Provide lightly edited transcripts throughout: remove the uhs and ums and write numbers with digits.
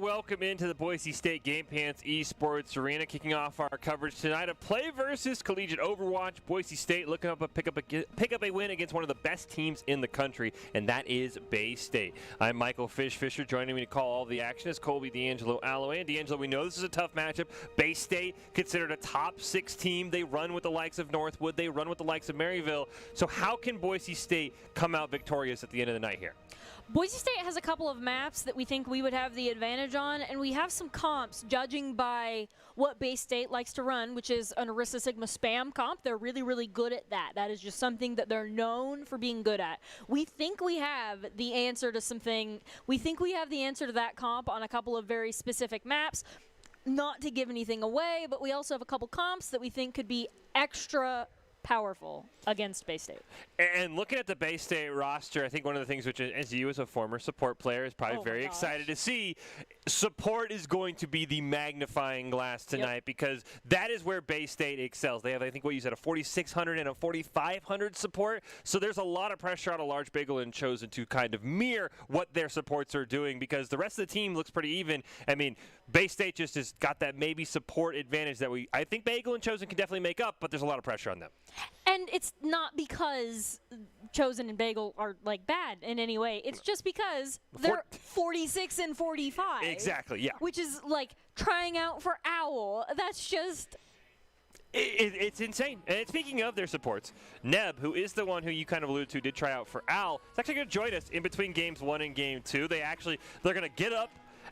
welcome into the Boise State Game Pants Esports Arena, kicking off our coverage tonight of Play versus Collegiate Overwatch. Boise State looking up pick up a win against one of the best teams in the country, and that is Bay State. I'm Michael Fisher. Joining me to call all the action is Colby D'Angelo Alloway. And D'Angelo, we know this is a tough matchup. Bay State considered a top 6 team. They run with the likes of Northwood. They run with the likes of Maryville. So how can Boise State come out victorious at the end of the night here? Boise State has a couple of maps that we think we would have the advantage on, and we have some comps judging by what Bay State likes to run, which is an Orisa Sigma spam comp. They're really, really good at that. That is just something that they're known for being good at. We think we have the answer to something. We think we have the answer to that comp on a couple of very specific maps. Not to give anything away, but we also have a couple comps that we think could be extra powerful against Bay State. And looking at the Bay State roster, I think one of the things which, as you as a former support player, is probably very excited to see, support is going to be the magnifying glass tonight because that is where Bay State excels. They have, I think, what you said, a 4,600 and a 4,500 support. So there's a lot of pressure on a large bagel and chosen to kind of mirror what their supports are doing because the rest of the team looks pretty even. I mean, Bay State just has got that maybe support advantage that I think Bagel and Chosen can definitely make up, but there's a lot of pressure on them. And it's not because Chosen and Bagel are like bad in any way. It's just because they're 46 and 45. Exactly, yeah. Which is like trying out for Owl. That's just... It's insane. And speaking of their supports, Neb, who is the one who you kind of alluded to, did try out for Owl, is actually going to join us in between games 1 and game 2. They're going to get up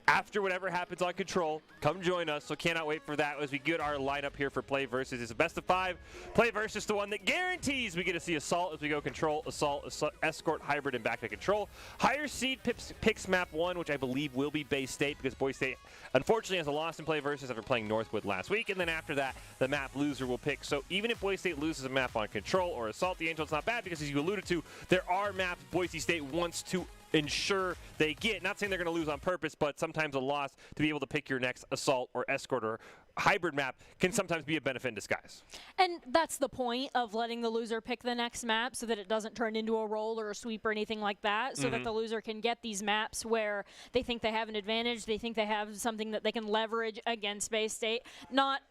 after whatever happens on Control. Come join us, so cannot wait for that as we get our lineup here for Play Versus. It's a best of 5. Play Versus, the one that guarantees we get to see Assault as we go Control, Assault, Escort, Hybrid, and back to Control. Higher seed picks map 1, which I believe will be Bay State because Boise State, unfortunately, has a loss in Play Versus after playing Northwood last week, and then after that, the map loser will pick. So even if Boise State loses a map on Control or Assault, the Angel's not bad because, as you alluded to, there are maps Boise State wants to ensure they get. Not saying they're going to lose on purpose, but sometimes a loss to be able to pick your next Assault or Escort or Hybrid map can sometimes be a benefit in disguise. And that's the point of letting the loser pick the next map so that it doesn't turn into a roll or a sweep or anything like that, so that the loser can get these maps where they think they have an advantage, they think they have something that they can leverage against Bay State. Not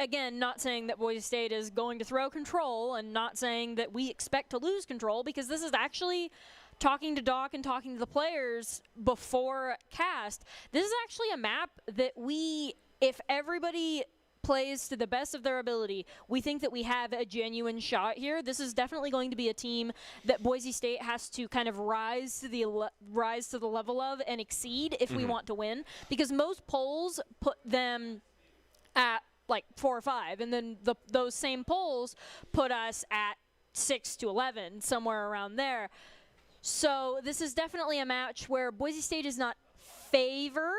saying that Boise State is going to throw Control and not saying that we expect to lose Control, because this is actually, talking to Doc and talking to the players before cast, this is actually a map that if everybody plays to the best of their ability, we think that we have a genuine shot here. This is definitely going to be a team that Boise State has to kind of rise to the level of and exceed if we want to win, because most polls put them at like 4 or 5, and then those same polls put us at 6 to 11, somewhere around there. So this is definitely a match where Boise State is not favored,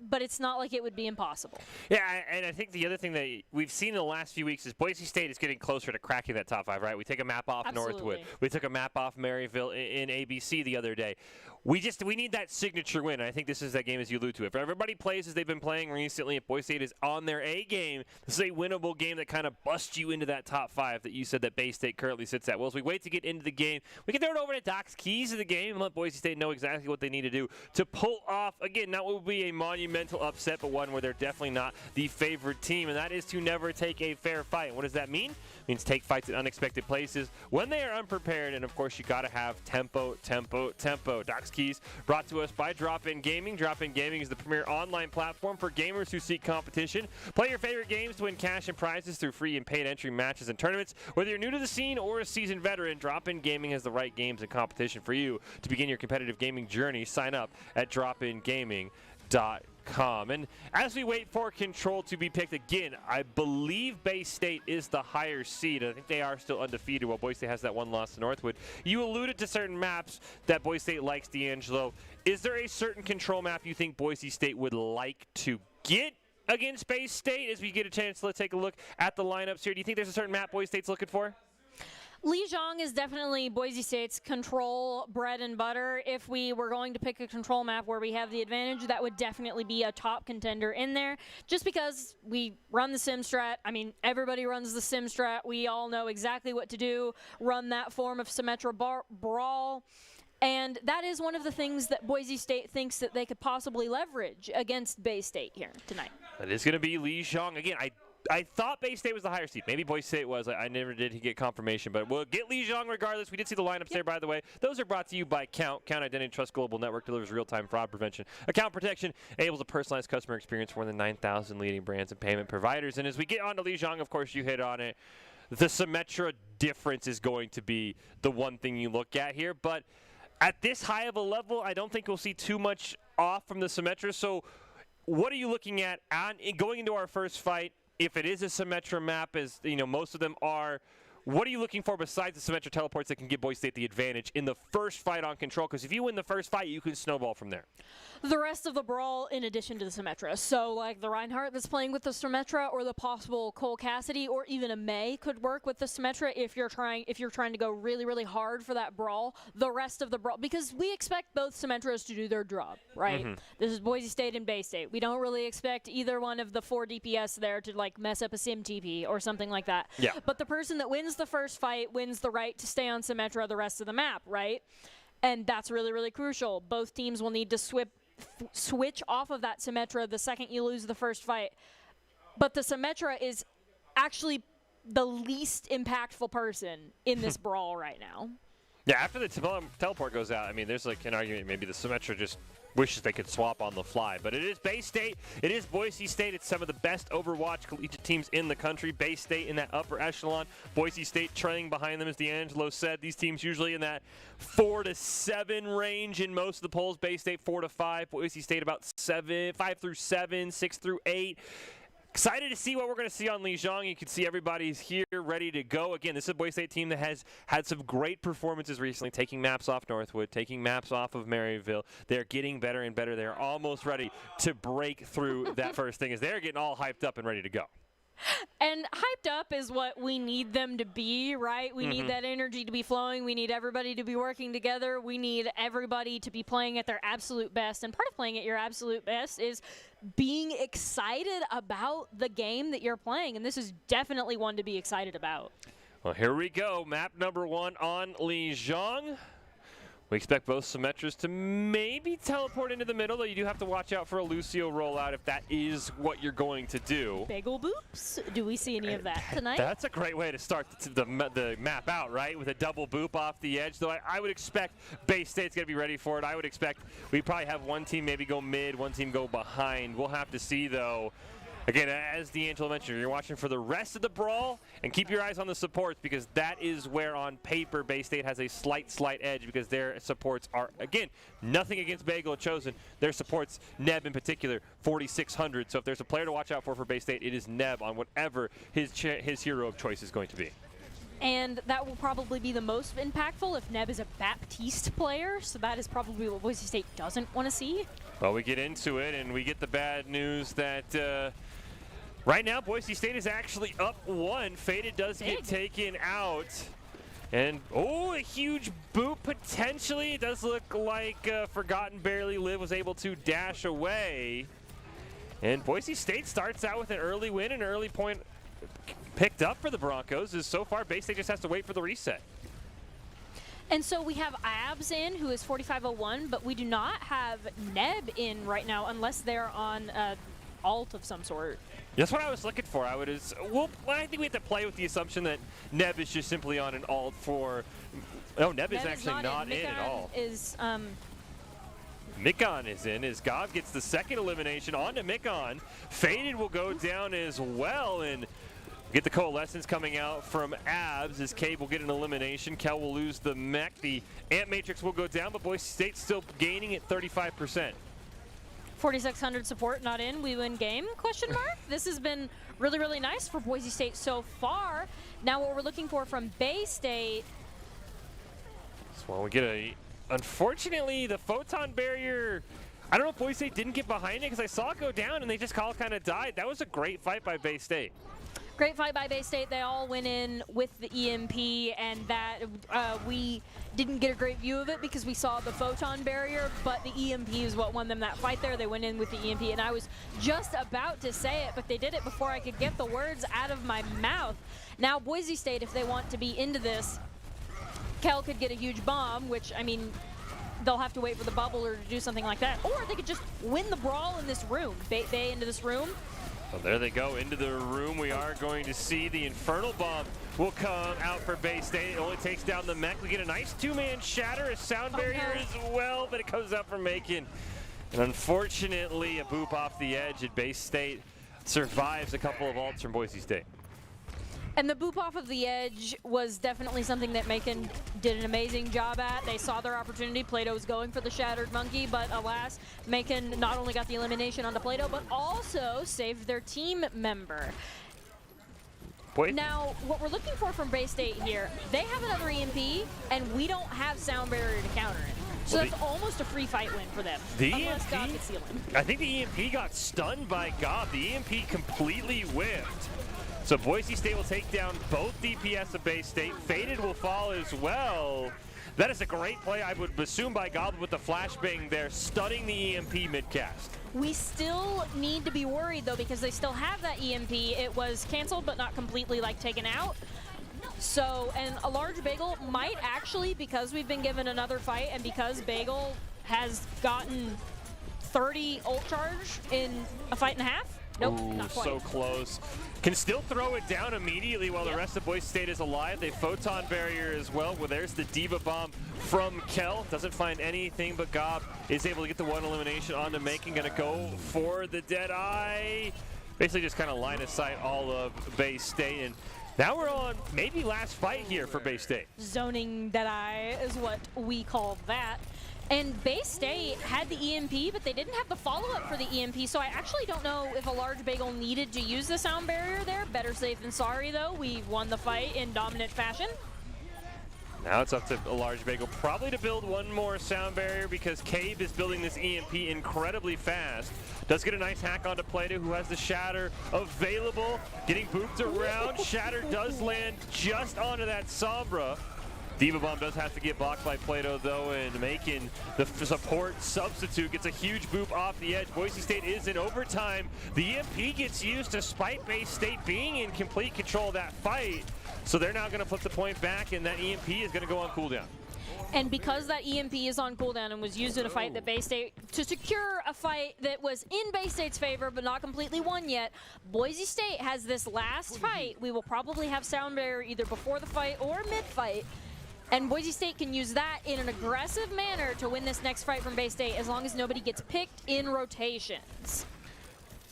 but it's not like it would be impossible. Yeah, and I think the other thing that we've seen in the last few weeks is Boise State is getting closer to cracking that top 5, right? We take a map off Northwood. We took a map off Maryville in ABC the other day. We need that signature win. I think this is that game, as you allude to. If everybody plays as they've been playing recently, if Boise State is on their A game, this is a winnable game that kind of busts you into that top 5 that you said that Bay State currently sits at. Well, as we wait to get into the game, we can throw it over to Doc's keys of the game and let Boise State know exactly what they need to do to pull off, again, not what would be a monumental upset, but one where they're definitely not the favored team, and that is to never take a fair fight. What does that mean? It means take fights in unexpected places when they are unprepared, and of course you got to have tempo, tempo, tempo. Doc's keys brought to us by Drop-In Gaming. Drop-In Gaming is the premier online platform for gamers who seek competition. Play your favorite games to win cash and prizes through free and paid entry matches and tournaments. Whether you're new to the scene or a seasoned veteran, Drop-In Gaming has the right games and competition for you to begin your competitive gaming journey. Sign up at dropingaming.com. And as we wait for Control to be picked again, I believe Bay State is the higher seed. I think they are still undefeated while Boise State has that one loss to Northwood. You alluded to certain maps that Boise State likes, D'Angelo. Is there a certain Control map you think Boise State would like to get against Bay State as we get a chance to take a look at the lineups here? Do you think there's a certain map Boise State's looking for? Lijiang is definitely Boise State's Control bread and butter. If we were going to pick a Control map where we have the advantage, that would definitely be a top contender in there, just because we run the sim strat. I mean, everybody runs the sim strat. We all know exactly what to do. Run that form of Symmetra Brawl. And that is one of the things that Boise State thinks that they could possibly leverage against Bay State here tonight. It is going to be Li Zhang. Again, I thought Bay State was the higher seed. Maybe Boise State was. I never did get confirmation, but we'll get Li Zhang regardless. We did see the lineups there, by the way. Those are brought to you by Count. Count Identity Trust Global Network delivers real-time fraud prevention, account protection, enables a personalized customer experience for more than 9,000 leading brands and payment providers. And as we get on to Li Zhang, of course, you hit on it. The Symmetra difference is going to be the one thing you look at here. But at this high of a level, I don't think we'll see too much off from the Symmetra. So what are you looking at going into our first fight? If it is a Symmetra map, as you know, most of them are, what are you looking for besides the Symmetra teleports that can give Boise State the advantage in the first fight on Control? Because if you win the first fight, you can snowball from there. The rest of the brawl in addition to the Symmetra. So like the Reinhardt that's playing with the Symmetra, or the possible Cole Cassidy, or even a May could work with the Symmetra if you're trying to go really, really hard for that brawl. The rest of the brawl, because we expect both Symmetras to do their job, right? This is Boise State and Bay State. We don't really expect either one of the 4 DPS there to like mess up a Sim TP or something like that. Yeah. But the person that wins the first fight wins the right to stay on Symmetra the rest of the map, right? And that's really, really crucial. Both teams will need to switch off of that Symmetra the second you lose the first fight. But the Symmetra is actually the least impactful person in this brawl right now. Yeah, after the teleport goes out, I mean, there's like an argument maybe the Symmetra just wishes they could swap on the fly. But it is Bay State. It is Boise State. It's some of the best Overwatch collegiate teams in the country. Bay State in that upper echelon. Boise State trailing behind them, as D'Angelo said. These teams usually in that 4 to 7 range in most of the polls. Bay State 4 to 5. Boise State about 5 through 7, 6 through 8. Excited to see what we're going to see on Li Zhang. You can see everybody's here ready to go. Again, this is a Boise State team that has had some great performances recently, taking maps off Northwood, taking maps off of Maryville. They're getting better and better. They're almost ready to break through that first thing as they're getting all hyped up and ready to go. And hyped up is what we need them to be, right? We need that energy to be flowing. We need everybody to be working together. We need everybody to be playing at their absolute best. And part of playing at your absolute best is being excited about the game that you're playing. And this is definitely one to be excited about. Well, here we go. Map number 1 on Li Zhang. We expect both Symmetras to maybe teleport into the middle, though you do have to watch out for a Lucio rollout if that is what you're going to do. Bagel boops? Do we see any of that tonight? That's a great way to start the map out, right? With a double boop off the edge. Though I would expect Bay State's going to be ready for it. I would expect we probably have one team maybe go mid, one team go behind. We'll have to see, though. Again, as D'Angelo mentioned, you're watching for the rest of the brawl, and keep your eyes on the supports, because that is where, on paper, Bay State has a slight edge, because their supports are, again, nothing against Bagel or Chosen. Their supports, Neb in particular, 4,600. So if there's a player to watch out for Bay State, it is Neb on whatever his hero of choice is going to be. And that will probably be the most impactful if Neb is a Baptiste player, so that is probably what Boise State doesn't want to see. Well, we get into it, and we get the bad news that right now Boise State is actually up 1. Faded does get taken out. And, oh, a huge boot potentially. It does look like Forgotten Barely Live was able to dash away. And Boise State starts out with an early win, an early point picked up for the Broncos. As so far, Bay State just has to wait for the reset. And so we have Abs in, who is 4501, but we do not have Neb in right now unless they're on alt of some sort. That's what I was looking for. I think we have to play with the assumption that Neb is just simply on an alt for. Oh, Neb is actually not in at all. Mikon is in as Gav gets the second elimination onto Mikon. Faded will go down as well, and get the coalescence coming out from Abs as Cade will get an elimination. Kel will lose the mech. The Ant Matrix will go down, but Boise State still gaining at 35%. 4,600 support not in. We win game? Question mark. This has been really, really nice for Boise State so far. Now what we're looking for from Bay State. So we get unfortunately, the photon barrier. I don't know if Boise State didn't get behind it because I saw it go down and they just all kind of died. That was a great fight by Bay State. Great fight by Bay State. They all went in with the EMP, and that we didn't get a great view of it because we saw the photon barrier, but the EMP is what won them that fight there. They went in with the EMP, and I was just about to say it, but they did it before I could get the words out of my mouth. Now, Boise State, if they want to be into this, Kel could get a huge bomb, which, I mean, they'll have to wait for the bubbler to do something like that. Or they could just win the brawl in this room. Bay into this room. Well, there they go into the room. We are going to see the Infernal Bomb will come out for Bay State. It only takes down the mech. We get a nice two-man shatter, a sound barrier as well, but it comes out for Macon. And unfortunately, a boop off the edge, and Bay State survives a couple of ults from Boise State. And the boop off of the edge was definitely something that Macon did an amazing job at. They saw their opportunity. Plato was going for the Shattered Monkey, but alas, Macon not only got the elimination onto Plato, but also saved their team member. Now, what we're looking for from Bay State here, they have another EMP, and we don't have Sound Barrier to counter it. So that's almost a free fight win for them, unless Gob gets the elimination. I think the EMP got stunned by Gob. The EMP completely whiffed. So Boise State will take down both DPS of Bay State. Faded will fall as well. That is a great play, I would assume, by Goblin with the flashbang there, stunning the EMP mid-cast. We still need to be worried, though, because they still have that EMP. It was canceled, but not completely, taken out. So, and a large Bagel might actually, because we've been given another fight, and because Bagel has gotten 30 ult charge in a fight and a half. Nope, not quite. So close. Can still throw it down immediately while the rest of Boise State is alive. They photon barrier as well. Well, there's the Diva Bomb from Kel. Doesn't find anything, but Gob is able to get the one elimination onto Macon. Gonna go for the Deadeye. Basically just kind of line of sight all of Bay State. And now we're on maybe last fight here for Bay State. Zoning Deadeye is what we call that. And Bay State had the EMP, but they didn't have the follow-up for the EMP, so I actually don't know if a large Bagel needed to use the sound barrier there. Better safe than sorry, though. We won the fight in dominant fashion. Now it's up to a large Bagel probably to build one more sound barrier because Cave is building this EMP incredibly fast. Does get a nice hack onto Plato, who has the Shatter available. Getting booped around. Shatter does land just onto that Sombra. Diva Bomb does have to get blocked by Plato, though, and Macon, the support substitute, gets a huge boop off the edge. Boise State is in overtime. The EMP gets used despite Bay State being in complete control of that fight. So they're now going to flip the point back, and that EMP is going to go on cooldown. And because that EMP is on cooldown and was used in a fight that Bay State, to secure a fight that was in Bay State's favor but not completely won yet, Boise State has this last fight. We will probably have sound barrier either before the fight or mid-fight. And Boise State can use that in an aggressive manner to win this next fight from Bay State as long as nobody gets picked in rotations.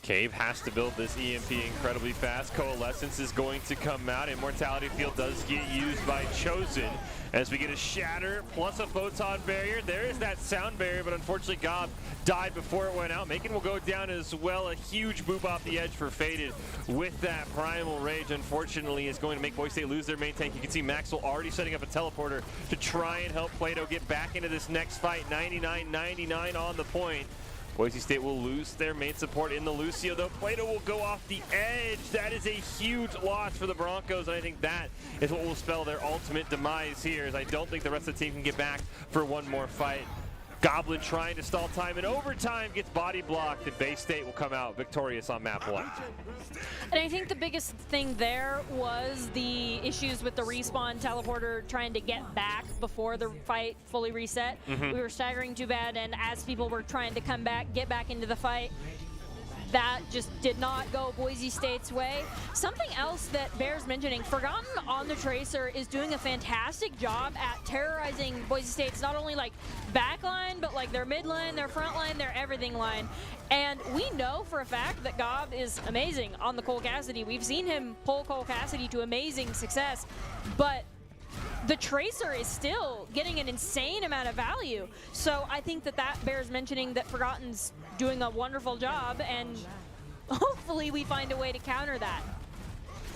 Cave has to build this EMP incredibly fast. Coalescence is going to come out. Immortality Field does get used by Chosen as we get a Shatter plus a Photon Barrier. There is that sound barrier, but unfortunately Gob died before it went out. Macon will go down as well. A huge boop off the edge for Faded with that Primal Rage. Unfortunately, is going to make Boise State lose their main tank. You can see Maxwell already setting up a teleporter to try and help Plato get back into this next fight. 99-99 on the point. Boise State will lose their main support in the Lucio, though. Plato will go off the edge. That is a huge loss for the Broncos, and I think that is what will spell their ultimate demise here, as I don't think the rest of the team can get back for one more fight. Goblin trying to stall time, and overtime gets body blocked, and Bay State will come out victorious on map 1. And I think the biggest thing there was the issues with the respawn teleporter trying to get back before the fight fully reset. We were staggering too bad, and as people were trying to come back, get back into the fight, that just did not go Boise State's way. Something else that bears mentioning, Forgotten on the Tracer is doing a fantastic job at terrorizing Boise State's not only back line, but their mid line, their front line, their everything line. And we know for a fact that Gob is amazing on the Cole Cassidy. We've seen him pull Cole Cassidy to amazing success, but the Tracer is still getting an insane amount of value. So I think that bears mentioning that Forgotten's doing a wonderful job, and hopefully we find a way to counter that.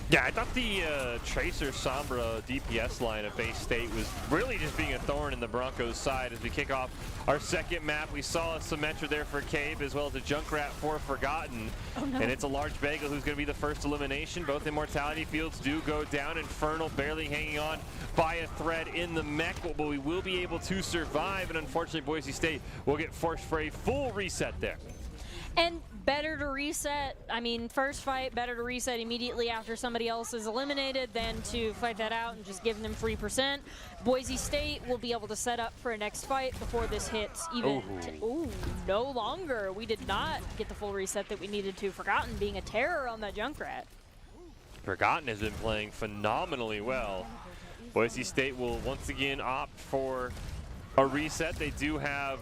Yeah, I thought the Tracer Sombra DPS line of Bay State was really just being a thorn in the Broncos' side as we kick off our second map. We saw a Symmetra there for Cave as well as a Junkrat for Forgotten. Oh, no. And it's a large Bagel who's going to be the first elimination. Both Immortality Fields do go down. Infernal barely hanging on by a thread in the mech, but we will be able to survive. And unfortunately, Boise State will get forced for a full reset there. And better to reset. I mean, first fight, better to reset immediately after somebody else is eliminated than to fight that out and just give them free percent. Boise State will be able to set up for a next fight before this hits even. Ooh, no longer. We did not get the full reset that we needed to. Forgotten being a terror on that Junkrat. Forgotten has been playing phenomenally well. Boise State will once again opt for a reset. They do have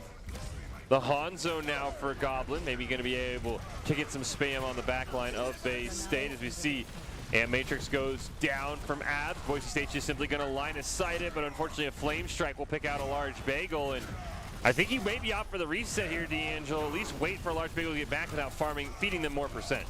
the Hanzo now for Goblin. Maybe going to be able to get some spam on the back line of Bay State as we see and Matrix goes down from Abs. Boise State's just simply going to line of sight it, but unfortunately a Flame Strike will pick out a large bagel, and I think he may be opt for the reset here, D'Angelo. At least wait for a large bagel to get back without feeding them more percent.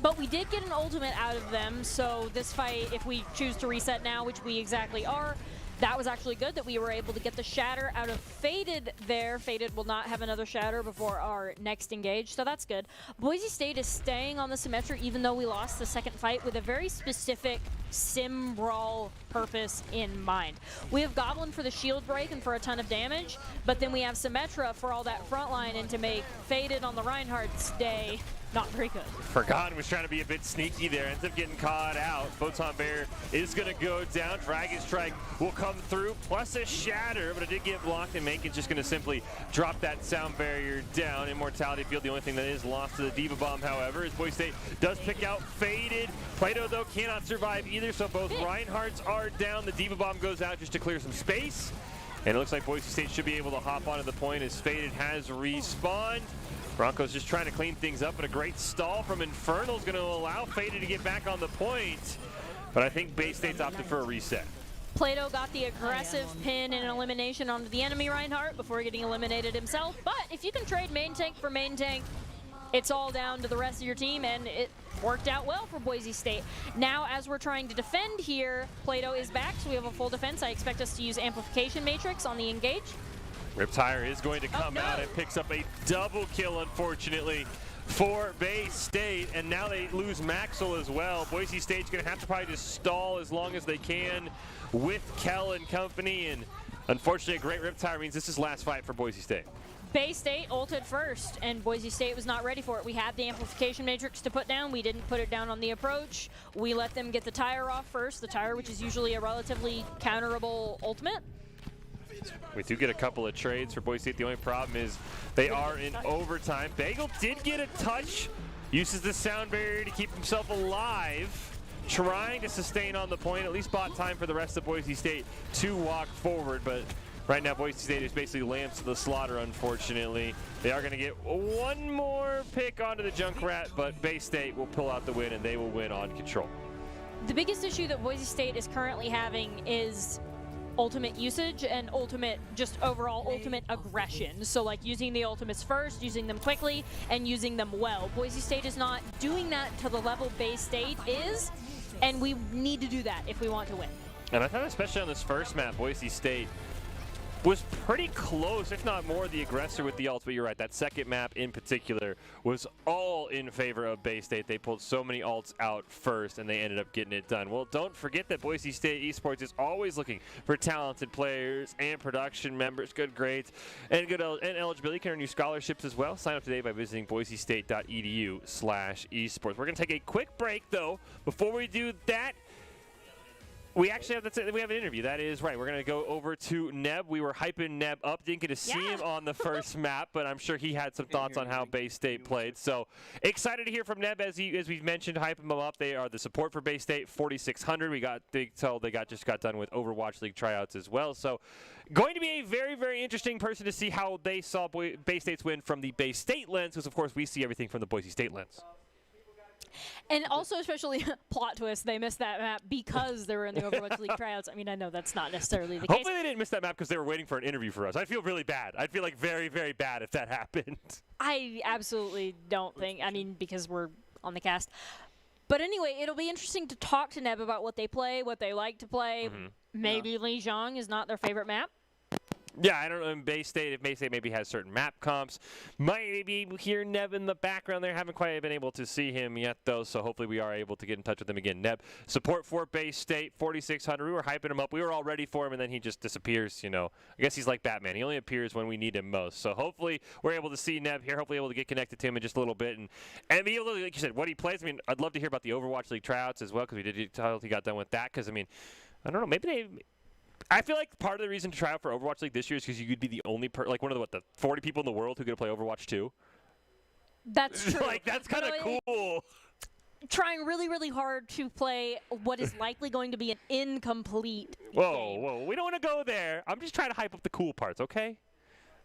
But we did get an ultimate out of them, so this fight, if we choose to reset now, which we exactly are, that was actually good that we were able to get the shatter out of Faded there. Faded will not have another shatter before our next engage, so that's good. Boise State is staying on the Symmetra even though we lost the second fight with a very specific sim brawl purpose in mind. We have Goblin for the shield break and for a ton of damage, but then we have Symmetra for all that front line and to make Faded on the Reinhardt's day not very good. Forgotten was trying to be a bit sneaky there, ends up getting caught out. Photon Bear is going to go down. Dragon Strike will come through, plus a shatter, but it did get blocked, and Makin's just going to simply drop that sound barrier down. Immortality Field, the only thing that is lost to the Diva Bomb, however, is Boise State does pick out Faded. Plato, though, cannot survive either, so both Reinhardts are down. The Diva Bomb goes out just to clear some space, and it looks like Boise State should be able to hop onto the point as Faded has respawned. Broncos just trying to clean things up, but a great stall from Infernal is going to allow Faded to get back on the point. But I think Bay State's opted for a reset. Plato got the aggressive pin and elimination onto the enemy Reinhardt before getting eliminated himself. But if you can trade main tank for main tank, it's all down to the rest of your team, and it worked out well for Boise State. Now, as we're trying to defend here, Plato is back, so we have a full defense. I expect us to use Amplification Matrix on the engage. Riptire is going to come out and picks up a double kill, unfortunately, for Bay State. And now they lose Maxwell as well. Boise State's going to have to probably just stall as long as they can with Kell and company. And unfortunately, a great Riptire means this is last fight for Boise State. Bay State ulted first, and Boise State was not ready for it. We had the Amplification Matrix to put down. We didn't put it down on the approach. We let them get the tire off first. The tire, which is usually a relatively counterable ultimate. We do get a couple of trades for Boise State. The only problem is they are in overtime. Bagel did get a touch, uses the sound barrier to keep himself alive, trying to sustain on the point, at least bought time for the rest of Boise State to walk forward. But right now, Boise State is basically lambs to the slaughter, unfortunately. They are going to get one more pick onto the Junkrat, but Bay State will pull out the win, and they will win on control. The biggest issue that Boise State is currently having is ultimate usage and just overall ultimate aggression. So like using the ultimates first, using them quickly, and using them well. Boise State is not doing that to the level Bay State is, and we need to do that if we want to win. And I thought especially on this first map, Boise State was pretty close, if not more, the aggressor with the ults. But you're right, that second map in particular was all in favor of Bay State. They pulled so many ults out first, and they ended up getting it done. Well, don't forget that Boise State Esports is always looking for talented players and production members, good grades, and good eligibility. You can earn new scholarships as well. Sign up today by visiting boisestate.edu/esports. We're going to take a quick break, though. Before we do that, we actually have an interview. That is right. We're going to go over to Neb. We were hyping Neb up. Didn't get to see him on the first map, but I'm sure he had some thoughts on how Bay State played. So excited to hear from Neb as we've mentioned, hyping them up. They are the support for Bay State 4600. They just got done with Overwatch League tryouts as well. So going to be a very, very interesting person to see how they saw Bay State's win from the Bay State lens, because of course we see everything from the Boise State lens. And also, especially, plot twist, they missed that map because they were in the Overwatch League tryouts. I mean, I know that's not necessarily the case. Hopefully they didn't miss that map because they were waiting for an interview for us. I'd feel really bad. I'd feel like very, very bad if that happened. I absolutely don't think, because we're on the cast. But anyway, it'll be interesting to talk to Neb about what they play, what they like to play. Maybe Lijiang is not their favorite map. Yeah, I don't know in Bay State if Bay State maybe has certain map comps. Might maybe hear Neb in the background there. Haven't quite been able to see him yet, though, so hopefully we are able to get in touch with him again. Neb, support for Bay State, 4,600. We were hyping him up. We were all ready for him, and then he just disappears, you know. I guess he's like Batman. He only appears when we need him most. So hopefully we're able to see Neb here, hopefully able to get connected to him in just a little bit. And be able to, like you said, what he plays. I mean, I'd love to hear about the Overwatch League tryouts as well, because we did tell he got done with that. Because, I mean, I don't know, maybe I feel like part of the reason to try out for Overwatch League this year is because you could be the only like one of the 40 people in the world who could play Overwatch 2. That's true. Like, that's kind of cool. Trying really, really hard to play what is likely going to be an incomplete game. Whoa. We don't want to go there. I'm just trying to hype up the cool parts, okay?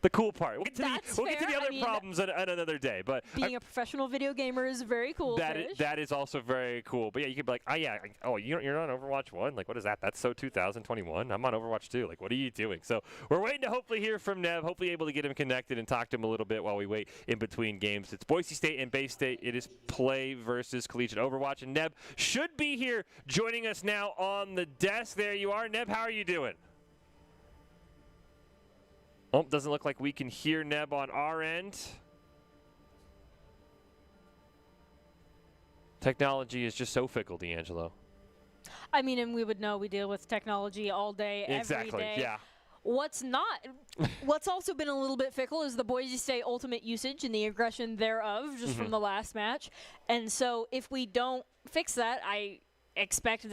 The cool part. We'll get to the other problems on another day. But being a professional video gamer is very cool. That is also very cool. But yeah, you could be like, you're on Overwatch 1? Like, what is that? That's so 2021. I'm on Overwatch 2. Like, what are you doing? So we're waiting to hopefully hear from Neb, hopefully able to get him connected and talk to him a little bit while we wait in between games. It's Boise State and Bay State. It is Play versus Collegiate Overwatch. And Neb should be here joining us now on the desk. There you are. Neb, how are you doing? Oh, doesn't look like we can hear Neb on our end. Technology is just so fickle, D'Angelo. I mean, and we would know we deal with technology all day, every day. Yeah. What's also been a little bit fickle is the Boise State ultimate usage and the aggression thereof, just from the last match. And so if we don't fix that, I expect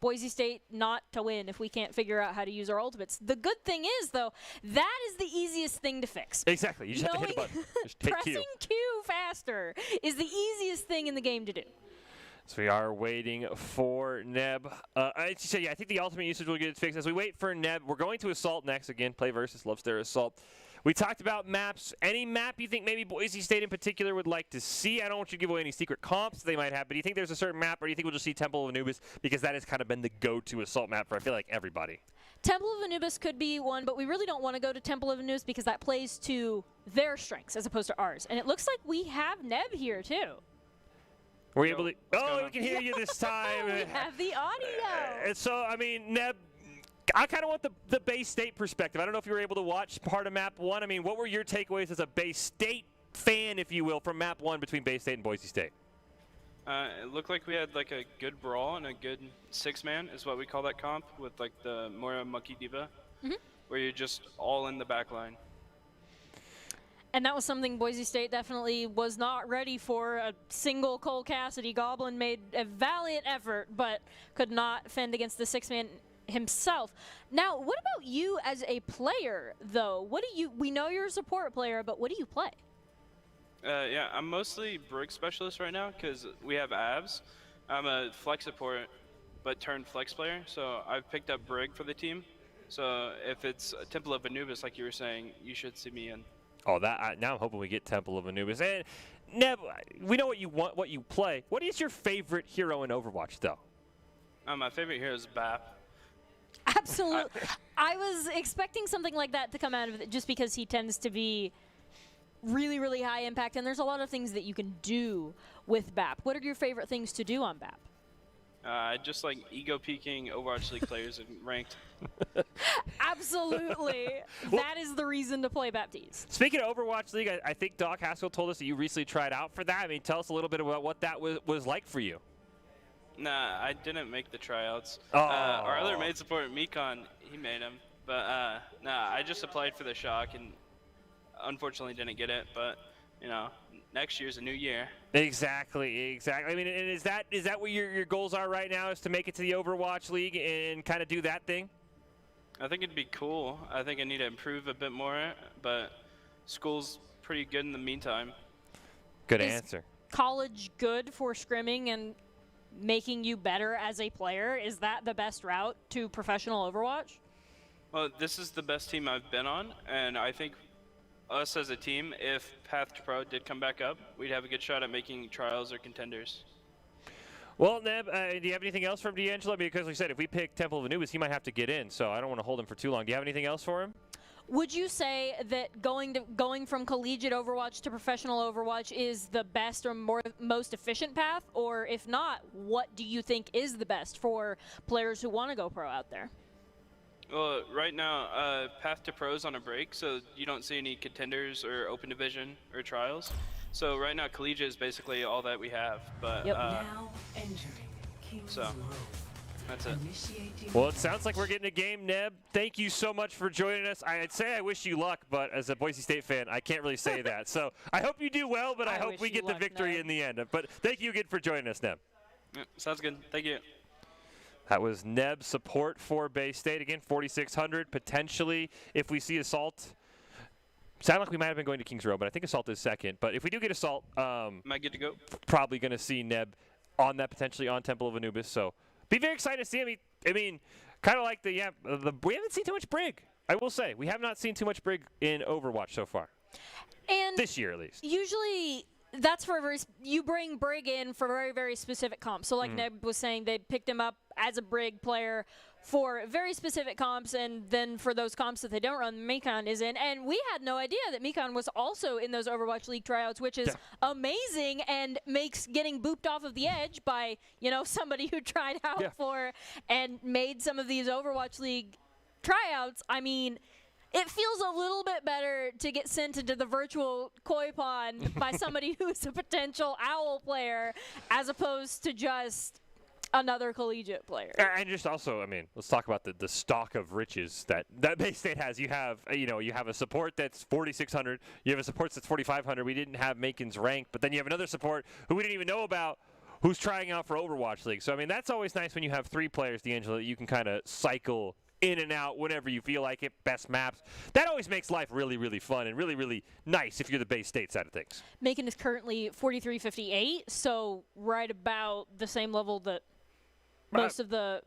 Boise State not to win if we can't figure out how to use our ultimates. The good thing is, though, that is the easiest thing to fix. Exactly. You just have to hit a button. Just hit pressing Q faster is the easiest thing in the game to do. So we are waiting for Neb. I think the ultimate usage will get it fixed. As we wait for Neb, we're going to Assault next. Again, Play versus loves their Assault. We talked about maps. Any map you think maybe Boise State in particular would like to see? I don't want you to give away any secret comps they might have, but do you think there's a certain map, or do you think we'll just see Temple of Anubis, because that has kind of been the go-to Assault map for, I feel like, everybody? Temple of Anubis could be one, but we really don't want to go to Temple of Anubis because that plays to their strengths as opposed to ours. And it looks like we have Neb here, too. We're able to... Oh, we can hear you this time. We have the audio. So, I mean, Neb... I kind of want the Bay State perspective. I don't know if you were able to watch part of Map 1. I mean, what were your takeaways as a Bay State fan, if you will, from Map 1 between Bay State and Boise State? It looked like we had like a good brawl and a good six-man is what we call that comp, with like the Moira Monkey Diva, where you're just all in the back line. And that was something Boise State definitely was not ready for. A single Cole Cassidy Goblin made a valiant effort, but could not fend against the six-man himself. Now, what about you as a player, though? We know you're a support player, but what do you play? Yeah, I'm mostly Brig specialist right now because we have abs. I'm a flex support, but turned flex player, so I've picked up Brig for the team. So if it's Temple of Anubis, like you were saying, you should see me in. Oh, now I'm hoping we get Temple of Anubis. And Neb, we know what you want, what you play. What is your favorite hero in Overwatch, though? My favorite hero is BAP. Absolutely. I was expecting something like that to come out of it just because he tends to be really, really high impact, and there's a lot of things that you can do with BAP. What are your favorite things to do on BAP? I just like ego peeking Overwatch League players and ranked. Absolutely. That is the reason to play Baptiste. Speaking of Overwatch League, I think Doc Haskell told us that you recently tried out for that. I mean, tell us a little bit about what that was like for you. Nah, I didn't make the tryouts. Oh. Our other main support, Mikon, he made them. But nah, I just applied for the shock and unfortunately didn't get it. But you know, next year's a new year. Exactly. I mean, and is that what your goals are right now? Is to make it to the Overwatch League and kind of do that thing? I think it'd be cool. I think I need to improve a bit more, but school's pretty good in the meantime. Good answer. College good for scrimming and making you better as a player? Is that the best route to professional Overwatch? Well, this is the best team I've been on, and I think us as a team, if Path to Pro did come back up, we'd have a good shot at making trials or contenders. Well, Neb, do you have anything else from D'Angelo? Because like I said, if we pick Temple of Anubis, he might have to get in, so I don't want to hold him for too long. Do you have anything else for him? Would you say that going from collegiate Overwatch to professional Overwatch is the best or most efficient path? Or if not, what do you think is the best for players who want to go pro out there? Well, right now, Path to Pro's on a break, so you don't see any contenders or open division or trials. So right now, collegiate is basically all that we have. But Now entering King's so Row. that's it. Initiating Well, it sounds like we're getting a game, Neb. Thank you so much for joining us. I'd say I wish you luck, but as a Boise State fan, I can't really say that. So I hope you do well, but I hope wish we you get the luck, victory Neb. in the end. But thank you again for joining us, Neb. Yeah, sounds good. Thank you. That was Neb support for Bay State. Again, 4,600. Potentially, if we see Assault, sound like we might have been going to Kings Row, but I think Assault is second. But if we do get Assault, Am I good to go? probably going to see Neb on that, potentially on Temple of Anubis. So be very excited to see him. I mean, kind of like we haven't seen too much Brig. I will say, we have not seen too much Brig in Overwatch so far. And This year, at least. usually that's for you bring Brig in for very, very specific comps. So like Neb was saying, they picked him up as a Brig player for very specific comps, and then for those comps that they don't run, Mekon is in. And we had no idea that Mekon was also in those Overwatch League tryouts, which is amazing and makes getting booped off of the edge by, somebody who tried out for and made some of these Overwatch League tryouts. I mean, it feels a little bit better to get sent into the virtual koi pond by somebody who's a potential OWL player as opposed to just another collegiate player. And just also, I mean, let's talk about the stock of riches that Bay State has. You have, you have a support that's 4,600. You have a support that's 4,500. We didn't have Macon's rank, but then you have another support who we didn't even know about who's trying out for Overwatch League. So, I mean, that's always nice when you have three players, D'Angelo, that you can kind of cycle in and out whenever you feel like it, best maps. That always makes life really, really fun and really, really nice if you're the Bay State side of things. Macon is currently 43.58, so right about the same level that most of the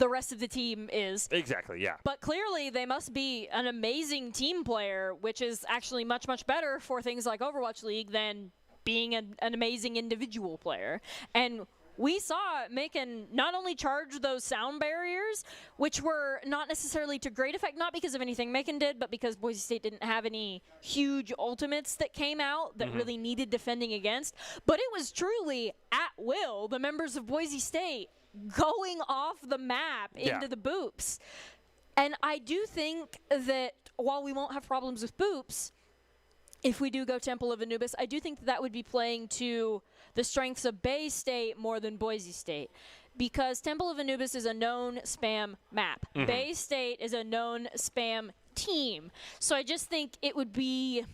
rest of the team is. Exactly, yeah. But clearly they must be an amazing team player, which is actually much, much better for things like Overwatch League than being an amazing individual player. And we saw Macon not only charge those sound barriers, which were not necessarily to great effect, not because of anything Macon did, but because Boise State didn't have any huge ultimates that came out that really needed defending against. But it was truly at will, the members of Boise State going off the map into the boops. And I do think that while we won't have problems with boops, if we do go Temple of Anubis, I do think that would be playing to the strengths of Bay State more than Boise State, because Temple of Anubis is a known spam map. Bay State is a known spam team. So I just think it would be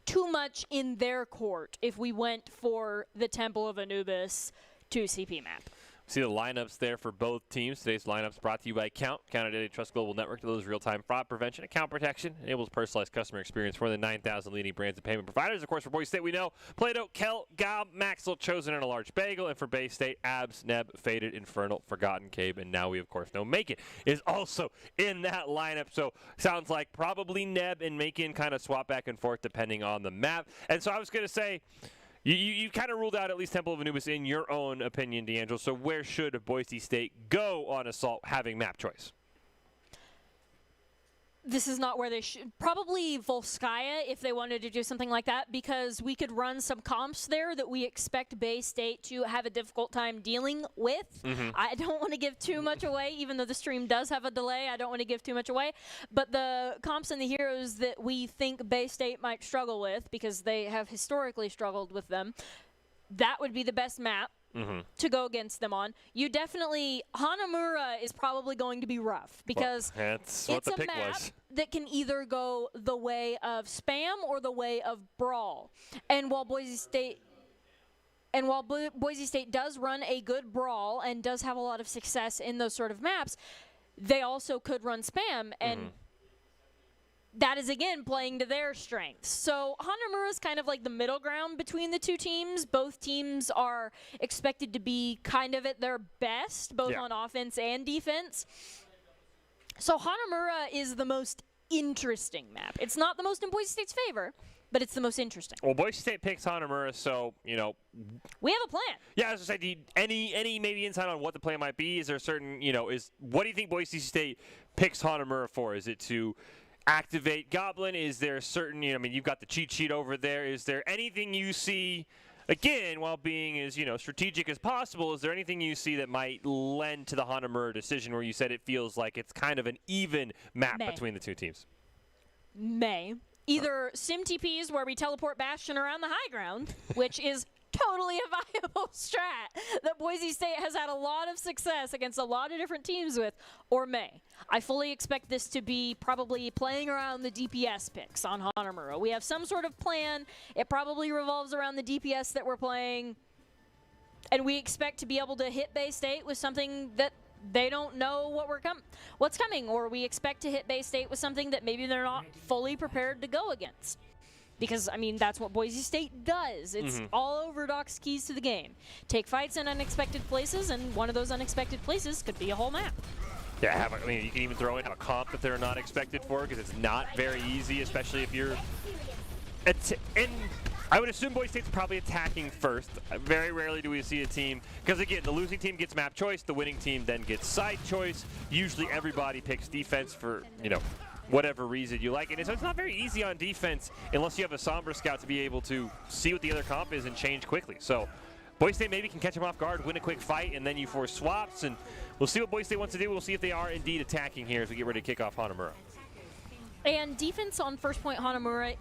too much in their court if we went for the Temple of Anubis 2 CP map. See the lineups there for both teams. Today's lineups brought to you by Count. Count Identity Trust Global Network delivers real-time fraud prevention, account protection, enables personalized customer experience for more than 9,000 leading brands and payment providers. Of course, for Boise State, we know Plato, Kel, Gob, Maxwell, Chosen, and a large bagel. And for Bay State, Abs, Neb, Faded, Infernal, Forgotten, Cabe, and now we, of course, know Macon is also in that lineup. So sounds like probably Neb and Macon kind of swap back and forth depending on the map. And so I was going to say, You kind of ruled out at least Temple of Anubis in your own opinion, D'Angelo. So where should Boise State go on Assault having map choice? This is not where they should. Probably Volskaya if they wanted to do something like that, because we could run some comps there that we expect Bay State to have a difficult time dealing with. I don't want to give too much away, even though the stream does have a delay. I don't want to give too much away. But the comps and the heroes that we think Bay State might struggle with, because they have historically struggled with them, that would be the best map to go against them on. You definitely, Hanamura is probably going to be rough, because that's what it's the a pick map was. that can either go the way of spam or the way of brawl. And while Boise State does run a good brawl and does have a lot of success in those sort of maps, they also could run spam, and that is, again, playing to their strengths. So Hanamura is kind of like the middle ground between the two teams. Both teams are expected to be kind of at their best, both on offense and defense. So Hanamura is the most interesting map. It's not the most in Boise State's favor, but it's the most interesting. Well, Boise State picks Hanamura, so, we have a plan. Yeah, I was going to say, any maybe insight on what the plan might be? Is there a certain, what do you think Boise State picks Hanamura for? Is it to activate Goblin? Is there a certain, you've got the cheat sheet over there. Is there anything you see again, while being as, strategic as possible, is there anything you see that might lend to the Hanamura decision where you said it feels like it's kind of an even map between the two teams? Either sim TPs where we teleport Bastion around the high ground, which is totally a viable strat that Boise State has had a lot of success against a lot of different teams with, or May. I fully expect this to be probably playing around the DPS picks on Hanamura. We have some sort of plan. It probably revolves around the DPS that we're playing, and we expect to be able to hit Bay State with something that they don't know what's coming, or we expect to hit Bay State with something that maybe they're not fully prepared to go against. Because, that's what Boise State does. It's all over Doc's keys to the game. Take fights in unexpected places, and one of those unexpected places could be a whole map. Yeah, you can even throw in a comp that they're not expected for, because it's not very easy, especially if you're... And I would assume Boise State's probably attacking first. Very rarely do we see a team, because again, the losing team gets map choice, the winning team then gets side choice. Usually everybody picks defense for, whatever reason you like. And so it's not very easy on defense unless you have a Sombra Scout to be able to see what the other comp is and change quickly. So Boise State maybe can catch them off guard, win a quick fight, and then you force swaps. And we'll see what Boise State wants to do. We'll see if they are indeed attacking here as we get ready to kick off Hanamura. And defense on first point Hanamura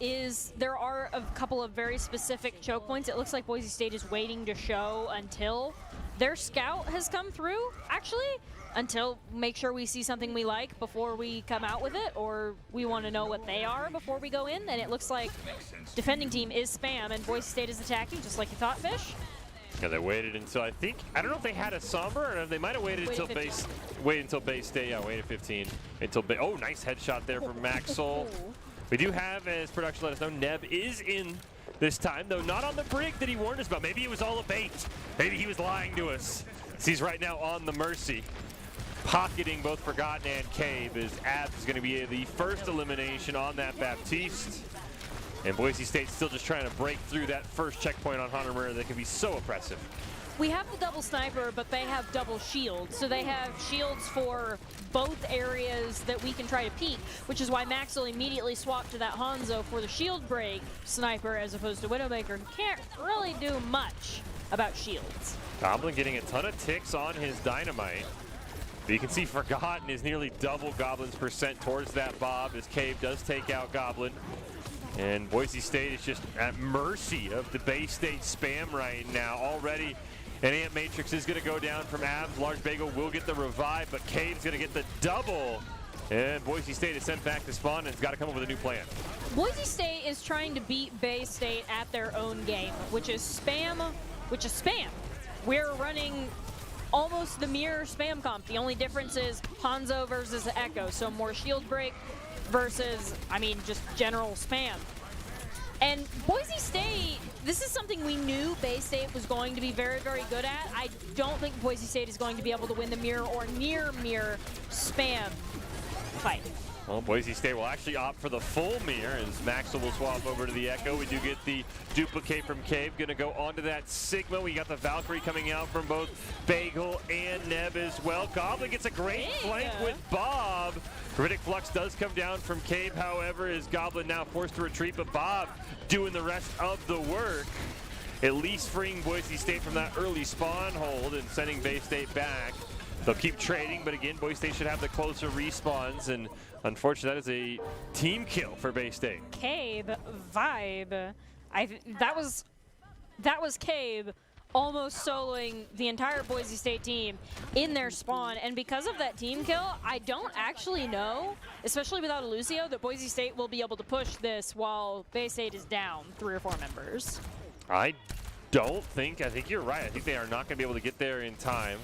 there are a couple of very specific choke points. It looks like Boise State is waiting to show until their scout has come through, actually. Until make sure we see something we like before we come out with it, or we want to know what they are before we go in. And it looks like defending team is Spam and Boise State is attacking, just like you thought, Fish. Yeah, they waited until I don't know if they had a Sombra or they might have waited until Bay State. Yeah, waited 15 until oh, nice headshot there from Maxwell. We do have, as production let us know, Neb is in this time, though not on the brig that he warned us about. Maybe it was all a bait. Maybe he was lying to us. He's right now on the Mercy, pocketing both Forgotten and Cave, as Abs is going to be the first elimination on that Baptiste. And Boise State's still just trying to break through that first checkpoint on Hanamura that can be so oppressive. We have the double sniper, but they have double shield. So they have shields for both areas that we can try to peek, which is why Max will immediately swap to that Hanzo for the shield break sniper as opposed to Widowmaker. Can't really do much about shields. Goblin getting a ton of ticks on his dynamite. But you can see Forgotten is nearly double Goblin's percent towards that Bob as Cave does take out Goblin. And Boise State is just at mercy of the Bay State spam right now. Already an Ant Matrix is going to go down from Abs. Large Bagel will get the revive, but Cave's going to get the double. And Boise State is sent back to spawn and has got to come up with a new plan. Boise State is trying to beat Bay State at their own game, which is spam. We're running almost the mirror spam comp. The only difference is Hanzo versus Echo, so more shield break versus, just general spam. And Boise State, this is something we knew Bay State was going to be very, very good at. I don't think Boise State is going to be able to win the mirror or near mirror spam fight. Well, Boise State will actually opt for the full mirror as Maxwell will swap over to the Echo. We do get the duplicate from Cave. Going to go onto that Sigma. We got the Valkyrie coming out from both Bagel and Neb as well. Goblin gets a great flank with Bob. Critic Flux does come down from Cave, however, is Goblin now forced to retreat, but Bob doing the rest of the work. At least freeing Boise State from that early spawn hold and sending Bay State back. They'll keep trading, but again, Boise State should have the closer respawns, and unfortunately, that is a team kill for Bay State. Cave vibe. That was Cave almost soloing the entire Boise State team in their spawn, and because of that team kill, I don't actually know, especially without a Lucio, that Boise State will be able to push this while Bay State is down 3 or 4 members. I think you're right. I think they are not going to be able to get there in time.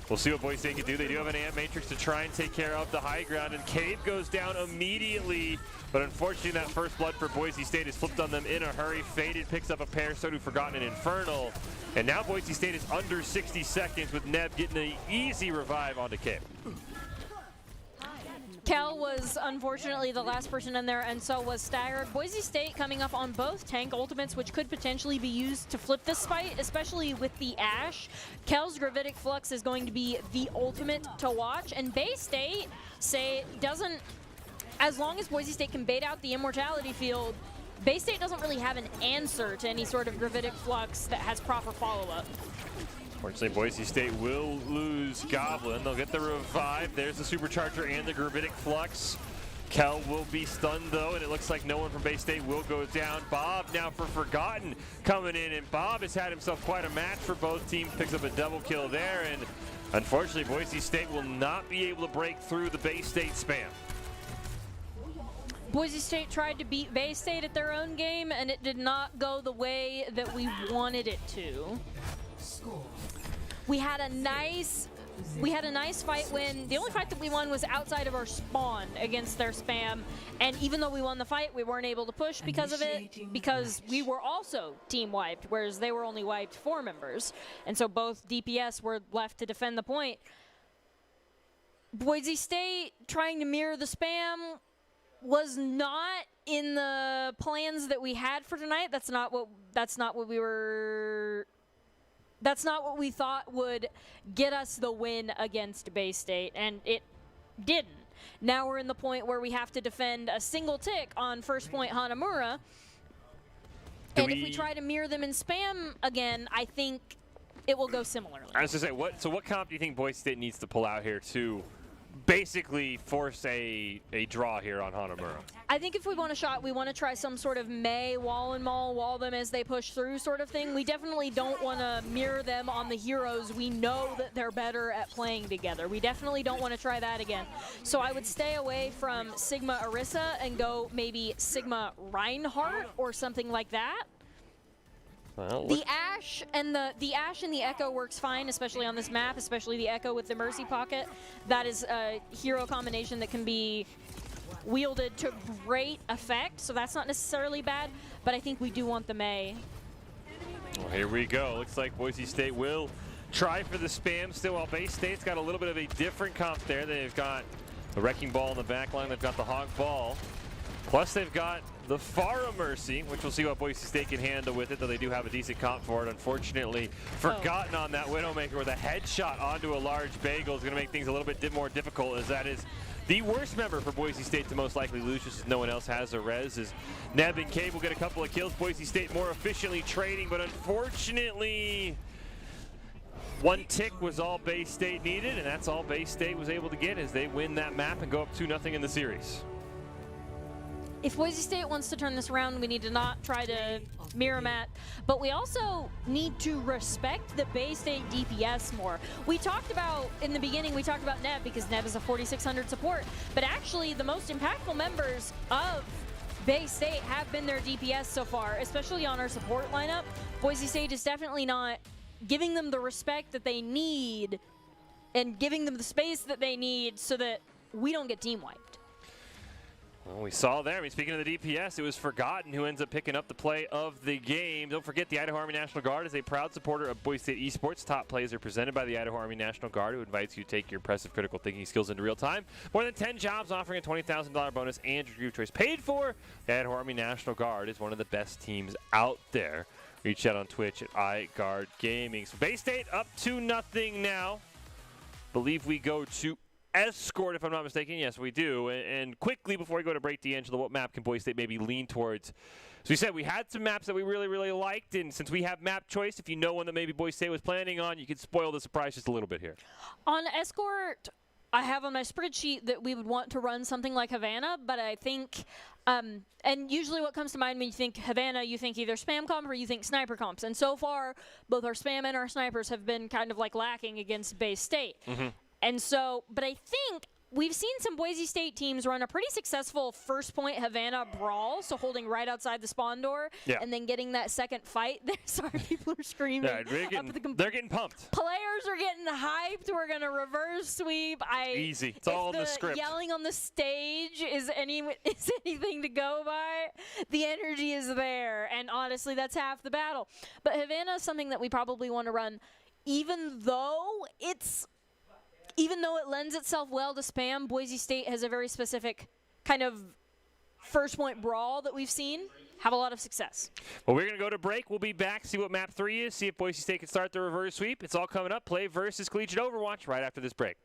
We'll see what Boise State can do. They do have an Ant Matrix to try and take care of the high ground, and Cave goes down immediately. But unfortunately, that first blood for Boise State is flipped on them in a hurry. Faded picks up a pair, so do Forgotten and Infernal. And now Boise State is under 60 seconds with Neb getting an easy revive onto Cave. Kel was unfortunately the last person in there, and so was Staggered. Boise State coming up on both tank ultimates, which could potentially be used to flip this fight, especially with the Ashe. Kel's Gravitic Flux is going to be the ultimate to watch, and Bay State doesn't, as long as Boise State can bait out the Immortality field, Bay State doesn't really have an answer to any sort of gravitic flux that has proper follow-up. Fortunately, Boise State will lose Goblin. They'll get the revive. There's the Supercharger and the gravitic flux. Kel will be stunned, though, and it looks like no one from Bay State will go down. Bob now for Forgotten coming in, and Bob has had himself quite a match for both teams. Picks up a double kill there, and unfortunately, Boise State will not be able to break through the Bay State spam. Boise State tried to beat Bay State at their own game, and it did not go the way that we wanted it to. We had a nice fight win. The only fight that we won was outside of our spawn against their spam, and even though we won the fight, we weren't able to push because of it, because we were also team wiped, whereas they were only wiped 4 members, and so both DPS were left to defend the point. Boise State trying to mirror the spam was not in the plans that we had for tonight. That's not what we thought would get us the win against Bay State, and it didn't. Now we're in the point where we have to defend a single tick on first point Hanamura, and if we try to mirror them in spam again, I think it will go similarly. I was going to say, what comp do you think Boise State needs to pull out here to basically force a draw here on Hanamura? I think if we want a shot, we want to try some sort of May wall and maul, wall them as they push through sort of thing. We definitely don't want to mirror them on the heroes. We know that they're better at playing together. We definitely don't want to try that again. So I would stay away from Sigma Orisa and go maybe Sigma Reinhardt or something like that. Well, the Ashe and the Echo works fine, especially on this map, especially the Echo with the Mercy Pocket. That is a hero combination that can be wielded to great effect, so that's not necessarily bad, but I think we do want the May. Well, here we go. Looks like Boise State will try for the spam still, while Bay State's got a little bit of a different comp there. They've got the Wrecking Ball in the back line. They've got the Hog Ball. Plus, they've got the Pharah Mercy, which we'll see what Boise State can handle with it, though they do have a decent comp for it. Unfortunately, Forgotten on that Widowmaker with a headshot onto a large bagel is going to make things a little bit more difficult, as that is the worst member for Boise State to most likely lose, just as no one else has a res. As Neb and Cave will get a couple of kills. Boise State more efficiently trading, but unfortunately, one tick was all Bay State needed, and that's all Bay State was able to get as they win that map and go up 2-0 in the series. If Boise State wants to turn this around, we need to not try to mirror mat, but we also need to respect the Bay State DPS more. We talked about, in the beginning, we talked about Neb because Neb is a 4600 support, but actually the most impactful members of Bay State have been their DPS so far, especially on our support lineup. Boise State is definitely not giving them the respect that they need and giving them the space that they need so that we don't get team wiped. Well, we saw there, speaking of the DPS, it was Forgotten who ends up picking up the play of the game. Don't forget, the Idaho Army National Guard is a proud supporter of Boise State Esports. Top plays are presented by the Idaho Army National Guard, who invites you to take your impressive critical thinking skills into real time. More than 10 jobs offering a $20,000 bonus and your group choice paid for. The Idaho Army National Guard is one of the best teams out there. Reach out on Twitch at iGuard Gaming. So Bay State up 2-0 now. Believe we go to Escort, if I'm not mistaken. Yes, we do. And quickly, before we go to break, D'Angelo, what map can Boise State maybe lean towards? So we said we had some maps that we really, really liked, and since we have map choice, if you know one that maybe Boise State was planning on, you could spoil the surprise just a little bit here. On Escort, I have on my spreadsheet that we would want to run something like Havana, but I think, and usually what comes to mind when you think Havana, you think either spam comp or you think sniper comps. And so far, both our spam and our snipers have been kind of like lacking against Bay State. Mm-hmm. And so, but I think we've seen some Boise State teams run a pretty successful first point Havana brawl, so holding right outside the spawn door, and then getting that second fight there. Sorry, people are screaming. Yeah, they're getting pumped. Players are getting hyped. We're going to reverse sweep. Easy. It's all in the script. Yelling on the stage is anything to go by. The energy is there, and honestly, that's half the battle. But Havana is something that we probably want to run, even though it lends itself well to spam. Boise State has a very specific kind of first point brawl that we've seen have a lot of success. Well, we're going to go to break. We'll be back, see what map 3 is, see if Boise State can start the reverse sweep. It's all coming up. Play versus Collegiate Overwatch right after this break.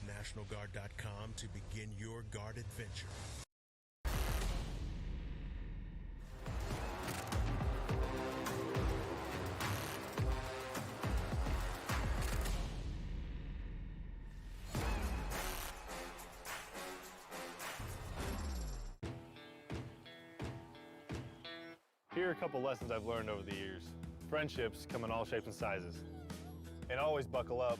NationalGuard.com to begin your guard adventure. Here are a couple lessons I've learned over the years. Friendships come in all shapes and sizes. And always buckle up.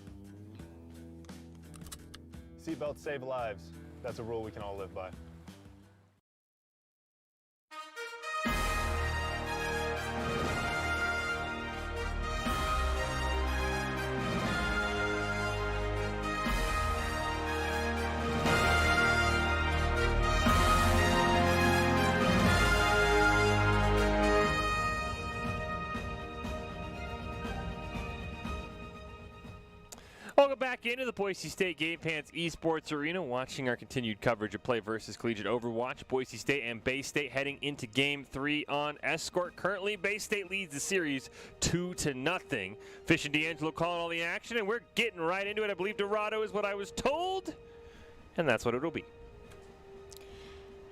Seatbelts save lives. That's a rule we can all live by. Welcome back into the Boise State Game Pants Esports Arena, watching our continued coverage of Play versus Collegiate Overwatch. Boise State and Bay State heading into Game 3 on Escort. Currently, Bay State leads the series 2-0. Fish and D'Angelo calling all the action, and we're getting right into it. I believe Dorado is what I was told, and that's what it'll be.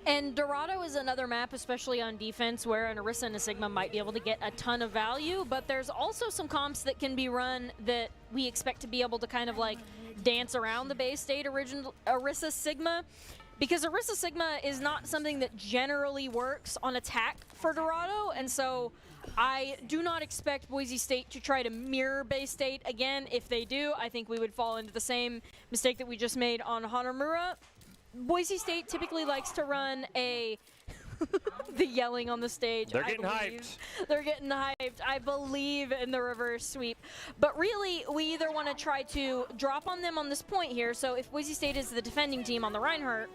And Dorado is another map, especially on defense, where an Orisa and a Sigma might be able to get a ton of value, but there's also some comps that can be run that we expect to be able to kind of like dance around the Bay State original Orisa Sigma, because Orisa Sigma is not something that generally works on attack for Dorado, and so I do not expect Boise State to try to mirror Bay State again. If they do, I think we would fall into the same mistake that we just made on Hanamura. Boise State typically likes to run a the yelling on the stage. They're getting hyped. They're getting hyped. I believe in the reverse sweep. But really, we either want to try to drop on them on this point here. So if Boise State is the defending team on the Reinhardt,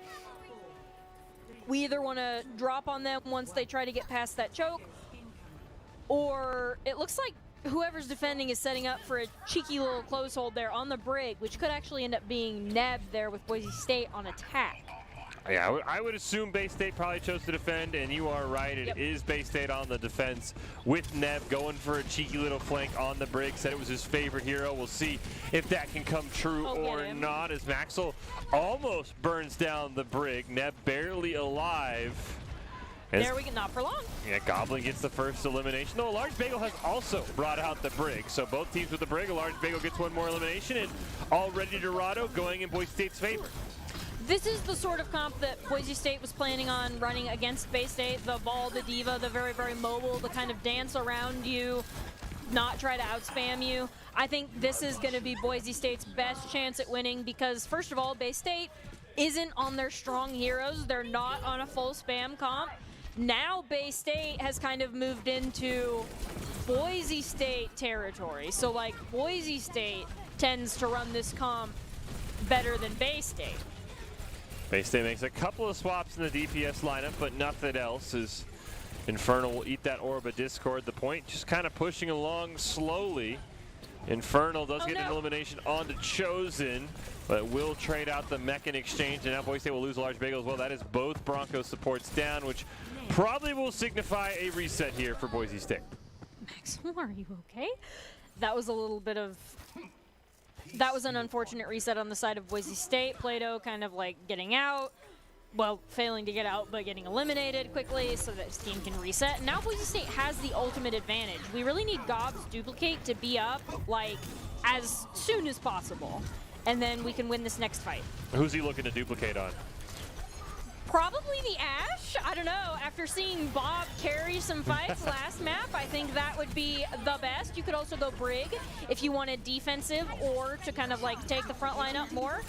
we either want to drop on them once they try to get past that choke, or it looks like whoever's defending is setting up for a cheeky little close hold there on the Brig, which could actually end up being Neb there with Boise State on attack. Yeah, I would assume Bay State probably chose to defend, and you are right. It is Bay State on the defense with Neb going for a cheeky little flank on the Brig. Said it was his favorite hero. We'll see if that can come true or not, as Maxwell almost burns down the Brig. Neb barely alive. There we go, not for long. Yeah, Goblin gets the first elimination, though a large bagel has also brought out the Brig. So both teams with the Brig, a large bagel gets one more elimination, and already Dorado going in Boise State's favor. This is the sort of comp that Boise State was planning on running against Bay State. The ball, the diva, the very, very mobile, the kind of dance around you, not try to outspam you. I think this is going to be Boise State's best chance at winning because, first of all, Bay State isn't on their strong heroes. They're not on a full spam comp. Now Bay State has kind of moved into Boise State territory. So like Boise State tends to run this comp better than Bay State. Bay State makes a couple of swaps in the DPS lineup, but nothing else. As Infernal will eat that Orb of Discord. The point just kind of pushing along slowly. Infernal does get an elimination onto Chosen, but will trade out the mech in exchange, and now Boise State will lose a large bagel as well. That is both Broncos supports down, which probably will signify a reset here for Boise State. Maxwell, are you okay? That was a little bit of... That was an unfortunate reset on the side of Boise State. Plato kind of like getting out. Well, failing to get out, but getting eliminated quickly so that his team can reset. And now Boise State has the ultimate advantage. We really need Gob's Duplicate to be up, like, as soon as possible. And then we can win this next fight. Who's he looking to duplicate on? Probably the Ashe. I don't know. After seeing Bob carry some fights last map, I think that would be the best. You could also go Brig if you wanted defensive or to kind of like take the front line up more.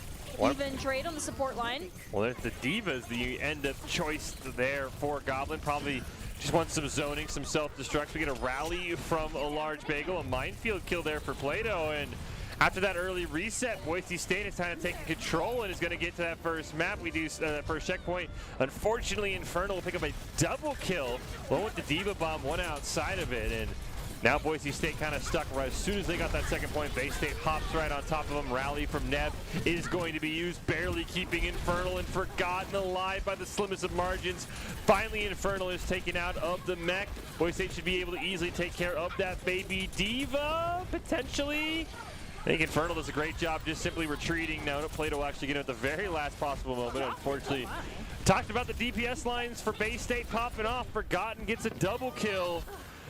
Even trade on the support line. Well, there's the Divas, the end of choice there for Goblin. Probably just wants some zoning, some self-destruct. We get a rally from a large bagel, a minefield kill there for Plato, and after that early reset, Boise State is kind of taking control and is going to get to that first map. We do that first checkpoint. Unfortunately, Infernal will pick up a double kill. One with the Diva Bomb, one outside of it, and now Boise State kind of stuck right as soon as they got that second point. Bay State hops right on top of them. Rally from Neb is going to be used, barely keeping Infernal and Forgotten alive by the slimmest of margins. Finally, Infernal is taken out of the mech. Boise State should be able to easily take care of that baby Diva, potentially. think Infernal does a great job just simply retreating. Now Plato will actually get him at the very last possible moment. Unfortunately, talked about the DPS lines for Bay State popping off. Forgotten gets a double kill.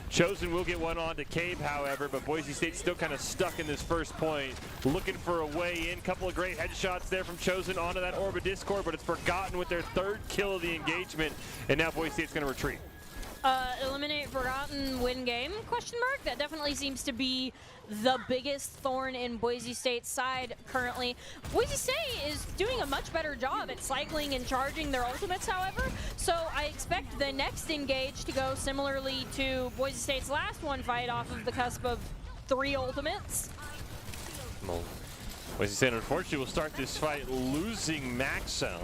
Chosen will get one on to Cabe, however, but Boise State's still kind of stuck in this first point. Looking for a way in. Couple of great headshots there from Chosen onto that Orb of Discord, but it's Forgotten with their third kill of the engagement, and now Boise State's going to retreat. Eliminate Forgotten, win game, question mark? That definitely seems to be the biggest thorn in Boise State's side currently. Boise State is doing a much better job at cycling and charging their ultimates, however, so I expect the next engage to go similarly to Boise State's last one fight off of the cusp of 3 ultimates. Well, Boise State unfortunately will start this fight losing Maxo.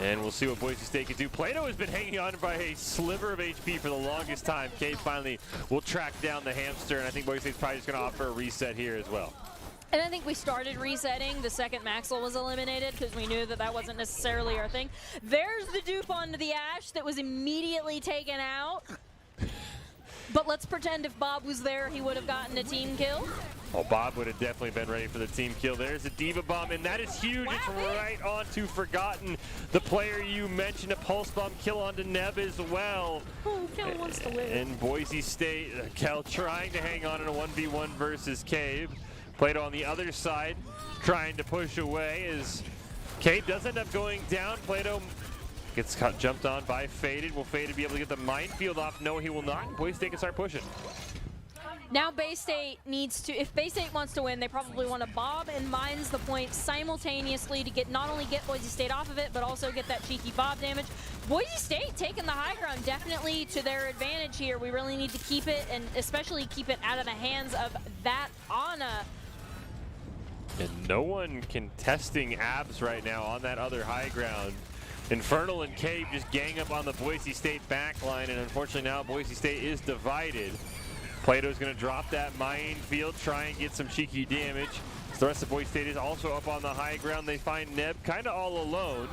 And we'll see what Boise State can do. Plato has been hanging on by a sliver of HP for the longest time. Cade finally will track down the hamster, and I think Boise State's probably just going to offer a reset here as well. And I think we started resetting the second Maxwell was eliminated because we knew that that wasn't necessarily our thing. There's the dupe onto the Ashe that was immediately taken out. But let's pretend if Bob was there, he would have gotten a team kill. Oh, Bob would have definitely been ready for the team kill. There's a Diva Bomb, and that is huge. Wow, it's right onto Forgotten. The player you mentioned, a Pulse Bomb kill onto Neb as well. Oh, Kel wants to win. And Boise State, Kel trying to hang on in a 1v1 versus Cave. Plato on the other side, trying to push away as Cave does end up going down. Plato gets jumped on by Faded. Will Faded be able to get the minefield off? No, he will not. Boise State can start pushing. Now Bay State needs to, if Bay State wants to win, they probably want to bob and mines the point simultaneously to get not only get Boise State off of it, but also get that cheeky bob damage. Boise State taking the high ground definitely to their advantage here. We really need to keep it, and especially keep it out of the hands of that Ana. And no one contesting abs right now on that other high ground. Infernal and Cave just gang up on the Boise State backline, and unfortunately now Boise State is divided. Plato's going to drop that minefield, try and get some cheeky damage. The rest of Boise State is also up on the high ground. They find Neb kind of all alone.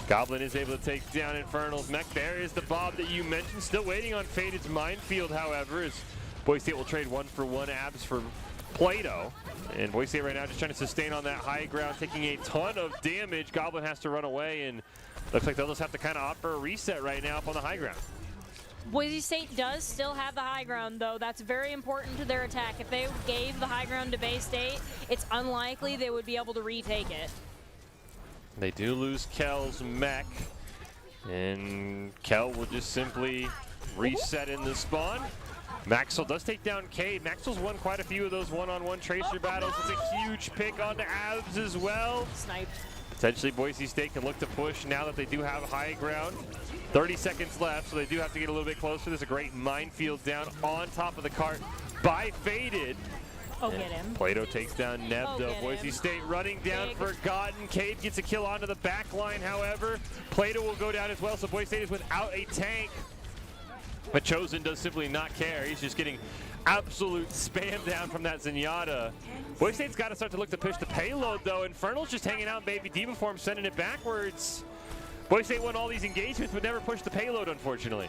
Goblin is able to take down Infernal's mech. There is the Bob that you mentioned. Still waiting on Faded's minefield, however, as Boise State will trade 1-for-1 abs for Plato. And Boise State right now just trying to sustain on that high ground, taking a ton of damage. Goblin has to run away, and looks like they'll just have to kind of opt for a reset right now up on the high ground. Boise State does still have the high ground, though. That's very important to their attack. If they gave the high ground to Bay State, it's unlikely they would be able to retake it. They do lose Kel's mech, and Kel will just simply reset in the spawn. Maxwell does take down Cade. Maxwell's won quite a few of those one-on-one tracer battles. It's a huge pick on the abs as well. Sniped. Potentially Boise State can look to push now that they do have high ground. 30 seconds left, so they do have to get a little bit closer. There's a great minefield down on top of the cart by Faded. Oh, get him. Plato takes down Neb, though. Boise State running down. Big. Forgotten. Cade gets a kill onto the back line, however. Plato will go down as well, so Boise State is without a tank. But Chosen does simply not care. He's just getting absolute spam down from that Zenyatta. Boise State's got to start to look to push the payload, though. Infernal's just hanging out in Baby Diva form, sending it backwards. Boise State won all these engagements, but never pushed the payload, unfortunately.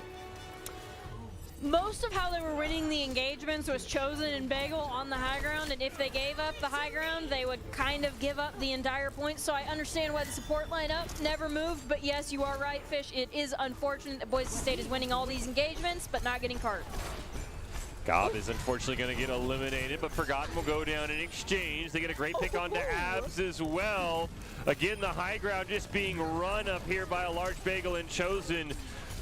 Most of how they were winning the engagements was Chosen and Bagel on the high ground, and if they gave up the high ground, they would kind of give up the entire point. So I understand why the support lineup never moved, but yes, you are right, Fish. It is unfortunate that Boise State is winning all these engagements, but not getting cart. Gob is unfortunately going to get eliminated, but Forgotten will go down in exchange. They get a great pick onto abs as well. Again, the high ground just being run up here by a large Bagel and Chosen.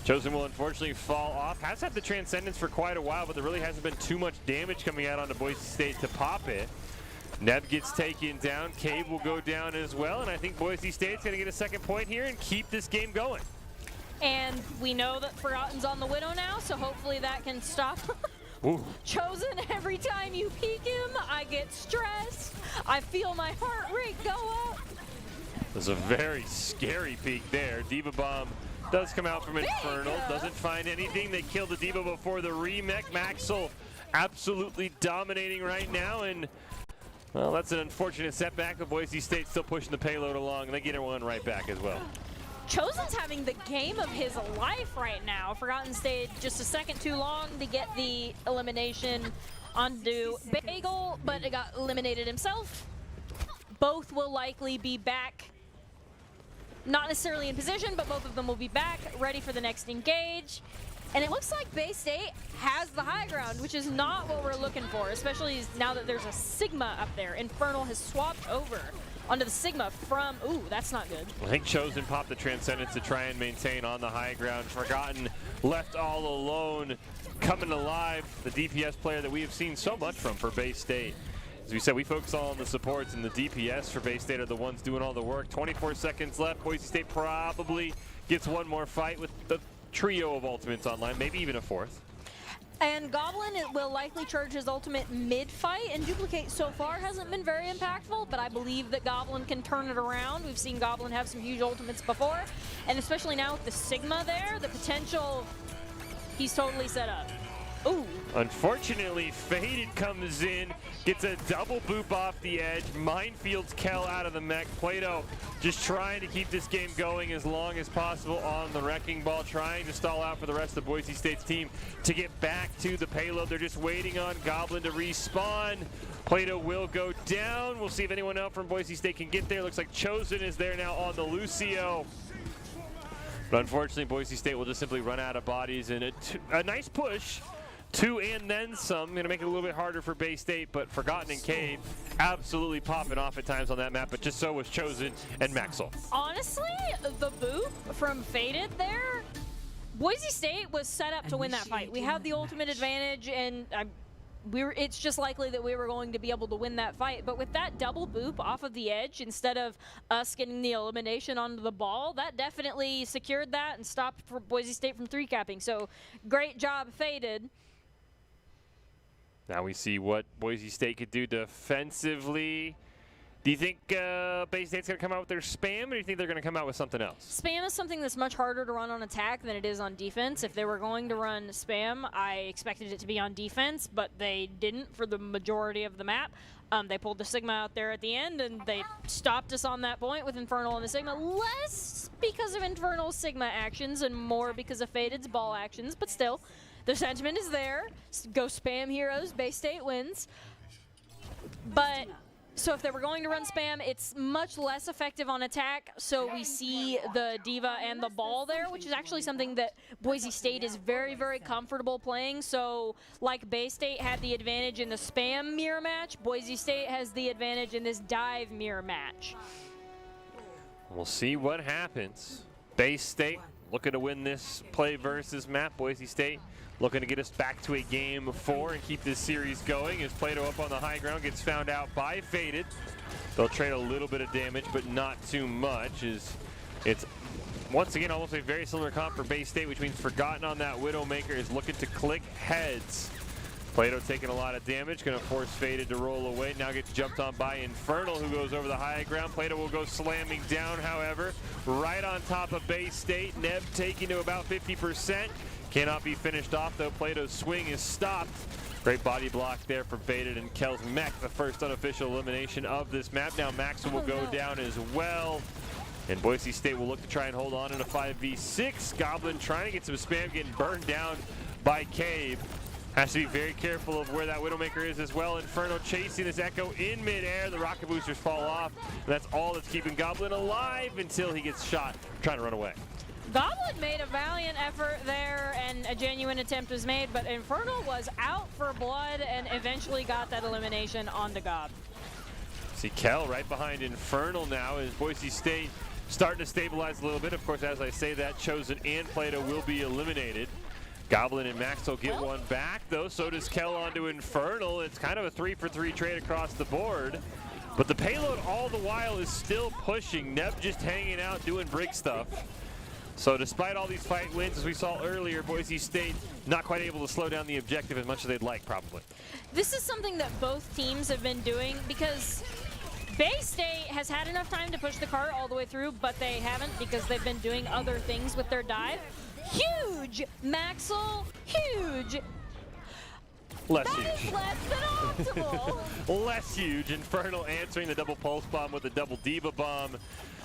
Chosen will unfortunately fall off. Has had the Transcendence for quite a while, but there really hasn't been too much damage coming out onto Boise State to pop it. Neb gets taken down. Cave will go down as well, and I think Boise State's going to get a second point here and keep this game going. And we know that Forgotten's on the Widow now, so hopefully that can stop. Ooh. Chosen, every time you peek him, I get stressed. I feel my heart rate go up. There's a very scary peek there. Diva Bomb does come out from Infernal. Doesn't find anything. They kill the Diva before the remech. Maxwell absolutely dominating right now. And, well, that's an unfortunate setback. But Boise State still pushing the payload along. And they get one right back as well. Chosen's having the game of his life right now. Forgotten stayed just a second too long to get the elimination onto Bagel, but it got eliminated himself. Both will likely be back, not necessarily in position, but both of them will be back, ready for the next engage. And it looks like Bay State has the high ground, which is not what we're looking for, especially now that there's a Sigma up there. Infernal has swapped over onto the Sigma from, ooh, that's not good. I think Chosen popped the Transcendence to try and maintain on the high ground. Forgotten, left all alone, coming alive, the DPS player that we have seen so much from for Bay State. As we said, we focus all on the supports, and the DPS for Bay State are the ones doing all the work. 24 seconds left. Boise State probably gets one more fight with the trio of ultimates online, maybe even a fourth. And Goblin will likely charge his ultimate mid-fight, and Duplicate so far hasn't been very impactful, but I believe that Goblin can turn it around. We've seen Goblin have some huge ultimates before, and especially now with the Sigma there, the potential, he's totally set up. Ooh. Unfortunately, Faded comes in, gets a double boop off the edge, minefields Kel out of the mech. Plato just trying to keep this game going as long as possible on the Wrecking Ball, trying to stall out for the rest of Boise State's team to get back to the payload. They're just waiting on Goblin to respawn. Plato will go down. We'll see if anyone else from Boise State can get there. Looks like Chosen is there now on the Lucio. But unfortunately, Boise State will just simply run out of bodies, and a nice push. 2 and then some. Going to make it a little bit harder for Bay State, but Forgotten and Cade absolutely popping off at times on that map, but just so was Chosen and Maxwell. Honestly, the boop from Faded there, Boise State was set up to win that fight. We had the ultimate advantage, and it's just likely that we were going to be able to win that fight. But with that double boop off of the edge, instead of us getting the elimination onto the ball, that definitely secured that and stopped for Boise State from 3-capping. So great job, Faded. Now we see what Boise State could do defensively. Do you think Bay State's going to come out with their spam, or do you think they're going to come out with something else? Spam is something that's much harder to run on attack than it is on defense. If they were going to run spam, I expected it to be on defense, but they didn't for the majority of the map. They pulled the Sigma out there at the end, and they stopped us on that point with Infernal and the Sigma. Less because of Infernal's Sigma actions and more because of Faded's ball actions, but still. The sentiment is there. Go spam heroes. Bay State wins. But so if they were going to run spam, it's much less effective on attack. So we see the Diva and the ball there, which is actually something that Boise State is very, very comfortable playing. So like Bay State had the advantage in the spam mirror match, Boise State has the advantage in this dive mirror match. We'll see what happens. Bay State looking to win this play versus map. Boise State looking to get us back to a game 4 and keep this series going as Plato up on the high ground gets found out by Faded. They'll trade a little bit of damage, but not too much. It's once again almost a very similar comp for Bay State, which means Forgotten on that Widowmaker is looking to click heads. Plato taking a lot of damage, going to force Faded to roll away. Now gets jumped on by Infernal, who goes over the high ground. Plato will go slamming down, however, right on top of Bay State. Neb taking to about 50%. Cannot be finished off, though. Plato's swing is stopped. Great body block there from Faded and Kel's mech, the first unofficial elimination of this map. Now Maxwell will go down as well. And Boise State will look to try and hold on in a 5v6. Goblin trying to get some spam, getting burned down by Cave. Has to be very careful of where that Widowmaker is as well. Inferno chasing this Echo in midair. The rocket boosters fall off. And that's all that's keeping Goblin alive until he gets shot trying to run away. Goblin made a valiant effort there, and a genuine attempt was made, but Infernal was out for blood and eventually got that elimination on the Gob. See Kel right behind Infernal now as Boise State starting to stabilize a little bit. Of course, as I say that, Chosen and Plato will be eliminated. Goblin and Maxwell get one back, though. So does Kel onto Infernal. It's kind of a 3-for-3 trade across the board. But the payload all the while is still pushing. Neb just hanging out doing Brig stuff. So despite all these fight wins, as we saw earlier, Boise State not quite able to slow down the objective as much as they'd like, probably. This is something that both teams have been doing because Bay State has had enough time to push the cart all the way through, but they haven't because they've been doing other things with their dive. Huge! Maxwell, huge! Less that huge. Is less than optimal. Less huge. Infernal answering the double pulse bomb with a double Diva bomb.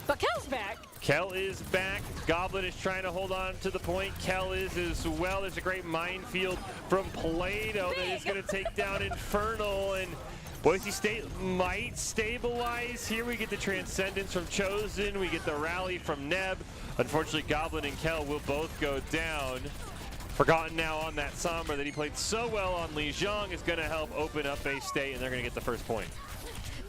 But Kel's back. Kel is back. Goblin is trying to hold on to the point. Kel is as well. There's a great minefield from Play-Doh that is going to take down Infernal, and Boise State might stabilize. Here we get the Transcendence from Chosen. We get the rally from Neb. Unfortunately, Goblin and Kel will both go down. Forgotten now on that Sombra that he played so well on Li Zhang is going to help open up Bay State, and they're going to get the first point.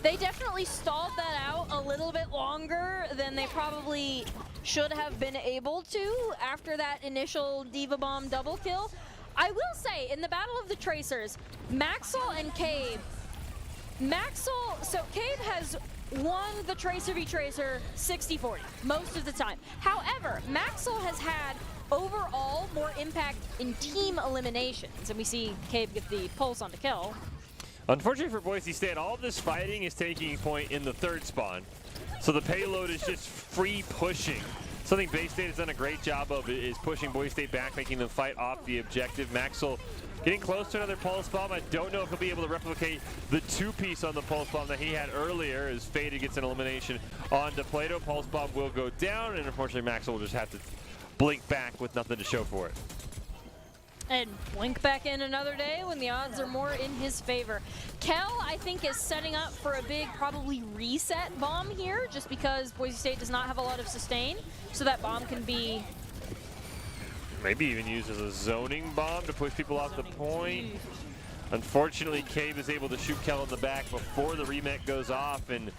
They definitely stalled that out a little bit longer than they probably should have been able to after that initial Diva Bomb double kill. I will say, in the Battle of the Tracers, Maxwell and Cave, so Cave has won the Tracer v Tracer 60-40 most of the time. However, Maxwell has had overall more impact in team eliminations, and we see Cave get the pulse on the kill. Unfortunately for Boise State, all of this fighting is taking point in the third spawn. So the payload is just free pushing. Something Bay State has done a great job of is pushing Boise State back, making them fight off the objective. Maxwell getting close to another pulse bomb. I don't know if he'll be able to replicate the two-piece on the pulse bomb that he had earlier as Faded gets an elimination onto Play-Doh. Pulse bomb will go down, and unfortunately Maxwell will just have to blink back with nothing to show for it. And blink back in another day when the odds are more in his favor. Kel, I think, is setting up for a big, probably reset bomb here, just because Boise State does not have a lot of sustain, so that bomb can be... Maybe even used as a zoning bomb to push people off the point. Unfortunately, Cave is able to shoot Kel in the back before the remake goes off, and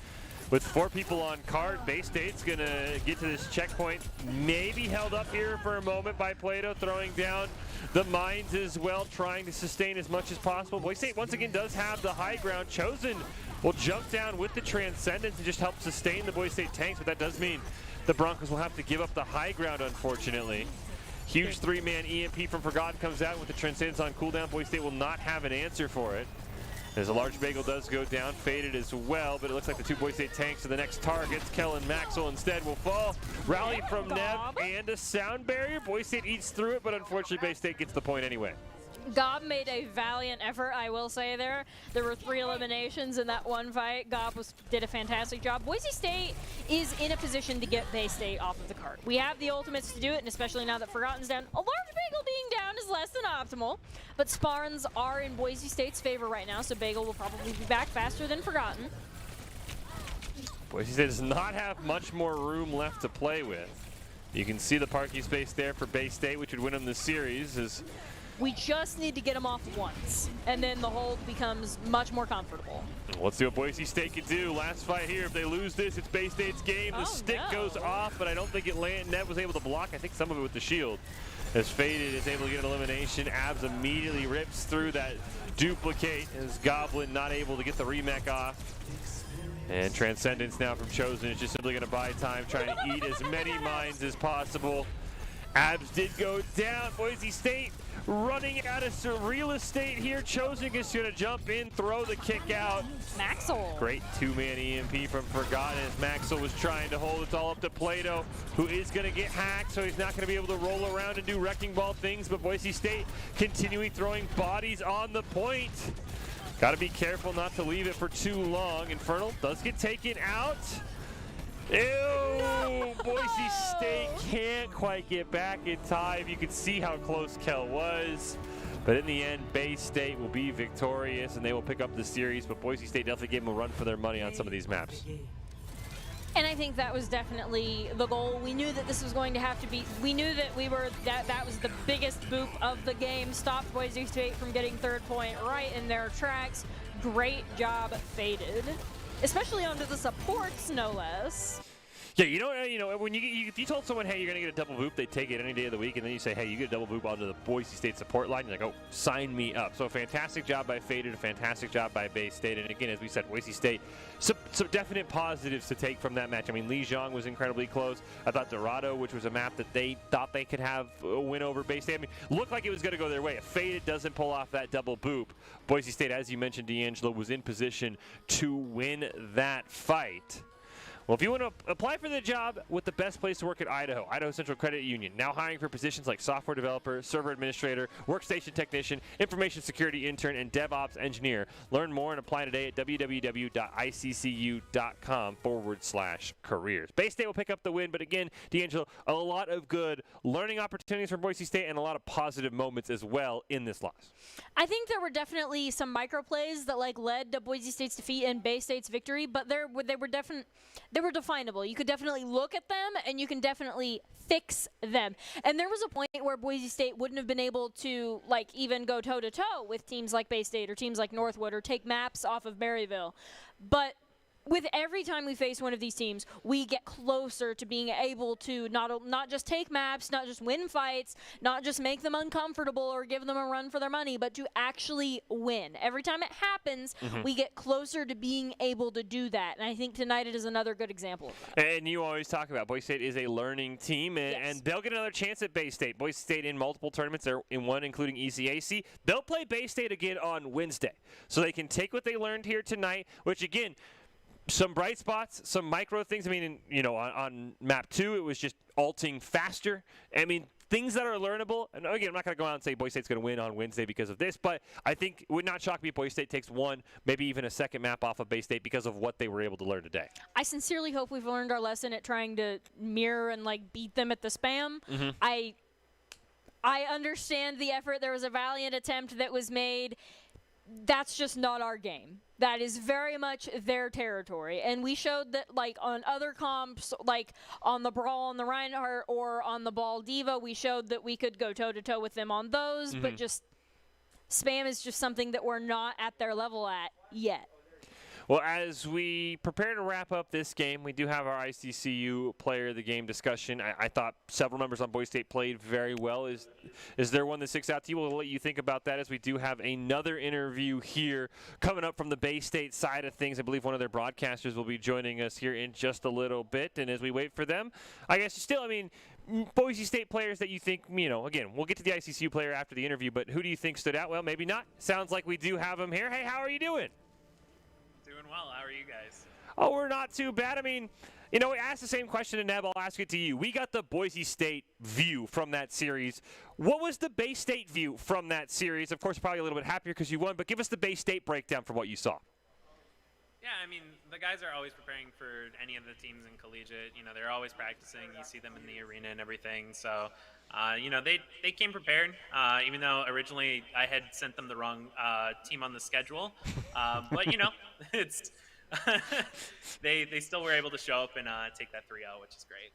with 4 people on card, Bay State's going to get to this checkpoint. Maybe held up here for a moment by Play-Doh, throwing down the mines as well, trying to sustain as much as possible. Boise State, once again, does have the high ground. Chosen will jump down with the Transcendence and just help sustain the Boise State tanks, but that does mean the Broncos will have to give up the high ground, unfortunately. Huge 3-man EMP from Forgotten comes out with the Transcendence on cooldown. Boise State will not have an answer for it. As a large bagel does go down, Faded as well, but it looks like the 2 Boise State tanks are the next targets. Kel and Maxwell instead will fall. Rally from Neb and a sound barrier. Boise State eats through it, but unfortunately Bay State gets the point anyway. Gob made a valiant effort, I will say there. There were 3 eliminations in that one fight. Gob did a fantastic job. Boise State is in a position to get Bay State off of the card. We have the ultimates to do it, and especially now that Forgotten's down, a large bagel being down is less than optimal. But spawns are in Boise State's favor right now, so Bagel will probably be back faster than Forgotten. Boise State does not have much more room left to play with. You can see the parking space there for Bay State, which would win them the series. We just need to get them off once, and then the hold becomes much more comfortable. Let's see what Boise State can do. Last fight here. If they lose this, it's Bay State's game. The stick goes off, but I don't think it landed. Neb was able to block, I think, some of it with the shield. As Faded is able to get an elimination, Abs immediately rips through that duplicate as Goblin not able to get the remake off. And Transcendence now from Chosen is just simply going to buy time, trying to eat as many mines as possible. Abs did go down. Boise State running out of real estate here. Chosen is going to jump in, throw the kick out. Maxwell. Great 2-man EMP from Forgotten as Maxwell was trying to hold. It's all up to Play-Doh, who is going to get hacked, so he's not going to be able to roll around and do wrecking ball things. But Boise State continuing throwing bodies on the point. Got to be careful not to leave it for too long. Infernal does get taken out. Ew! No! Boise State can't quite get back in time. You can see how close Kel was. But in the end, Bay State will be victorious, and they will pick up the series. But Boise State definitely gave them a run for their money on some of these maps. And I think that was definitely the goal. We knew that this was going to have to be, we knew that that was the biggest boop of the game. Stopped Boise State from getting 3rd point right in their tracks. Great job, Faded. Especially onto the supports, no less. Yeah, you know, when if you told someone, hey, you're going to get a double boop, they'd take it any day of the week, and then you say, hey, you get a double boop onto the Boise State support line, you're like, oh, sign me up. So a fantastic job by Faded, a fantastic job by Bay State, and again, as we said, Boise State, some definite positives to take from that match. I mean, Li Zhang was incredibly close. I thought Dorado, which was a map that they thought they could have a win over Bay State, I mean, looked like it was going to go their way. If Faded doesn't pull off that double boop, Boise State, as you mentioned, D'Angelo, was in position to win that fight. Well, if you want to apply for the job with the best place to work at Idaho, Idaho Central Credit Union, now hiring for positions like software developer, server administrator, workstation technician, information security intern, and DevOps engineer. Learn more and apply today at www.iccu.com/careers. Bay State will pick up the win, but again, D'Angelo, a lot of good learning opportunities for Boise State and a lot of positive moments as well in this loss. I think there were definitely some micro plays that led to Boise State's defeat and Bay State's victory, but they were definable. You could definitely look at them and you can definitely fix them. And there was a point where Boise State wouldn't have been able to even go toe to toe with teams like Bay State or teams like Northwood or take maps off of Berryville. But with every time we face one of these teams, we get closer to being able to not just take maps, not just win fights, not just make them uncomfortable or give them a run for their money, but to actually win. Every time it happens, we get closer to being able to do that. And I think tonight it is another good example of that. And you always talk about Boise State is a learning team, and they'll get another chance at Bay State. Boise State in multiple tournaments, they're in one including ECAC. They'll play Bay State again on Wednesday. So they can take what they learned here tonight, which again, some bright spots, some micro things. I mean, on map 2, it was just alting faster. I mean, things that are learnable. And again, I'm not going to go out and say Boise State's going to win on Wednesday because of this, but I think it would not shock me if Boise State takes one, maybe even a second map off of Bay State because of what they were able to learn today. I sincerely hope we've learned our lesson at trying to mirror and beat them at the spam. I understand the effort. There was a valiant attempt that was made. That's just not our game. That is very much their territory. And we showed that, on other comps, on the Brawl on the Reinhardt or on the Ball Diva, we showed that we could go toe-to-toe with them on those, but just spam is just something that we're not at their level at yet. Well, as we prepare to wrap up this game, we do have our ICCU player of the game discussion. I thought several members on Boise State played very well. Is there one that sticks out to you? We'll let you think about that as we do have another interview here coming up from the Bay State side of things. I believe one of their broadcasters will be joining us here in just a little bit. And as we wait for them, I guess still, Boise State players that you think, again, we'll get to the ICCU player after the interview, but who do you think stood out? Well, maybe not. Sounds like we do have him here. Hey, how are you doing? Doing well. How are you guys? Oh, we're not too bad. We asked the same question to Neb. I'll ask it to you. We got the Boise State view from that series. What was the Bay State view from that series? Of course, probably a little bit happier because you won, but give us the Bay State breakdown from what you saw. Yeah, the guys are always preparing for any of the teams in collegiate. They're always practicing. You see them in the arena and everything. So, they came prepared, even though originally I had sent them the wrong team on the schedule. But, it's they still were able to show up and take that 3-0, which is great.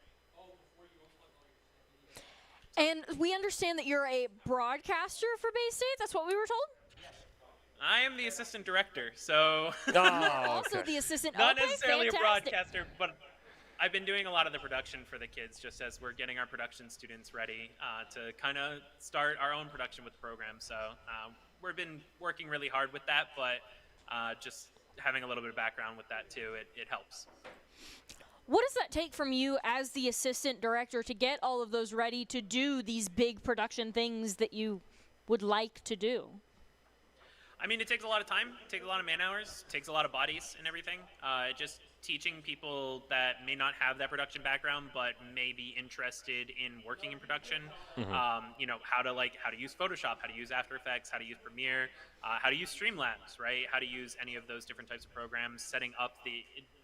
And we understand that you're a broadcaster for Bay State. That's what we were told? I am the assistant director, so also the assistant. Not okay, necessarily fantastic. a broadcaster, but I've been doing a lot of the production for the kids just as we're getting our production students ready to kind of start our own production with the program. So we've been working really hard with that, but just having a little bit of background with that too, it helps. What does that take from you as the assistant director to get all of those ready to do these big production things that you would like to do? It takes a lot of time, it takes a lot of man hours, it takes a lot of bodies and everything. Just teaching people that may not have that production background but may be interested in working in production, how to use Photoshop, how to use After Effects, how to use Premiere, how to use Streamlabs, right? How to use any of those different types of programs, setting up the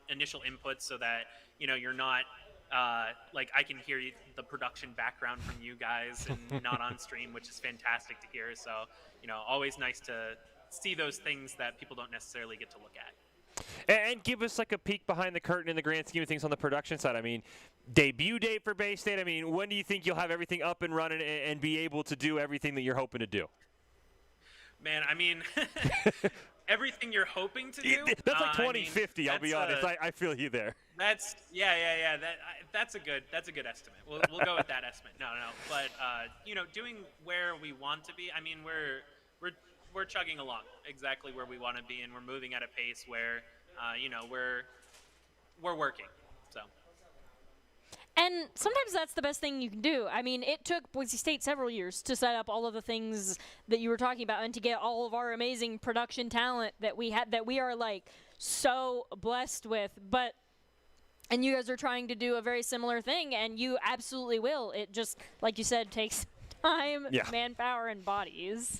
initial inputs so that, you're not I can hear the production background from you guys and not on stream, which is fantastic to hear. So, always nice to see those things that people don't necessarily get to look at. And give us a peek behind the curtain in the grand scheme of things on the production side. Debut date for Bay State. When do you think you'll have everything up and running and be able to do everything that you're hoping to do? Man, everything you're hoping to do. That's 2050. I'll be honest. I feel you there. That's That's a good estimate. We'll go with that estimate. No. But doing where we want to be. We're chugging along exactly where we want to be, and we're moving at a pace where we're working. So. And sometimes that's the best thing you can do. It took Boise State several years to set up all of the things that you were talking about and to get all of our amazing production talent that we are so blessed with. But And you guys are trying to do a very similar thing, and you absolutely will. It just, like you said, takes time, manpower, and bodies.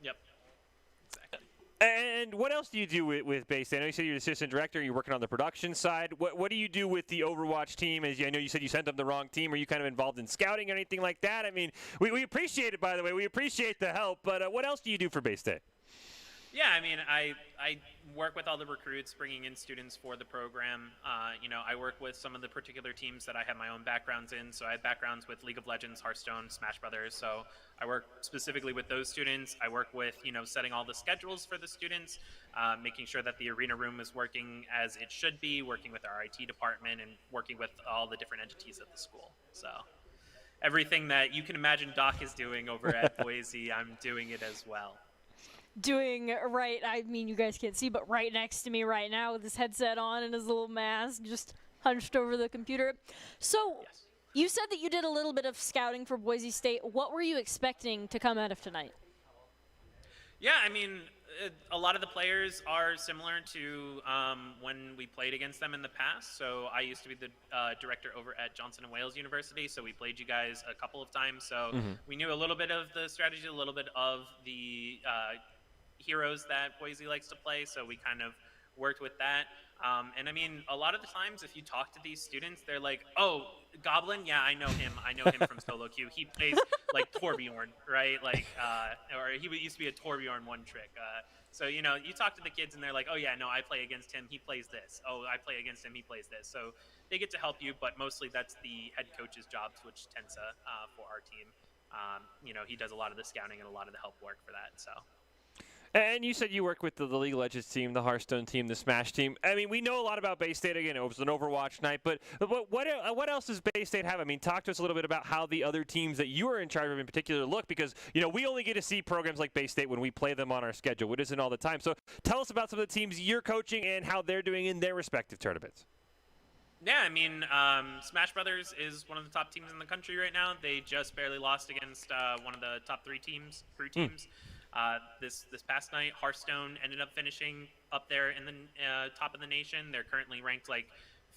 Yep. Exactly. And what else do you do with Bay State? I know you said you're the assistant director. You're working on the production side. What do you do with the Overwatch team? I know you said you sent them the wrong team. Are you kind of involved in scouting or anything like that? I mean, we appreciate it, by the way. We appreciate the help. But what else do you do for Bay State? Yeah, I mean, I work with all the recruits, bringing in students for the program. I work with some of the particular teams that I have my own backgrounds in. So I have backgrounds with League of Legends, Hearthstone, Smash Brothers. So I work specifically with those students. I work with, setting all the schedules for the students, making sure that the arena room is working as it should be, working with our IT department, and working with all the different entities at the school. So everything that you can imagine Doc is doing over at Boise, I'm doing it as well. Doing right, I mean, you guys can't see, but right next to me right now with his headset on and his little mask, just hunched over the computer. So, Yes. You said that you did a little bit of scouting for Boise State. What were you expecting to come out of tonight? Yeah, I mean, a lot of the players are similar to when we played against them in the past. So I used to be the director over at Johnson & Wales University, so we played you guys a couple of times. So we knew a little bit of the strategy, a little bit of the heroes that Boise likes to play, so we kind of worked with that. And I mean, a lot of the times if you talk to these students, they're like, oh, Goblin, yeah, I know him from solo queue. He plays like Torbjorn, right? Like, or he used to be a Torbjorn one trick. So, you talk to the kids and they're like, oh yeah, no, I play against him, he plays this. Oh, I play against him, he plays this. So they get to help you, but mostly that's the head coach's job, which tends to, for our team. He does a lot of the scouting and a lot of the help work for that, so. And you said you work with the League of Legends team, the Hearthstone team, the Smash team. I mean, we know a lot about Bay State. Again, it was an Overwatch night. But what else does Bay State have? I mean, talk to us a little bit about how the other teams that you are in charge of in particular look. Because, we only get to see programs like Bay State when we play them on our schedule. It isn't all the time. So tell us about some of the teams you're coaching and how they're doing in their respective tournaments. Yeah, I mean, Smash Brothers is one of the top teams in the country right now. They just barely lost against one of the top three teams. This past night, Hearthstone ended up finishing up there in the top of the nation. They're currently ranked like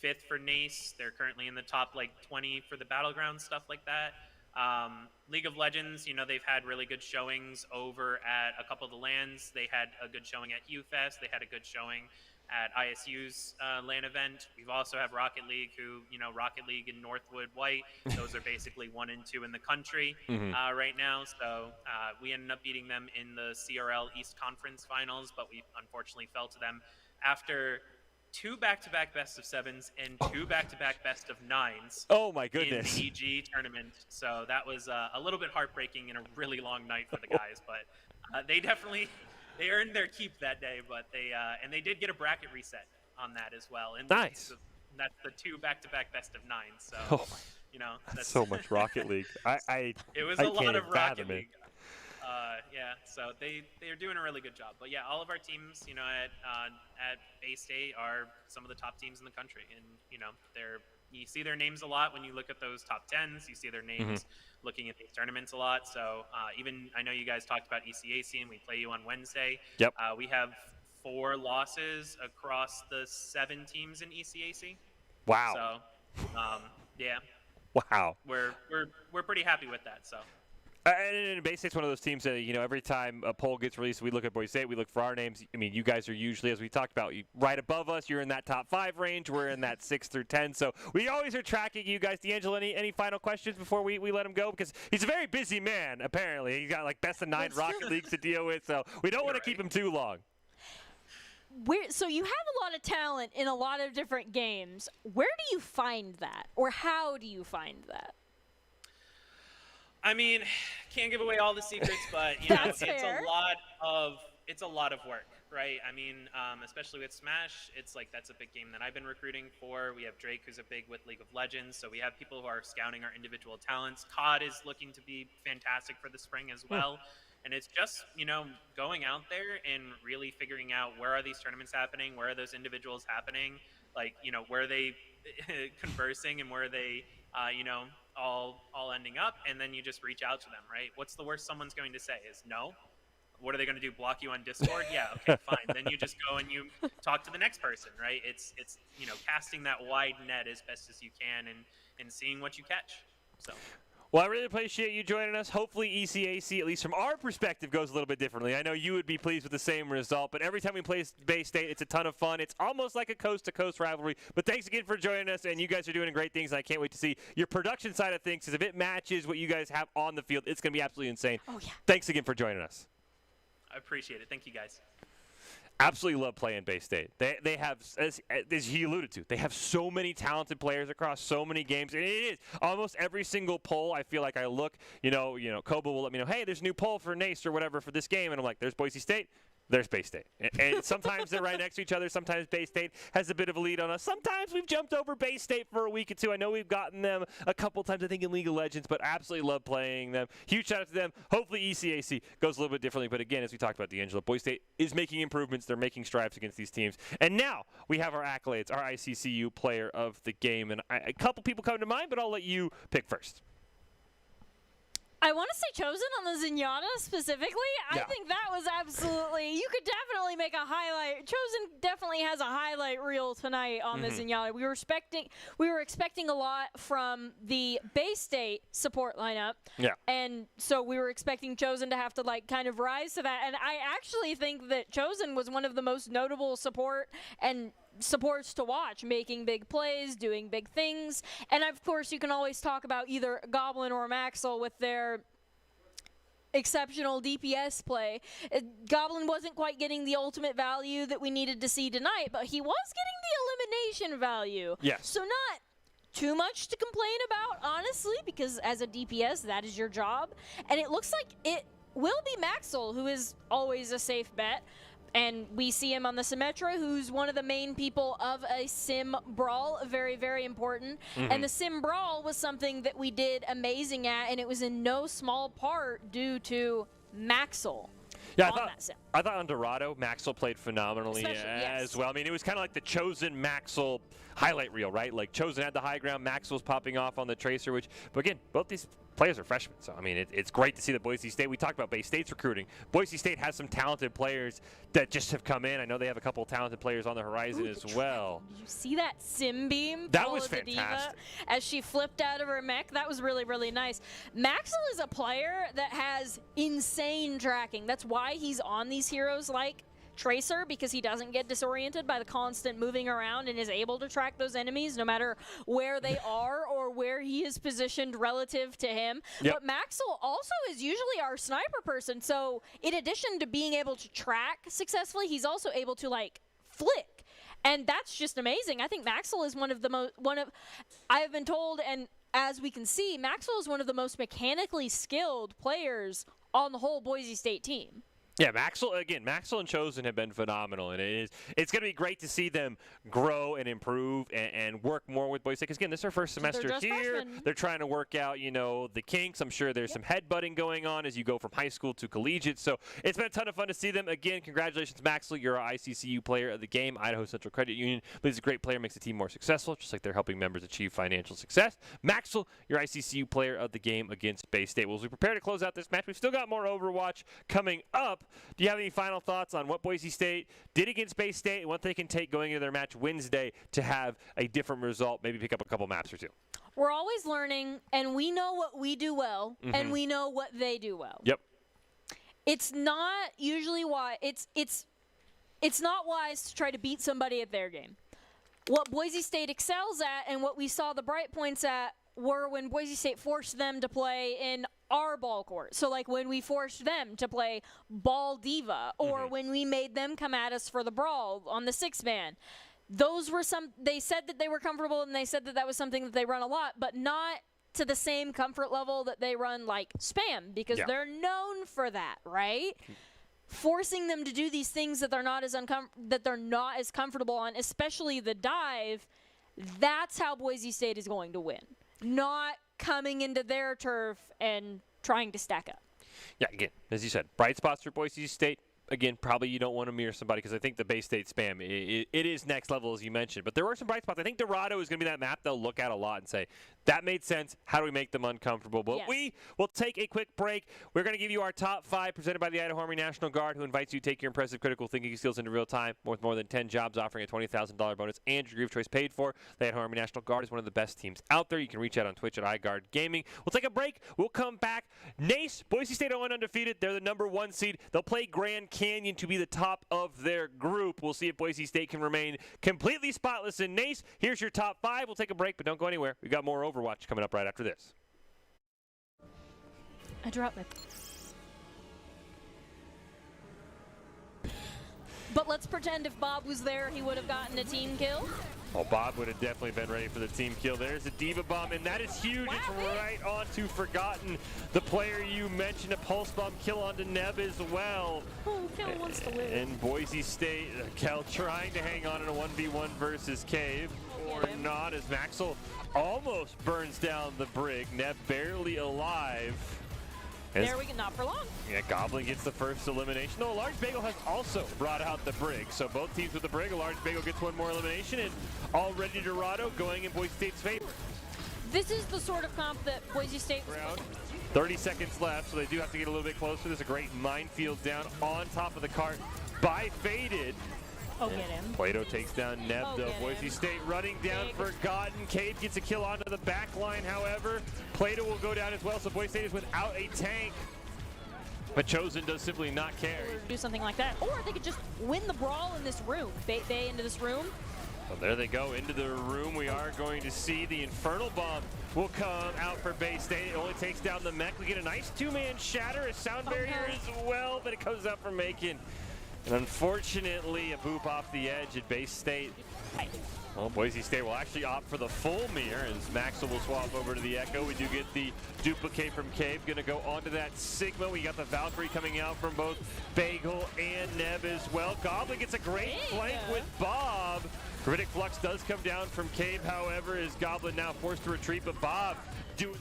5th for NACE. They're currently in the top like 20 for the Battleground, stuff like that. League of Legends, they've had really good showings over at a couple of the LANs. They had a good showing at HughFest. They had a good showing at ISU's LAN event. We've also have Rocket League, who, Rocket League and Northwood White, those are basically 1 and 2 in the country right now. So we ended up beating them in the CRL East Conference Finals, but we unfortunately fell to them after 2 back-to-back best of 7s and 2 back-to-back best of 9s. Oh my goodness! In the EG tournament. So that was a little bit heartbreaking and a really long night for the guys, but they earned their keep that day, but they did get a bracket reset on that as well. And nice. That's the 2 back-to-back best of 9s. So, that's so much Rocket League. It was a lot of Rocket League. Yeah, so they're doing a really good job. But yeah, all of our teams, at Bay State are some of the top teams in the country, and you see their names a lot when you look at those top 10s. You see their names looking at these tournaments a lot. So even I know you guys talked about ECAC, and we play you on Wednesday. Yep. We have 4 losses across the 7 teams in ECAC. Wow. So yeah. Wow. We're pretty happy with that. So. And Bay State's one of those teams that, every time a poll gets released, we look at Boise State, we look for our names. I mean, you guys are usually, as we talked about, right above us. You're in that top 5 range. We're in that 6 through 10. So we always are tracking you guys. D'Angelo, any final questions before we let him go? Because he's a very busy man, apparently. He's got like best of 9 Rocket Leagues to deal with. So we don't want to keep him too long. So you have a lot of talent in a lot of different games. Where do you find that? Or how do you find that? I mean, can't give away all the secrets, but That's it's fair. a lot of work, right? I mean, especially with Smash, it's like that's a big game that I've been recruiting for. We have Drake, who's a big with League of Legends, so we have people who are scouting our individual talents. COD is looking to be fantastic for the spring as well. And it's just, going out there and really figuring out where are these tournaments happening, where are those individuals happening, like, where are they conversing and where are they, all ending up, and then you just reach out to them, right? What's the worst someone's going to say is no? what are they going to do? Block you on Discord? Yeah, okay, fine. Then you just go and you talk to the next person, right? It's casting that wide net as best as you can and seeing what you catch. So. Well, I really appreciate you joining us. Hopefully ECAC, at least from our perspective, goes a little bit differently. I know you would be pleased with the same result, but every time we play Bay State, it's a ton of fun. It's almost like a coast-to-coast rivalry. But thanks again for joining us, and you guys are doing great things, and I can't wait to see your production side of things, because if it matches what you guys have on the field, it's going to be absolutely insane. Oh, yeah. Thanks again for joining us. I appreciate it. Thank you, guys. Absolutely love playing Bay State. They have, as he alluded to, they have so many talented players across so many games. And it is almost every single poll. I feel like I look, Koba will let me know, hey, there's a new poll for NACE or whatever for this game, and I'm like, there's Boise State. There's Bay State. And sometimes they're right next to each other. Sometimes Bay State has a bit of a lead on us. Sometimes we've jumped over Bay State for a week or two. I know we've gotten them a couple times, I think, in League of Legends, but absolutely love playing them. Huge shout out to them. Hopefully ECAC goes a little bit differently. But again, as we talked about, D'Angelo, Boise State is making improvements. They're making strides against these teams. And now we have our accolades, our ICCU player of the game. And a couple people come to mind, but I'll let you pick first. I want to say Chosen on the Zenyatta specifically. Yeah. I think that was absolutely, you could definitely make a highlight. Chosen definitely has a highlight reel tonight on the Zenyatta. We were expecting a lot from the Bay State support lineup. Yeah. And so we were expecting Chosen to have to kind of rise to that. And I actually think that Chosen was one of the most notable supports to watch, making big plays, doing big things. And of course, you can always talk about either Goblin or Maxwell with their exceptional DPS play. Goblin wasn't quite getting the ultimate value that we needed to see tonight, but he was getting the elimination value. Yes. So not too much to complain about, honestly, because as a DPS, that is your job. And it looks like it will be Maxwell, who is always a safe bet. And we see him on the Symmetra, who's one of the main people of a sim brawl, very, very important. And the sim brawl was something that we did amazing at, and it was in no small part due to Maxwell. Yeah, I thought on Dorado, Maxwell played phenomenally Yes. as well. I mean, it was kind of like the Chosen Maxwell highlight reel, right? Like Chosen had the high ground, Maxwell's popping off on the Tracer, but again, both these players are freshmen. So, I mean, it's great to see that Boise State, we talked about Bay State's recruiting. Boise State has some talented players that just have come in. I know they have a couple of talented players on the horizon as well. Did you see that sim beam? That was follow the fantastic. Diva as she flipped out of her mech? That was really, really nice. Maxwell is a player that has insane tracking. That's why he's on these heroes like Tracer, because he doesn't get disoriented by the constant moving around and is able to track those enemies no matter where they are or where he is positioned relative to him. Yep. But Maxwell also is usually our sniper person, so in addition to being able to track successfully, he's also able to flick. And that's just amazing. I think Maxwell is I have been told, and as we can see, Maxwell is one of the most mechanically skilled players on the whole Boise State team. Yeah, Maxwell and Chosen have been phenomenal, and it's going to be great to see them grow and improve and work more with Boise State. Because, again, this is their first semester here. Freshmen. They're trying to work out, the kinks. I'm sure there's some headbutting going on as you go from high school to collegiate. So it's been a ton of fun to see them. Again, congratulations, Maxwell. You're our ICCU player of the game. Idaho Central Credit Union. But he's a great player, makes the team more successful, just like they're helping members achieve financial success. Maxwell, your ICCU player of the game against Bay State. Well, as we prepare to close out this match, we've still got more Overwatch coming up. Do you have any final thoughts on what Boise State did against Bay State and what they can take going into their match Wednesday to have a different result, maybe pick up a couple maps or two? We're always learning, and we know what we do well, and we know what they do well. Yep. It's not usually why it's not wise to try to beat somebody at their game. What Boise State excels at and what we saw the bright points at were when Boise State forced them to play in our ball court. So when we forced them to play ball diva, or when we made them come at us for the brawl on the 6-man. Those were they said that they were comfortable, and they said that was something that they run a lot, but not to the same comfort level that they run spam, because they're known for that, right? Forcing them to do these things that they're not as comfortable on, especially the dive, that's how Boise State is going to win. Not coming into their turf and trying to stack up. Yeah, again, as you said, bright spots for Boise State. Again, probably you don't want to mirror somebody, because I think the Bay State spam, it is next level, as you mentioned. But there were some bright spots. I think Dorado is going to be that map they'll look at a lot and say, That made sense. How do we make them uncomfortable? But Yes. we will take a quick break. We're going to give you our top 5 presented by the Idaho Army National Guard, who invites you to take your impressive critical thinking skills into real time with more than 10 jobs offering a $20,000 bonus and your Groove Choice paid for. The Idaho Army National Guard is one of the best teams out there. You can reach out on Twitch at iGuard Gaming. We'll take a break. We'll come back. Nace, Boise State 0-1 undefeated. They're the number 1 seed. They'll play Grand Canyon to be the top of their group. We'll see if Boise State can remain completely spotless in Nace. Here's your top 5. We'll take a break, but don't go anywhere. We've got more Overwatch coming up right after this. I dropped my... But let's pretend if Bob was there, he would have gotten a team kill. Oh, Bob would have definitely been ready for the team kill. There's a Diva Bomb, and that is huge. Wow, It's right onto Forgotten. The player you mentioned, a Pulse Bomb kill onto Neb as well. Oh, Kel wants to live. In Boise State, Kel trying to hang on in a 1v1 versus Cave. Or not, as Maxwell almost burns down the Brig. Neb barely alive. There we go, not for long. Yeah, Goblin gets the first elimination. No, a Large Bagel has also brought out the Brig. So both teams with the Brig, a Large Bagel gets one more elimination, and already Dorado going in Boise State's favor. This is the sort of comp that Boise State was... Round. 30 seconds left, so they do have to get a little bit closer. There's a great minefield down on top of the cart by Faded. Oh, get him. Plato takes down Neb, Oh, though. get Boise him. State running down Big. Forgotten. Cave gets a kill onto the back line, however. Plato will go down as well, so Boise State is without a tank. But Chosen does simply not care. Or do something like that. Or they could just win the brawl in this room. Bay into this room. So there they go into the room. We are going to see the Infernal Bomb will come out for Bay State. It only takes down the mech. We get a nice 2-man shatter, a sound barrier no. as well, but it comes out for Macon. And unfortunately, a boop off the edge at Bay State. Well, Boise State will actually opt for the full mirror as Maxwell will swap over to the Echo. We do get the duplicate from Cave. Going to go onto that Sigma. We got the Valkyrie coming out from both Bagel and Neb as well. Goblin gets a great flank with Bob. Gravitic Flux does come down from Cave, however, is Goblin now forced to retreat, but Bob doing...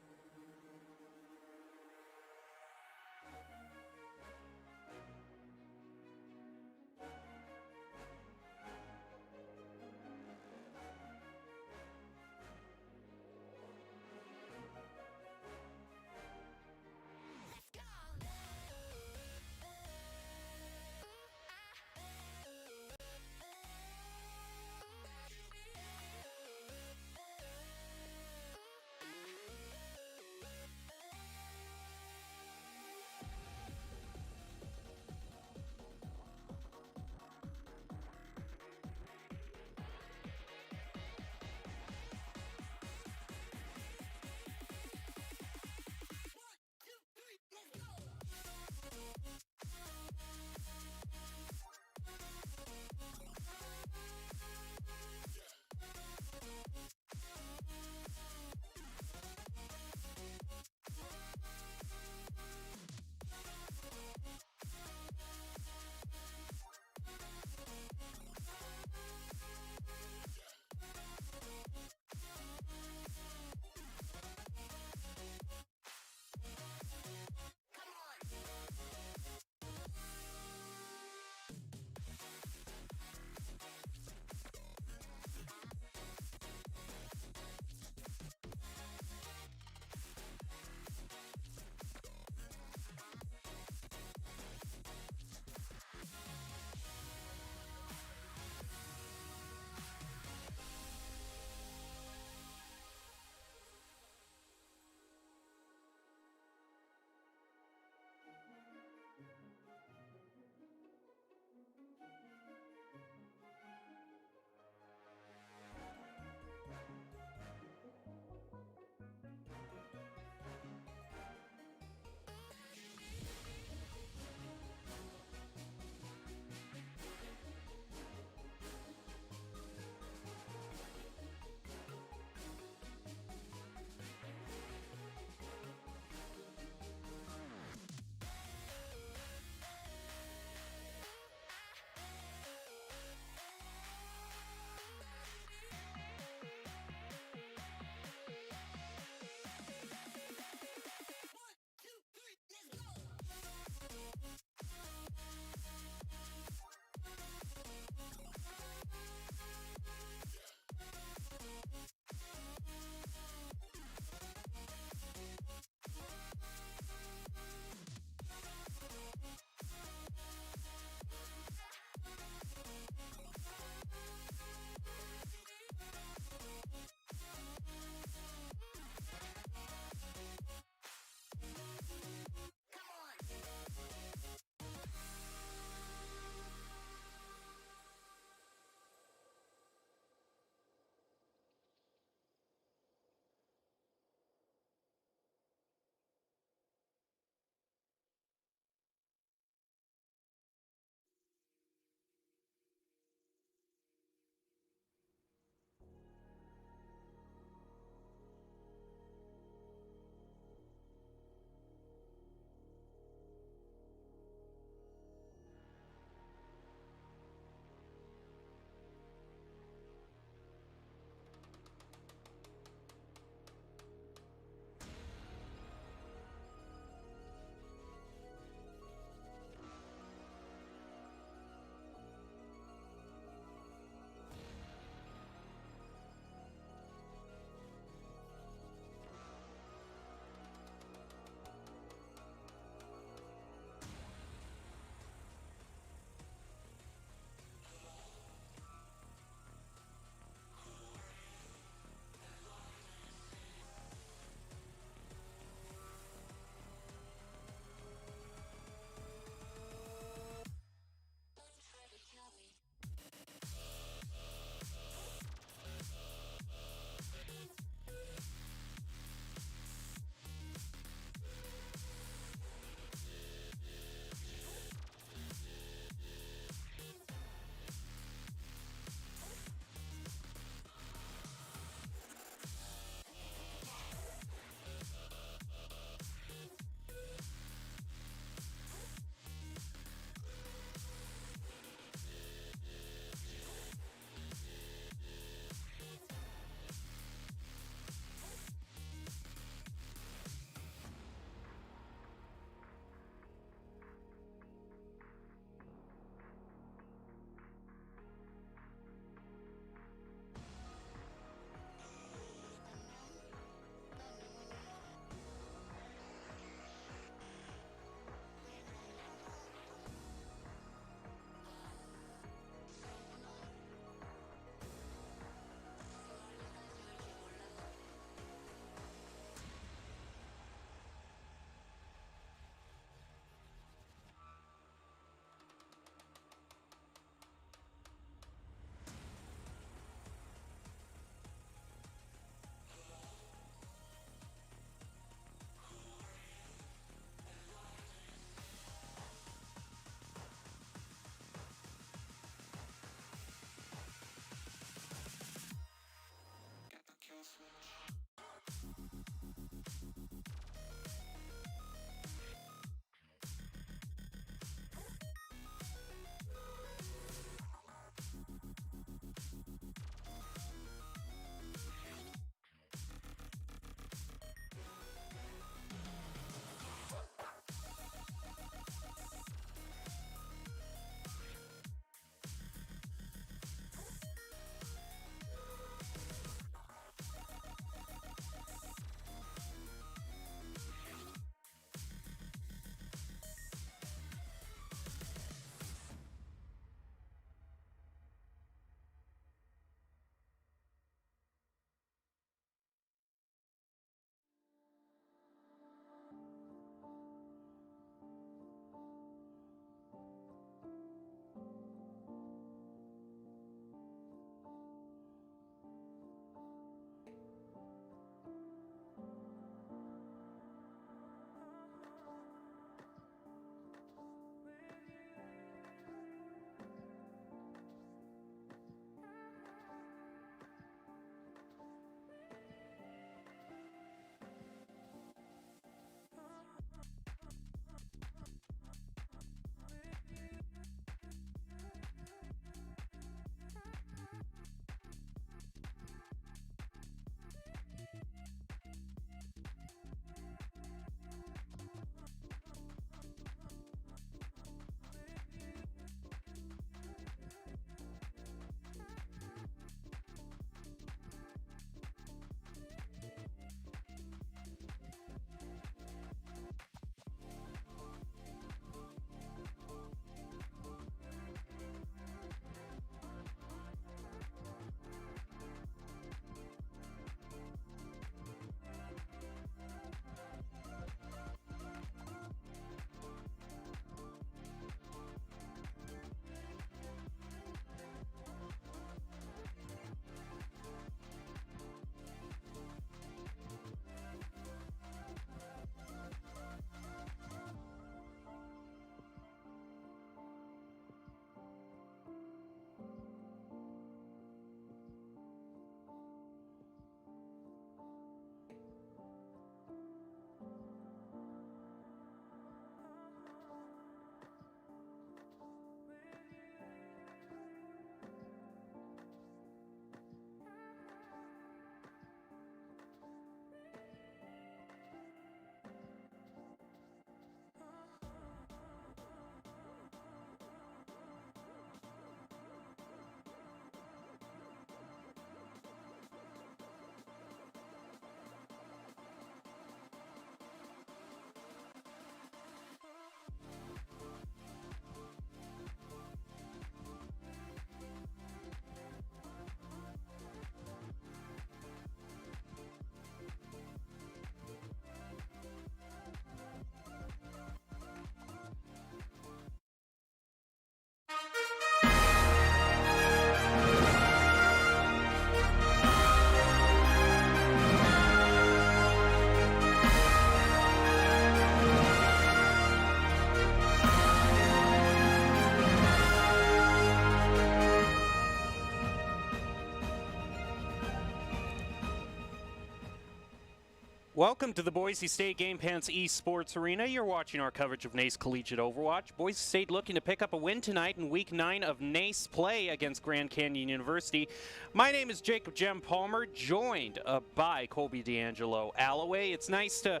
Welcome to the Boise State Game Pants Esports Arena. You're watching our coverage of NACE Collegiate Overwatch. Boise State looking to pick up a win tonight in Week 9 of NACE play against Grand Canyon University. My name is Jacob Jem Palmer, joined by Colby D'Angelo Alloway. It's nice to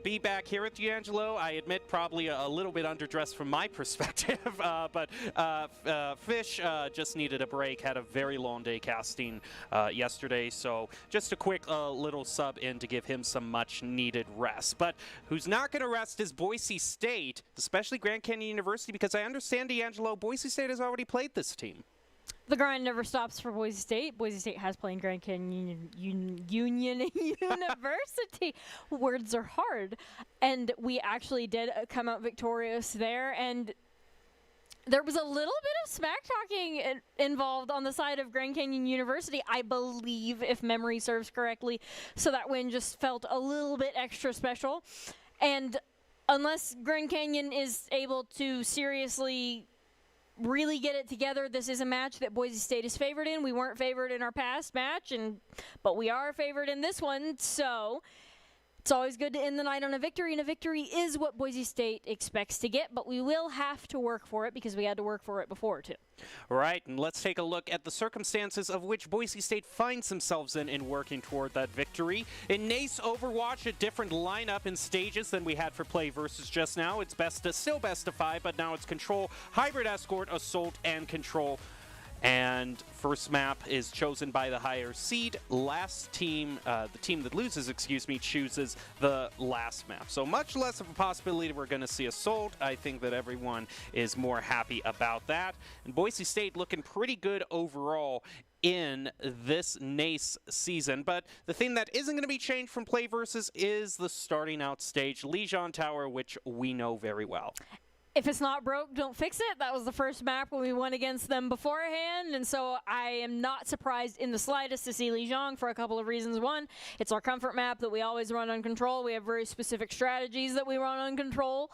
be back here with D'Angelo. I admit probably a little bit underdressed from my perspective, but Fish just needed a break, had a very long day casting yesterday, so just a quick little sub in to give him some much needed rest. But who's not going to rest is Boise State, especially Grand Canyon University, because I understand, D'Angelo, Boise State has already played this team. The grind never stops for Boise State. Boise State has played Grand Canyon Union University. Words are hard. And we actually did come out victorious there. And there was a little bit of smack talking involved on the side of Grand Canyon University, I believe, if memory serves correctly. So that win just felt a little bit extra special. And unless Grand Canyon is able to seriously really get it together, this is a match that Boise State is favored in. We weren't favored in our past match, but we are favored in this one. So it's always good to end the night on a victory, and a victory is what Boise State expects to get, but we will have to work for it because we had to work for it before, too. Right, and let's take a look at the circumstances of which Boise State finds themselves in working toward that victory. In NACE Overwatch, a different lineup in stages than we had for Play versus just now. It's still best of 5, but now it's Control, Hybrid Escort, Assault, and Control. And first map is chosen by the higher seed. Last team, the team that loses, chooses the last map. So much less of a possibility we're going to see Assault. I think that everyone is more happy about that. And Boise State looking pretty good overall in this NACE season. But the thing that isn't going to be changed from Play versus is the starting out stage, Lijon Tower, which we know very well. If it's not broke, don't fix it. That was the first map when we went against them beforehand, and so I am not surprised in the slightest to see Lijiang for a couple of reasons. One, it's our comfort map that we always run on Control. We have very specific strategies that we run on Control,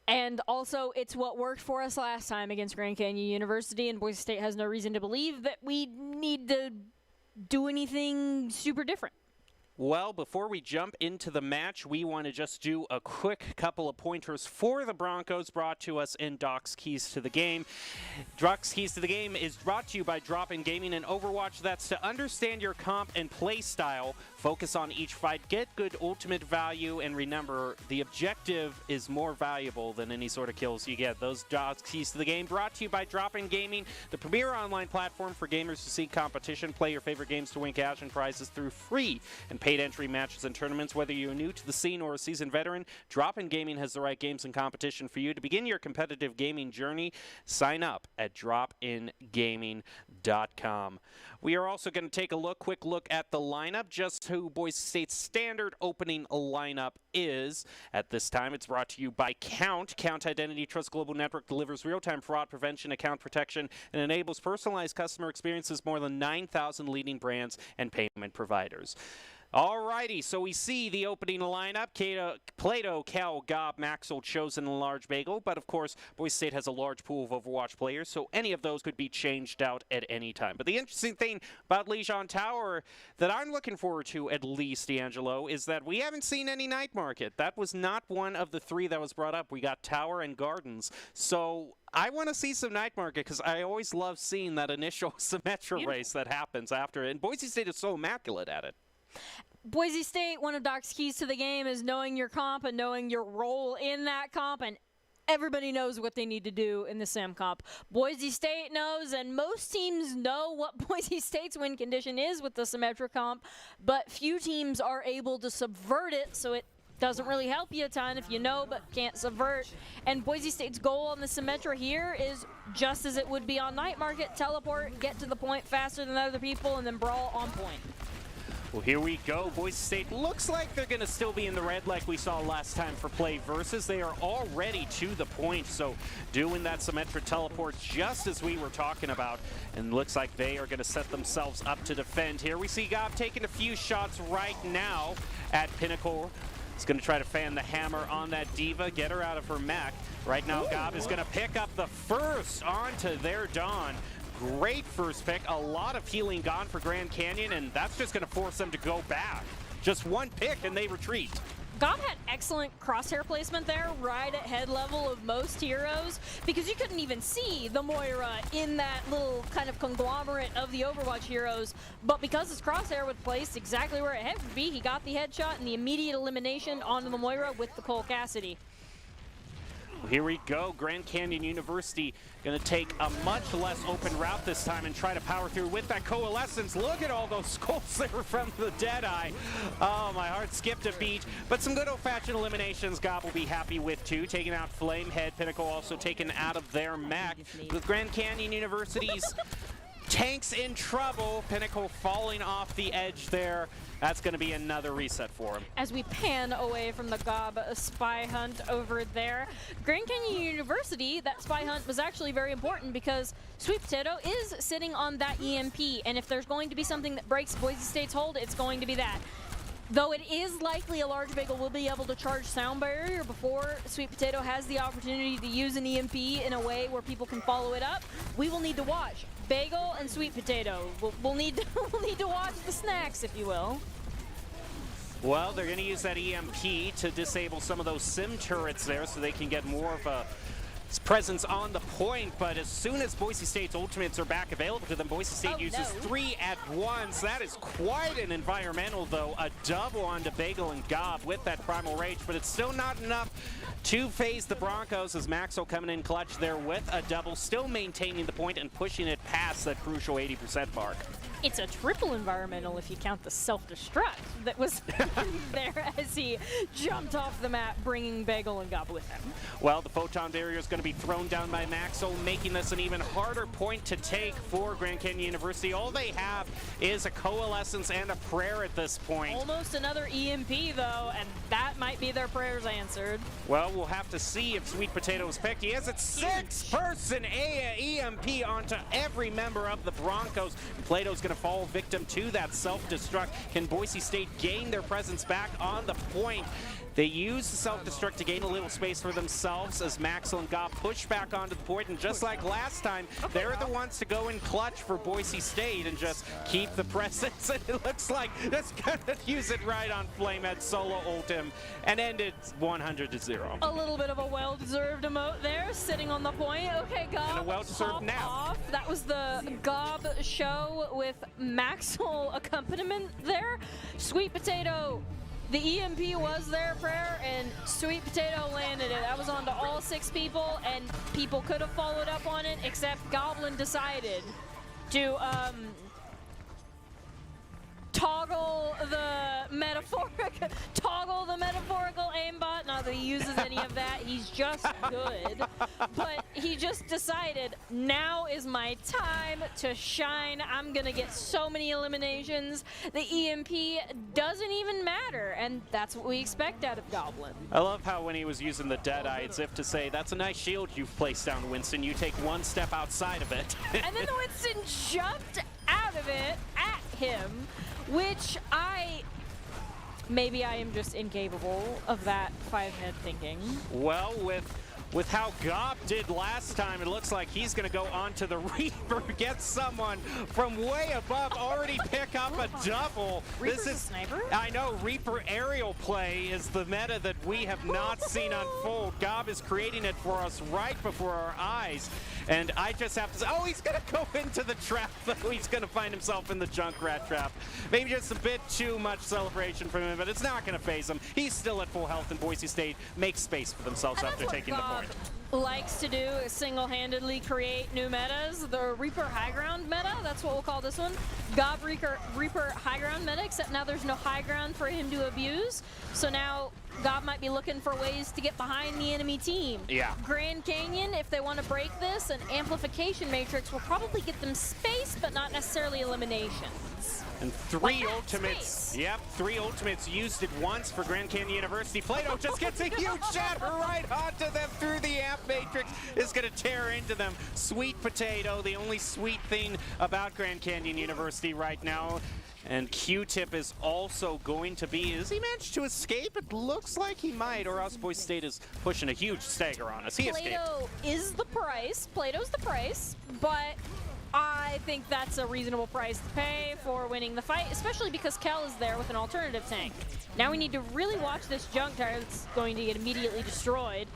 and also it's what worked for us last time against Grand Canyon University, and Boise State has no reason to believe that we need to do anything super different. Well, before we jump into the match, we want to just do a quick couple of pointers for the Broncos brought to us in Doc's Keys to the Game. Doc's Keys to the Game is brought to you by Drop-In Gaming and Overwatch. That's to understand your comp and play style, focus on each fight, get good ultimate value, and remember, the objective is more valuable than any sort of kills you get. Those Doc's Keys to the Game brought to you by Drop-In Gaming, the premier online platform for gamers to seek competition. Play your favorite games to win cash and prizes through free and paid entry matches and tournaments. Whether you're new to the scene or a seasoned veteran, Drop-In Gaming has the right games and competition for you. To begin your competitive gaming journey, sign up at dropingaming.com. We are also going to take a quick look at the lineup, just who Boise State's standard opening lineup is. At this time, it's brought to you by Count. Count Identity Trust Global Network delivers real-time fraud prevention, account protection, and enables personalized customer experiences more than 9,000 leading brands and payment providers. Alrighty, so we see the opening lineup. Plato, Cal, Gob, Maxwell, Chosen, and Large Bagel. But of course, Boise State has a large pool of Overwatch players, so any of those could be changed out at any time. But the interesting thing about Lijon Tower that I'm looking forward to, at least, D'Angelo, is that we haven't seen any Night Market. That was not one of the 3 that was brought up. We got Tower and Gardens. So I want to see some Night Market because I always love seeing that initial Symmetra race that happens after it. And Boise State is so immaculate at it. Boise State, one of Doc's keys to the game is knowing your comp and knowing your role in that comp, and everybody knows what they need to do in the sim comp. Boise State knows, and most teams know what Boise State's win condition is with the Symmetra comp, but few teams are able to subvert it, so it doesn't really help you a ton if you know but can't subvert. And Boise State's goal on the Symmetra here is just as it would be on Night Market: teleport, get to the point faster than other people, and then brawl on point. Well, here we go. Boise State looks like they're going to still be in the red like we saw last time for Play versus. They are already to the point, so doing that Symmetra teleport just as we were talking about. And looks like they are going to set themselves up to defend here. We see Gob taking a few shots right now at Pinnacle. He's going to try to fan the hammer on that Diva, get her out of her mech. Right now, Gob is going to pick up the first onto their Dawn. Great first pick. A lot of healing gone for Grand Canyon, and that's just going to force them to go back. Just one pick and they retreat. Gob had excellent crosshair placement there, right at head level of most heroes, because you couldn't even see the Moira in that little kind of conglomerate of the Overwatch heroes. But because his crosshair was placed exactly where it had to be, he got the headshot and the immediate elimination onto the Moira with the Cole Cassidy. Well, here we go. Grand Canyon University going to take a much less open route this time and try to power through with that Coalescence. Look at all those skulls there from the Deadeye. Oh, my heart skipped a beat. But some good old-fashioned eliminations Gob will be happy with, too. Taking out Flamehead. Pinnacle also taken out of their mech. With Grand Canyon University's tanks in trouble. Pinnacle falling off the edge there. That's going to be another reset for him. As we pan away from the Gob spy hunt over there, Grand Canyon University, that spy hunt was actually very important because Sweet Potato is sitting on that EMP, and if there's going to be something that breaks Boise State's hold, it's going to be that. Though it is likely a large Bagel will be able to charge Sound Barrier before Sweet Potato has the opportunity to use an EMP in a way where people can follow it up, we will need to watch. Bagel and Sweet Potato, we'll need to watch the snacks, if you will. Well, they're going to use that EMP to disable some of those sim turrets there so they can get more of a presence on the point, but as soon as Boise State's ultimates are back available to them, Boise State uses 3 at once. That is quite an environmental, though. A double onto Bagel and Gob with that Primal Rage, but it's still not enough to phase the Broncos as Maxwell coming in clutch there with a double, still maintaining the point and pushing it past that crucial 80% mark. It's a triple environmental if you count the self-destruct that was there as he jumped off the map, bringing Bagel and Gob with him. Well, the photon barrier is going to be thrown down by Maxwell, making this an even harder point to take for Grand Canyon University. All they have is a Coalescence and a prayer at this point. Almost another EMP, though, and that might be their prayers answered. Well, we'll have to see if Sweet Potato is picked. He has a 6-person EMP onto every member of the Broncos. Plato's going to fall victim to that self-destruct. Can Boise State gain their presence back on the point? They use the self-destruct to gain a little space for themselves as Maxwell and Gob push back onto the point, and just like last time, they're the ones to go in clutch for Boise State and just keep the presence, and it looks like that's gonna use it right on Flamehead, solo ult him, and end it 100-0. A little bit of a well-deserved emote there, sitting on the point. Okay, Gob, and a well-deserved nap. Off. That was the Gob show with Maxwell accompaniment there. Sweet Potato, the EMP was their prayer, and Sweet Potato landed it. That was onto all 6 people, and people could have followed up on it, except Goblin decided to toggle the metaphorical aimbot. Not that he uses any of that, he's just good. But he just decided, now is my time to shine. I'm gonna get so many eliminations. The EMP doesn't even matter, and that's what we expect out of Goblin. I love how when he was using the Deadeye, it's if to say, that's a nice shield you've placed down, Winston. You take one step outside of it. And then Winston jumped out of it at him, which maybe I am just incapable of that 5-head thinking. Well, with how Gob did last time, it looks like he's going to go on to the Reaper, get someone from way above, already pick up a double. Reaper's a sniper? I know, Reaper aerial play is the meta that we have not seen unfold. Gob is creating it for us right before our eyes. And I just have to say, oh, he's going to go into the trap, though. He's going to find himself in the Junkrat trap. Maybe just a bit too much celebration from him, but it's not going to phase him. He's still at full health, and Boise State makes space for themselves after taking the point. Likes to do is single-handedly create new metas. The Reaper high ground meta, that's what we'll call this one. Gob Reaper high ground meta, except now there's no high ground for him to abuse. So now Gob might be looking for ways to get behind the enemy team. Yeah. Grand Canyon, if they want to break this, an amplification matrix will probably get them space, but not necessarily eliminations. And 3 ultimates. Yep, 3 ultimates used at once for Grand Canyon University. Plato just gets a huge shatter right onto them through the amp matrix. Is going to tear into them. Sweet Potato, the only sweet thing about Grand Canyon University right now. And Q-Tip is also going to be, has he managed to escape? It looks like he might, or else Boise State is pushing a huge stagger on us. He escaped. Plato is the price. Plato's the price, but I think that's a reasonable price to pay for winning the fight, especially because Kel is there with an alternative tank. Now we need to really watch this junk tire that's going to get immediately destroyed.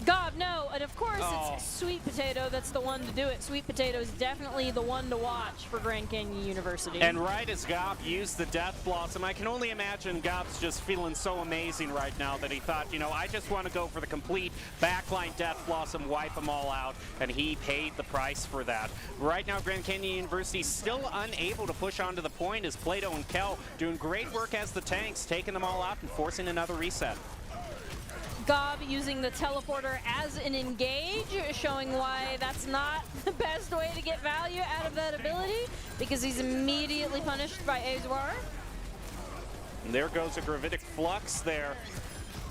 God, no, and of course it's Sweet Potato that's the one to do it. Sweet Potato is definitely the one to watch for Grand Canyon University. And right as Gob used the Death Blossom, I can only imagine Gob's just feeling so amazing right now that he thought, you know, I just want to go for the complete backline Death Blossom, wipe them all out, and he paid the price for that. Right now, Grand Canyon University still unable to push onto the point as Plato and Kel doing great work as the tanks, taking them all out and forcing another reset. Gob using the teleporter as an engage, showing why that's not the best way to get value out of that ability, because he's immediately punished by Azwar. And there goes a Gravitic Flux there,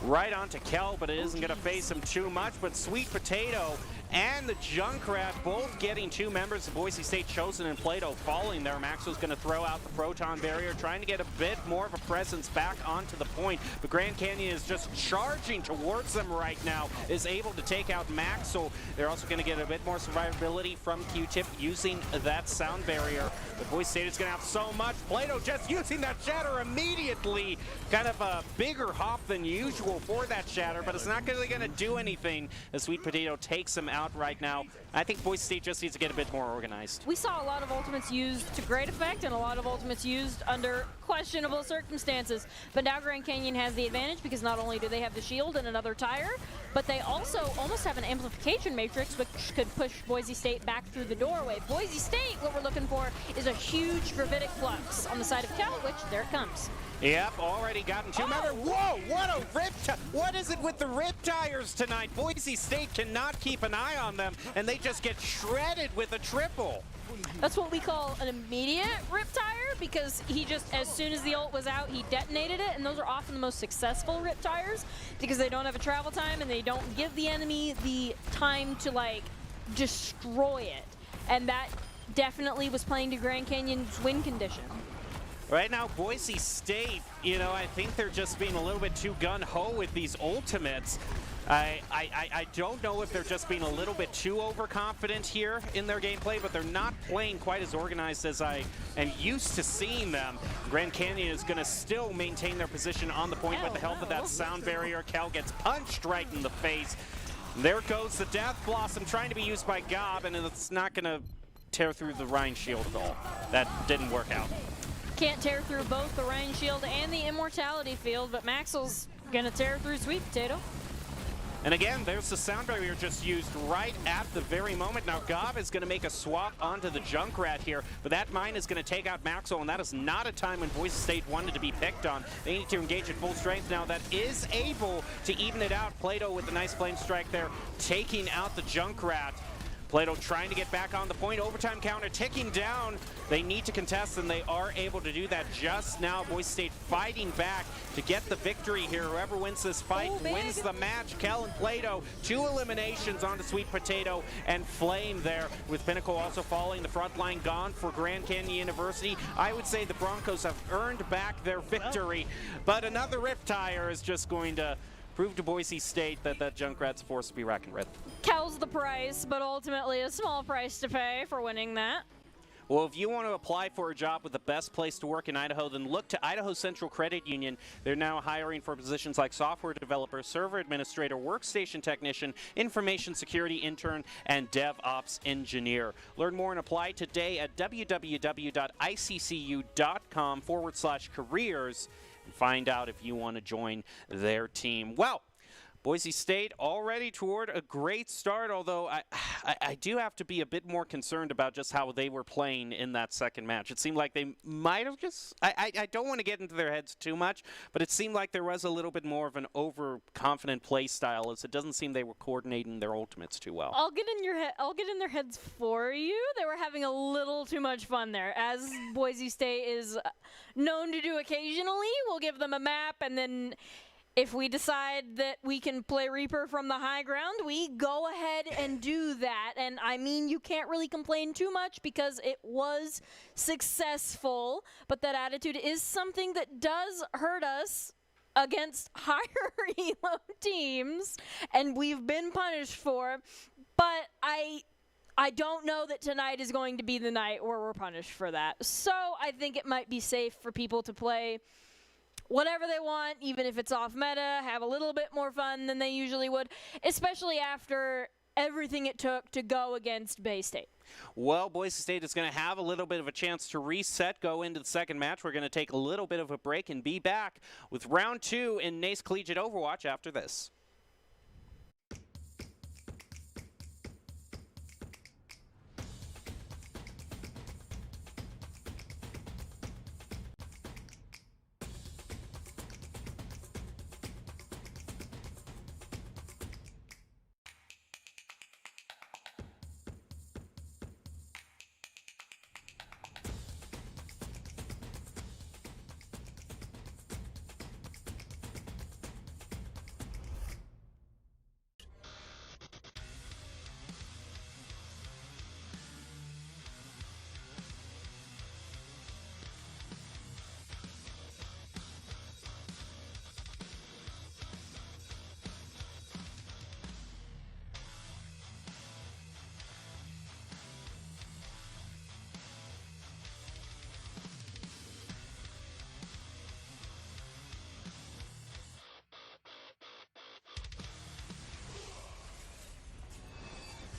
right onto Kel, but it isn't going to face him too much. But Sweet Potato and the Junkrat both getting two members of Boise State chosen and Plato falling there. Maxwell's going to throw out the Proton Barrier, trying to get a bit more of a presence back onto the point. But Grand Canyon is just charging towards them right now, is able to take out Maxwell. They're also going to get a bit more survivability from Q-Tip using that Sound Barrier. But Boise State is going to have so much. Plato just using that Shatter immediately. Kind of a bigger hop than usual for that Shatter, but it's not really going to do anything as Sweet Potato takes him out right now. I think Boise State just needs to get a bit more organized. We saw a lot of ultimates used to great effect and a lot of ultimates used under questionable circumstances. But now Grand Canyon has the advantage because not only do they have the shield and another tire, but they also almost have an amplification matrix which could push Boise State back through the doorway. Boise State, what we're looking for is a huge Gravitic Flux on the side of Kel, which there it comes. Yep, already gotten two members. Whoa, what a rip! What is it with the rip tires tonight? Boise State cannot keep an eye on them, and they just get shredded with a triple. That's what we call an immediate rip tire, because he just, as soon as the ult was out, he detonated it, and those are often the most successful rip tires because they don't have a travel time and they don't give the enemy the time to, like, destroy it. And that definitely was playing to Grand Canyon's win condition. Right now, Boise State, you know, I think they're just being a little bit too gun-ho with these ultimates. I don't know if they're just being a little bit too overconfident here in their gameplay, but they're not playing quite as organized as I am used to seeing them. Grand Canyon is going to still maintain their position on the point with the help of that Sound Barrier. Cal gets punched right in the face. There goes the Death Blossom trying to be used by Gob, and it's not going to tear through the Rhine Shield at all. That didn't work out. Can't tear through both the Rhine Shield and the Immortality Field, but Maxwell's gonna tear through Sweet Potato. And again, there's the Sound Barrier just used right at the very moment. Now Gob is gonna make a swap onto the Junkrat here, but that mine is gonna take out Maxwell, and that is not a time when Boise State wanted to be picked on. They need to engage at full strength now. That is able to even it out. Plato with a nice flame strike there, taking out the Junkrat. Plato trying to get back on the point. Overtime counter ticking down. They need to contest, and they are able to do that just now. Boise State fighting back to get the victory here. Whoever wins this fight wins the match. Kel and Plato, 2 eliminations onto Sweet Potato and Flame there, with Pinnacle also falling. The front line gone for Grand Canyon University. I would say the Broncos have earned back their victory, but another Rip Tire is just going to prove to Boise State that that Junkrat's force to be reckoned with. Kel's the price, but ultimately a small price to pay for winning that. Well, if you want to apply for a job with the best place to work in Idaho, then look to Idaho Central Credit Union. They're now hiring for positions like software developer, server administrator, workstation technician, information security intern, and DevOps engineer. Learn more and apply today at www.iccu.com/careers and find out if you want to join their team. Well, Boise State already toward a great start, although I do have to be a bit more concerned about just how they were playing in that second match. It seemed like they might have just, I don't want to get into their heads too much, but it seemed like there was a little bit more of an overconfident play style, as it doesn't seem they were coordinating their ultimates too well. I'll get in their heads for you. They were having a little too much fun there, as Boise State is known to do occasionally. We'll give them a map, and then if we decide that we can play Reaper from the high ground, we go ahead and do that. And I mean, you can't really complain too much because it was successful, but that attitude is something that does hurt us against higher elo teams, and we've been punished for. But I don't know that tonight is going to be the night where we're punished for that. So I think it might be safe for people to play whatever they want, even if it's off meta, have a little bit more fun than they usually would, especially after everything it took to go against Bay State. Well, Boise State is going to have a little bit of a chance to reset, go into the second match. We're going to take a little bit of a break and be back with round 2 in NACE Collegiate Overwatch after this.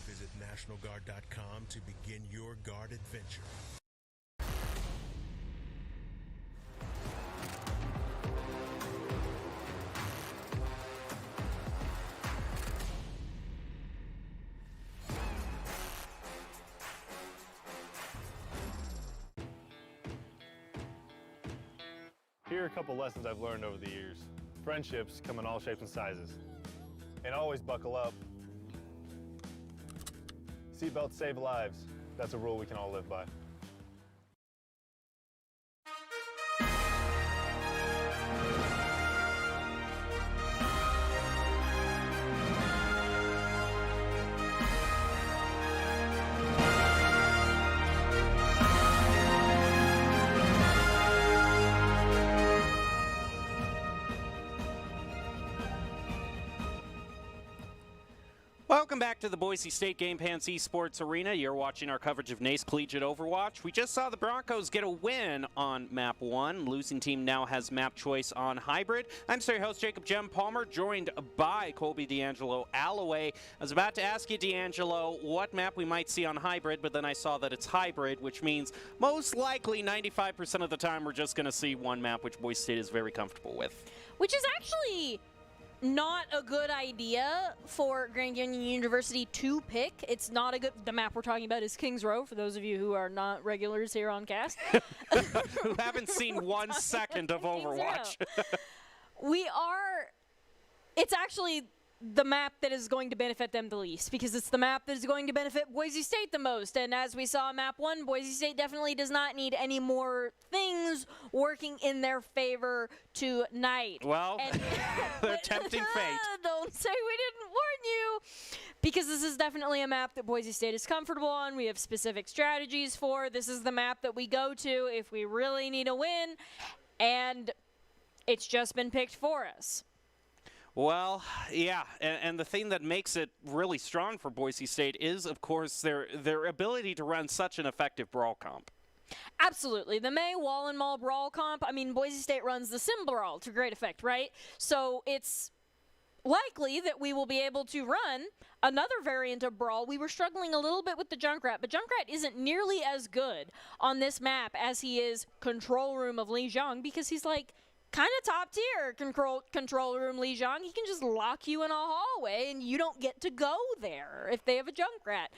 Visit NationalGuard.com to begin your guard adventure. Here are a couple lessons I've learned over the years. Friendships come in all shapes and sizes. And always buckle up. Seatbelts save lives. That's a rule we can all live by. Welcome back to the Boise State Game Pants Esports Arena. You're watching our coverage of NACE Collegiate Overwatch. We just saw the Broncos get a win on Map 1. Losing team now has map choice on Hybrid. I'm your host, Jacob Jem Palmer, joined by Colby D'Angelo Alloway. I was about to ask you, D'Angelo, what map we might see on Hybrid, but then I saw that it's Hybrid, which means most likely 95% of the time we're just going to see one map, which Boise State is very comfortable with. Which is actually not a good idea for Grand Canyon University to pick. It's not a good... The map we're talking about is Kings Row, for those of you who are not regulars here on cast. Who haven't seen 1 second of Overwatch. It's actually the map that is going to benefit them the least, because it's the map that is going to benefit Boise State the most. And as we saw in map 1, Boise State definitely does not need any more things working in their favor tonight. Well, they're tempting fate. Don't say we didn't warn you, because this is definitely a map that Boise State is comfortable on. We have specific strategies for. This is the map that we go to if we really need a win, and it's just been picked for us. Well, yeah, and the thing that makes it really strong for Boise State is, of course, their ability to run such an effective brawl comp. Absolutely. The May Wall and Mall brawl comp, I mean, Boise State runs the Sim Brawl to great effect, right? So it's likely that we will be able to run another variant of Brawl. We were struggling a little bit with the Junkrat, but Junkrat isn't nearly as good on this map as he is Control Room of Li Jiang, because he's like kind of top tier control room Li Jiang. He can just lock you in a hallway and you don't get to go there if they have a Junkrat.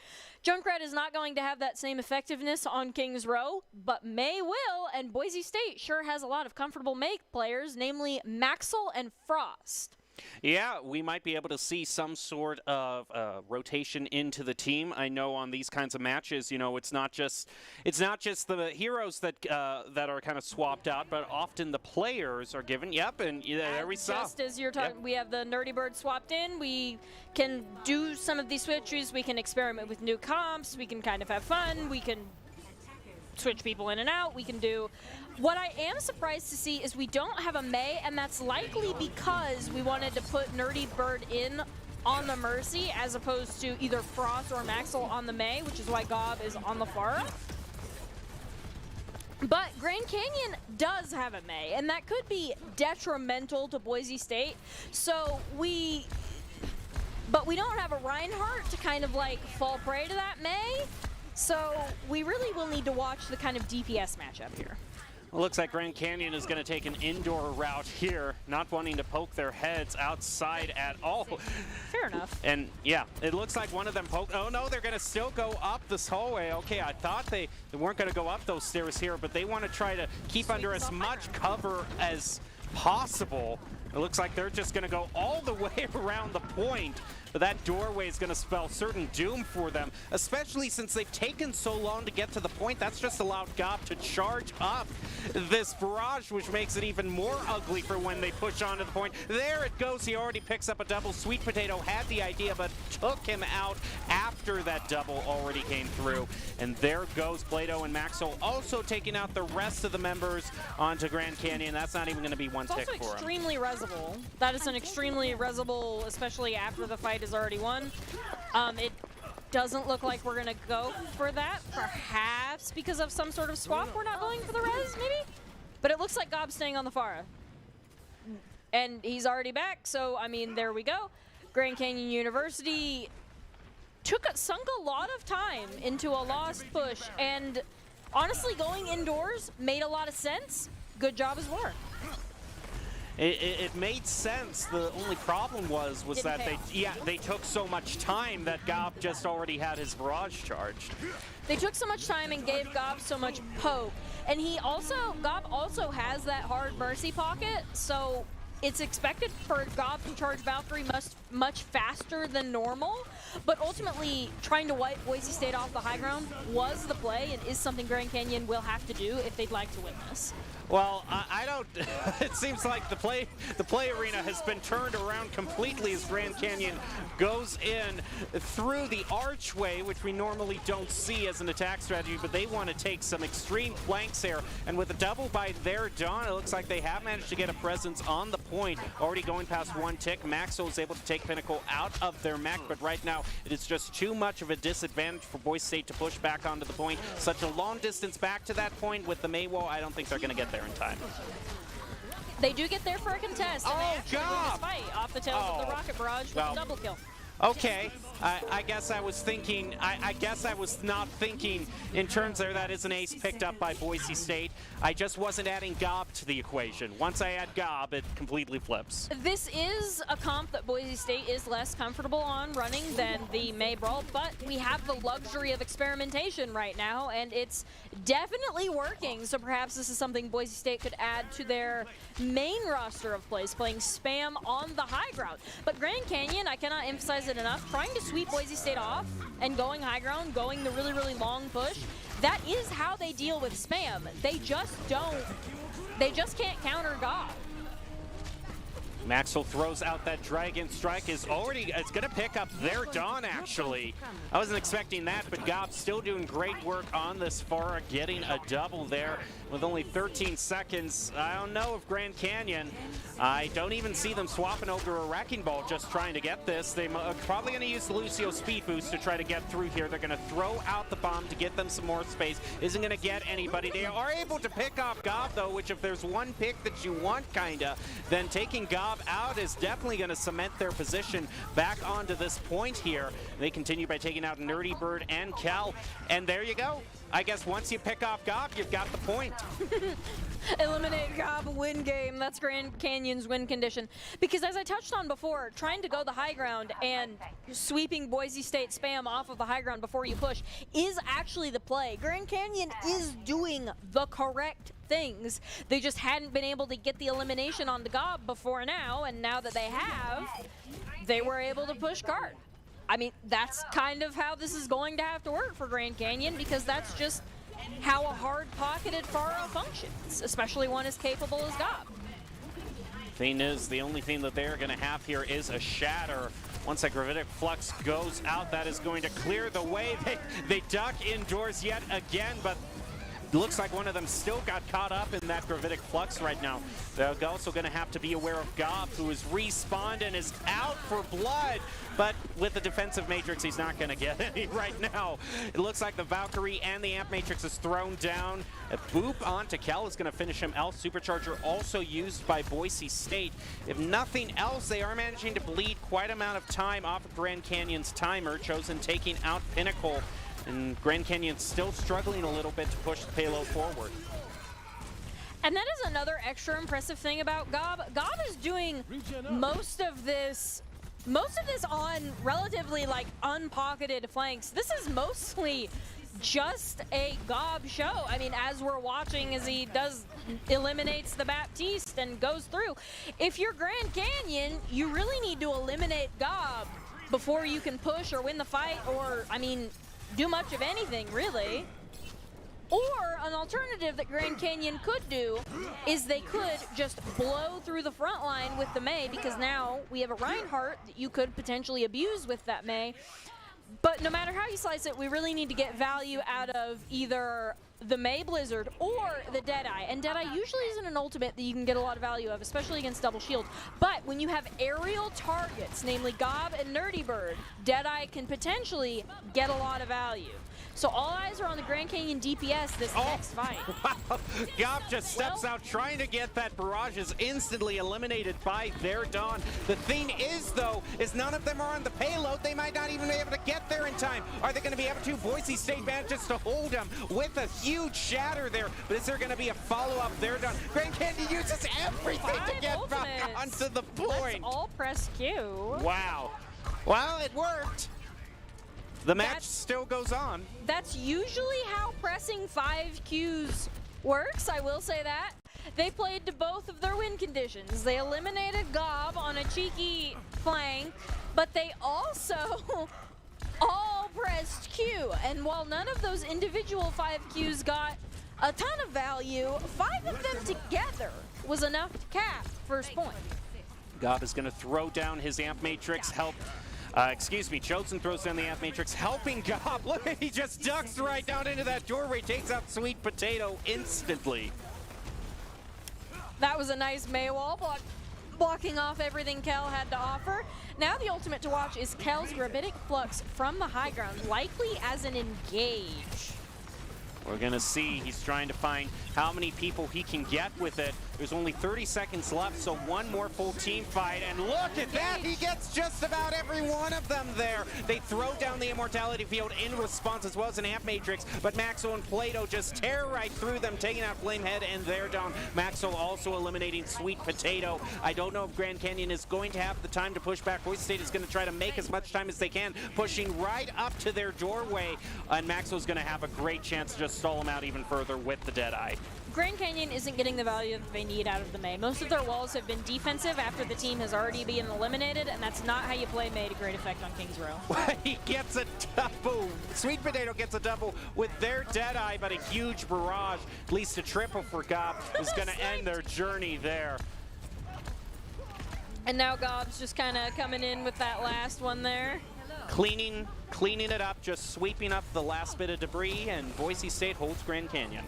Junkrat is not going to have that same effectiveness on Kings Row, but May will, and Boise State sure has a lot of comfortable May players, namely Maxwell and Frost. Yeah, we might be able to see some sort of rotation into the team. I know on these kinds of matches, you know, it's not just the heroes that are kind of swapped out, but often the players are given. Yep, and there we saw. Just as you're talking, we have the Nerdy Bird swapped in. We can do some of these switches. We can experiment with new comps. We can kind of have fun. We can switch people in and out. We can do. What I am surprised to see is we don't have a May, and that's likely because we wanted to put Nerdy Bird in on the Mercy as opposed to either Frost or Maxwell on the Mei, which is why Gob is on the Pharah. But Grand Canyon does have a Mei, and that could be detrimental to Boise State. But we don't have a Reinhardt to kind of like fall prey to that Mei. So we really will need to watch the kind of DPS matchup here. It looks like Grand Canyon is going to take an indoor route here, not wanting to poke their heads outside at all. Fair enough. And yeah, it looks like one of them poked. Oh no, they're going to still go up this hallway. Okay, I thought they weren't going to go up those stairs here, but they want to try to keep under as much cover as possible. It looks like they're just going to go all the way around the point. But that doorway is going to spell certain doom for them, especially since they've taken so long to get to the point. That's just allowed Gob to charge up this barrage, which makes it even more ugly for when they push onto the point. There it goes. He already picks up a double. Sweet Potato had the idea, but took him out after that double already came through. And there goes Plato and Maxwell also taking out the rest of the members onto Grand Canyon. That's not even going to be one tick for him. It's also extremely resable. That is an extremely resable, especially after the fight is already won. It doesn't look like we're gonna go for that, perhaps because of some sort of swap. We're not going for the res, maybe? But it looks like Gob's staying on the Pharah. And he's already back, so I mean, there we go. Grand Canyon University sunk a lot of time into a lost push, and honestly, going indoors made a lot of sense. Good job as well. It made sense. The only problem was that they took so much time that Gob just already had his barrage charged. They took so much time and gave Gob so much poke, and Gob also has that hard Mercy pocket, so it's expected for Gob to charge Valkyrie much faster than normal, but ultimately trying to wipe Boise State off the high ground was the play and is something Grand Canyon will have to do if they'd like to win this. Well, I don't. It seems like the play arena has been turned around completely as Grand Canyon goes in through the archway, which we normally don't see as an attack strategy, but they want to take some extreme flanks here. And with a double by their Dawn, it looks like they have managed to get a presence on the point. Already going past one tick. Maxwell is able to take Pinnacle out of their mech, but right now it is just too much of a disadvantage for Boise State to push back onto the point. Such a long distance back to that point with the Mei wall, I don't think they're going to get there in time. They do get there for a contest, and they actually win this fight off the tails of the rocket barrage with a double kill. Okay, I guess I was thinking, I guess I was not thinking in terms there. That is an ace picked up by Boise State. I just wasn't adding Gob to the equation. Once I add Gob, it completely flips. This is a comp that Boise State is less comfortable on running than the Mei Brawl, but we have the luxury of experimentation right now, and it's definitely working. So perhaps this is something Boise State could add to their main roster of plays, playing spam on the high ground. But Grand Canyon, I cannot emphasize it enough, trying to sweep Boise State off and going high ground, going the really, really long push. That is how they deal with spam. They just can't counter Gob. Maxwell throws out that Dragon Strike. It's going to pick up their Dawn, actually. I wasn't expecting that, but Gob still doing great work on this Pharah, getting a double there with only 13 seconds. I don't know if Grand Canyon, I don't even see them swapping over a Wrecking Ball just trying to get this. They're probably going to use the Lucio Speed Boost to try to get through here. They're going to throw out the bomb to get them some more space. Isn't going to get anybody. They are able to pick off Gob, though, which if there's one pick that you want, kinda, then taking Gob out is definitely going to cement their position back onto this point here. They continue by taking out Nerdy Bird and Kel, and there you go. I guess once you pick off Gob, you've got the point. Eliminate Gob, win game. That's Grand Canyon's win condition. Because as I touched on before, trying to go the high ground and sweeping Boise State spam off of the high ground before you push is actually the play. Grand Canyon is doing the correct things. They just hadn't been able to get the elimination on the Gob before now, and now that they have, they were able to push card. I mean, that's kind of how this is going to have to work for Grand Canyon, because that's just how a hard-pocketed Pharah functions, especially one as capable as Gob. Thing is, the only thing that they're going to have here is a Shatter. Once that Gravitic Flux goes out, that is going to clear the way. They duck indoors yet again, but looks like one of them still got caught up in that gravitic flux right now. They're also going to have to be aware of Gob, who is respawned and is out for blood. But with the defensive matrix, he's not going to get any right now. It looks like the Valkyrie and the Amp Matrix is thrown down. A boop onto Kel is going to finish him out. Supercharger also used by Boise State. If nothing else, they are managing to bleed quite amount of time off of Grand Canyon's timer. Chosen taking out Pinnacle. And Grand Canyon's still struggling a little bit to push the payload forward. And that is another extra impressive thing about Gob. Gob is doing most of this on relatively like unpocketed flanks. This is mostly just a Gob show. I mean, as we're watching as he eliminates the Baptiste and goes through. If you're Grand Canyon, you really need to eliminate Gob before you can push or win the fight or, I mean, do much of anything, really. Or an alternative that Grand Canyon could do is they could just blow through the front line with the Mei, because now we have a Reinhardt that you could potentially abuse with that Mei. But no matter how you slice it, we really need to get value out of either the Mei Blizzard or the Deadeye. And Deadeye usually isn't an ultimate that you can get a lot of value of, especially against double shield. But when you have aerial targets, namely Gob and Nerdy Bird, Deadeye can potentially get a lot of value. So all eyes are on the Grand Canyon DPS this next fight. Wow. Gob just steps out trying to get that barrage, is instantly eliminated by their Dawn. The thing is, though, is none of them are on the payload. They might not even be able to get there in time. Are they going to be able to? Boise State manages to hold them with a huge shatter there. But is there going to be a follow-up? They're done. Grand Canyon uses everything to get back onto the point. Let's all press Q. Wow. Well, it worked. The match still goes on. That's usually how pressing 5 Qs works, I will say that. They played to both of their win conditions. They eliminated Gob on a cheeky flank, but they also all pressed Q. And while none of those individual 5 Qs got a ton of value, 5 of them together was enough to cap first point. Gob is going to throw down his Amp Matrix, Chosen throws down the Amp Matrix, helping Gob. Look, he just ducks right down into that doorway, takes out Sweet Potato instantly. That was a nice Mei wall, blocking off everything Kel had to offer. Now the ultimate to watch is Kel's Gravitic Flux from the high ground, likely as an engage. We're going to see. He's trying to find how many people he can get with it. There's only 30 seconds left, so one more full team fight. And look at that! He gets just about every one of them there. They throw down the Immortality Field in response, as well as an Amp Matrix, but Maxo and Plato just tear right through them, taking out Flamehead, and they're down. Maxo also eliminating Sweet Potato. I don't know if Grand Canyon is going to have the time to push back. Boise State is going to try to make as much time as they can, pushing right up to their doorway, and Maxo's going to have a great chance to just stall him out even further with the Deadeye. Grand Canyon isn't getting the value that they need out of the Mei. Most of their walls have been defensive after the team has already been eliminated, and that's not how you play Mei to great effect on King's Row. He gets a double. Sweet Potato gets a double with their Deadeye, but a huge barrage, at least a triple for Gob, is going to end their journey there. And now Gob's just kind of coming in with that last one there. Cleaning it up, just sweeping up the last bit of debris, and Boise State holds Grand Canyon.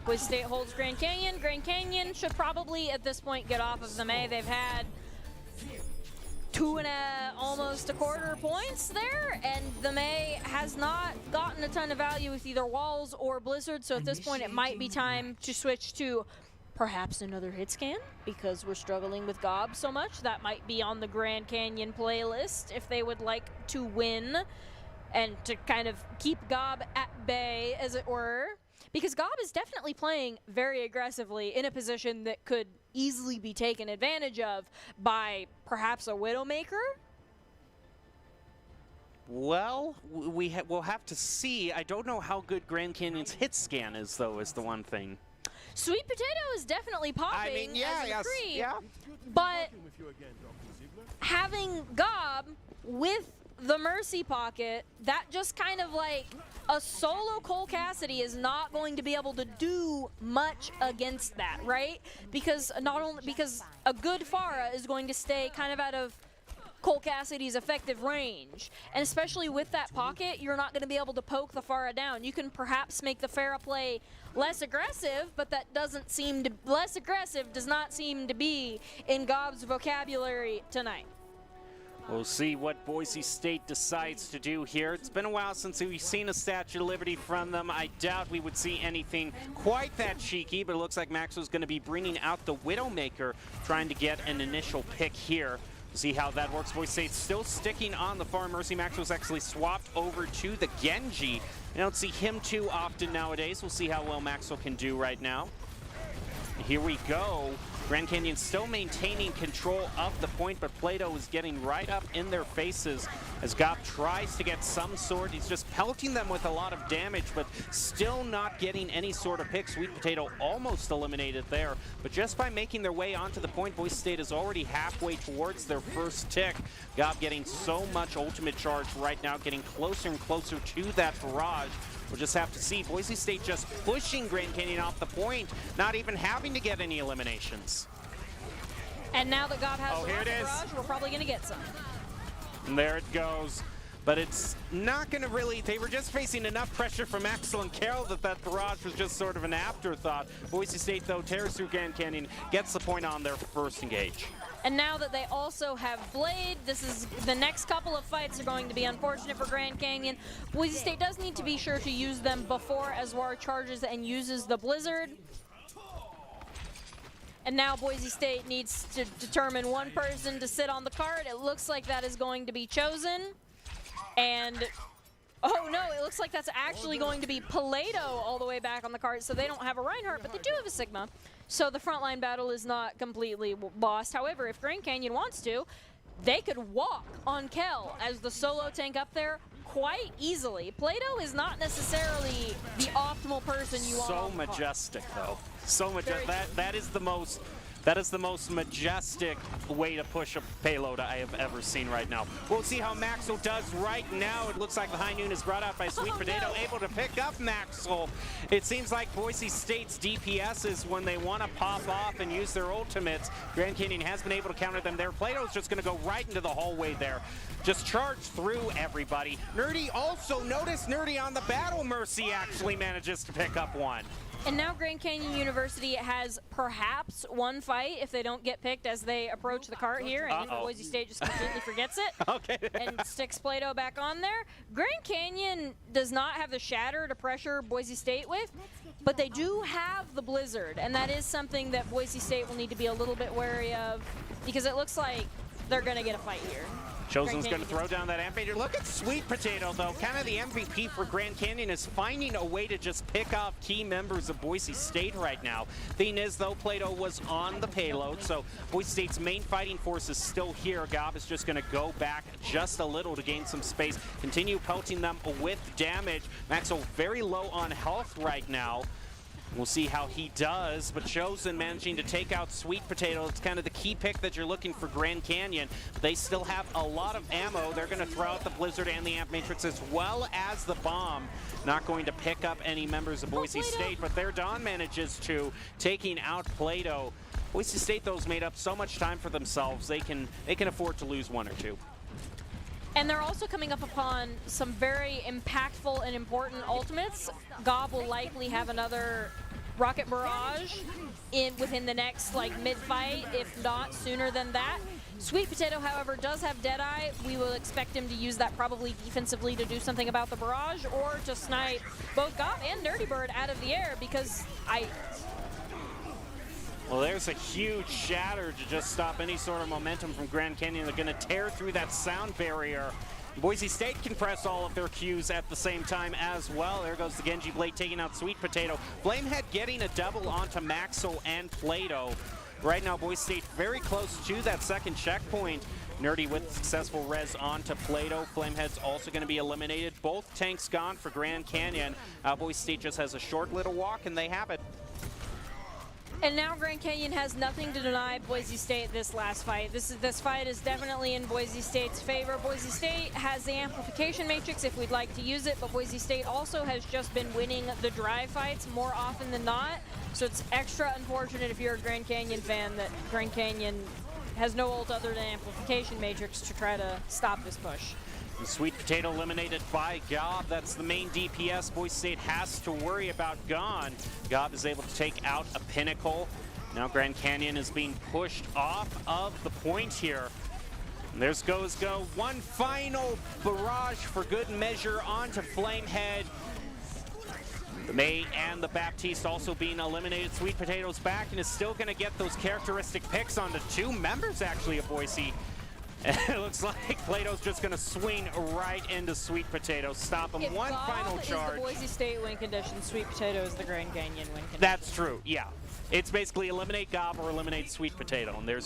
Boise State holds Grand Canyon. Grand Canyon should probably, at this point, get off of the Mei. They've had almost a quarter points there, and the Mei has not gotten a ton of value with either walls or Blizzard, so at this point it might be time to switch to perhaps another hit scan, because we're struggling with Gob so much. That might be on the Grand Canyon playlist if they would like to win and to kind of keep Gob at bay, as it were. Because Gob is definitely playing very aggressively in a position that could easily be taken advantage of by perhaps a Widowmaker. Well, we'll have to see. I don't know how good Grand Canyon's hit scan is, though, is the one thing. Sweet Potato is definitely popping as a creep, yeah. But having Gob with the Mercy Pocket, that just kind of like a solo Cole Cassidy is not going to be able to do much against that, right? Because a good Pharah is going to stay kind of out of Cole Cassidy's effective range. And especially with that pocket, you're not going to be able to poke the Pharah down. You can perhaps make the Pharah play less aggressive, but that doesn't seem to, less aggressive does not seem to be in Gob's vocabulary tonight. We'll see what Boise State decides to do here. It's been a while since we've seen a Statue of Liberty from them. I doubt we would see anything quite that cheeky, but it looks like Maxwell's going to be bringing out the Widowmaker, trying to get an initial pick here. We'll see how that works. Boise State still sticking on the far mercy. Maxwell's actually swapped over to the Genji. I don't see him too often nowadays. We'll see how well Maxwell can do right now. Here we go. Grand Canyon still maintaining control of the point, but Plato is getting right up in their faces as Gob tries to get some sort. He's just pelting them with a lot of damage, but still not getting any sort of pick. Sweet Potato almost eliminated there, but just by making their way onto the point, Boise State is already halfway towards their first tick. Gob getting so much ultimate charge right now, getting closer and closer to that barrage. We'll just have to see. Boise State just pushing Grand Canyon off the point, not even having to get any eliminations. And now that Gob has the here it is. barrage, we're probably going to get some. And there it goes. But it's not going to really, they were just facing enough pressure from Axel and Carroll that barrage was just sort of an afterthought. Boise State, though, tears through Grand Canyon, gets the point on their first engage. And now that they also have Blade, this is the next couple of fights are going to be unfortunate for Grand Canyon. Boise State does need to be sure to use them before Azwar charges and uses the Blizzard. And now Boise State needs to determine one person to sit on the cart. It looks like that is going to be chosen. And, oh no, it looks like that's actually going to be Paleto all the way back on the cart. So they don't have a Reinhardt, but they do have a Sigma. So the frontline battle is not completely lost. However, if Grand Canyon wants to, they could walk on Kel as the solo tank up there quite easily. Plato is not necessarily the optimal person you want. So majestic, though. So majestic. That is the most majestic way to push a payload I have ever seen right now. We'll see how Maxwell does right now. It looks like the high noon is brought out by Sweet Potato, able to pick up Maxwell. It seems like Boise State's DPSs, when they want to pop off and use their ultimates, Grand Canyon has been able to counter them there. Plato's just going to go right into the hallway there. Just charge through everybody. Nerdy also, notice Nerdy on the Battle Mercy actually manages to pick up one. And now Grand Canyon University has perhaps one fight if they don't get picked as they approach the cart here. And Boise State just completely forgets it. Okay. And sticks Plato back on there. Grand Canyon does not have the Shatter to pressure Boise State with, but they do have the Blizzard. And that is something that Boise State will need to be a little bit wary of because it looks like they're going to get a fight here. Chosen's going to throw down that Amp Major. Look at Sweet Potato, though. Kind of the MVP for Grand Canyon is finding a way to just pick off key members of Boise State right now. Thing is, though, Plato was on the payload, so Boise State's main fighting force is still here. Gob is just going to go back just a little to gain some space, continue pelting them with damage. Maxwell very low on health right now. We'll see how he does, but Chosen managing to take out Sweet Potato. It's kind of the key pick that you're looking for Grand Canyon. They still have a lot of ammo. They're going to throw out the Blizzard and the Amp Matrix as well as the bomb. Not going to pick up any members of Boise State, but their Dawn manages to, taking out Plato. Boise State, though, has made up so much time for themselves. They can afford to lose one or two. And they're also coming up upon some very impactful and important ultimates. Gob will likely have another Rocket Barrage within the next mid-fight, if not sooner than that. Sweet Potato, however, does have Deadeye. We will expect him to use that probably defensively to do something about the barrage or to snipe both Gob and Dirty Bird out of the air because Well, there's a huge shatter to just stop any sort of momentum from Grand Canyon. They're going to tear through that sound barrier. Boise State can press all of their Qs at the same time as well. There goes the Genji Blade taking out Sweet Potato. Flamehead getting a double onto Maxwell and Plato. Right now, Boise State very close to that second checkpoint. Nerdy with successful res onto Plato. Flamehead's also going to be eliminated. Both tanks gone for Grand Canyon. Boise State just has a short little walk, and they have it. And now Grand Canyon has nothing to deny Boise State this last fight. This fight is definitely in Boise State's favor. Boise State has the amplification matrix if we'd like to use it, but Boise State also has just been winning the drive fights more often than not. So it's extra unfortunate if you're a Grand Canyon fan that Grand Canyon has no ult other than Amplification Matrix to try to stop this push. The Sweet Potato eliminated by Gob. That's the main DPS Boise State has to worry about gone. Gob is able to take out a Pinnacle. Now Grand Canyon is being pushed off of the point here. And there's goes go. One final barrage for good measure onto Flamehead. The May and the Baptiste also being eliminated. Sweet Potato's back and is still going to get those characteristic picks on the two members, actually, of Boise. It looks like Plato's just going to swing right into Sweet Potato. Stop him. If One Gob final charge. is the Boise State win condition, Sweet Potato is the Grand Canyon win condition. That's true, yeah. It's basically eliminate Gob or eliminate Sweet Potato, and there's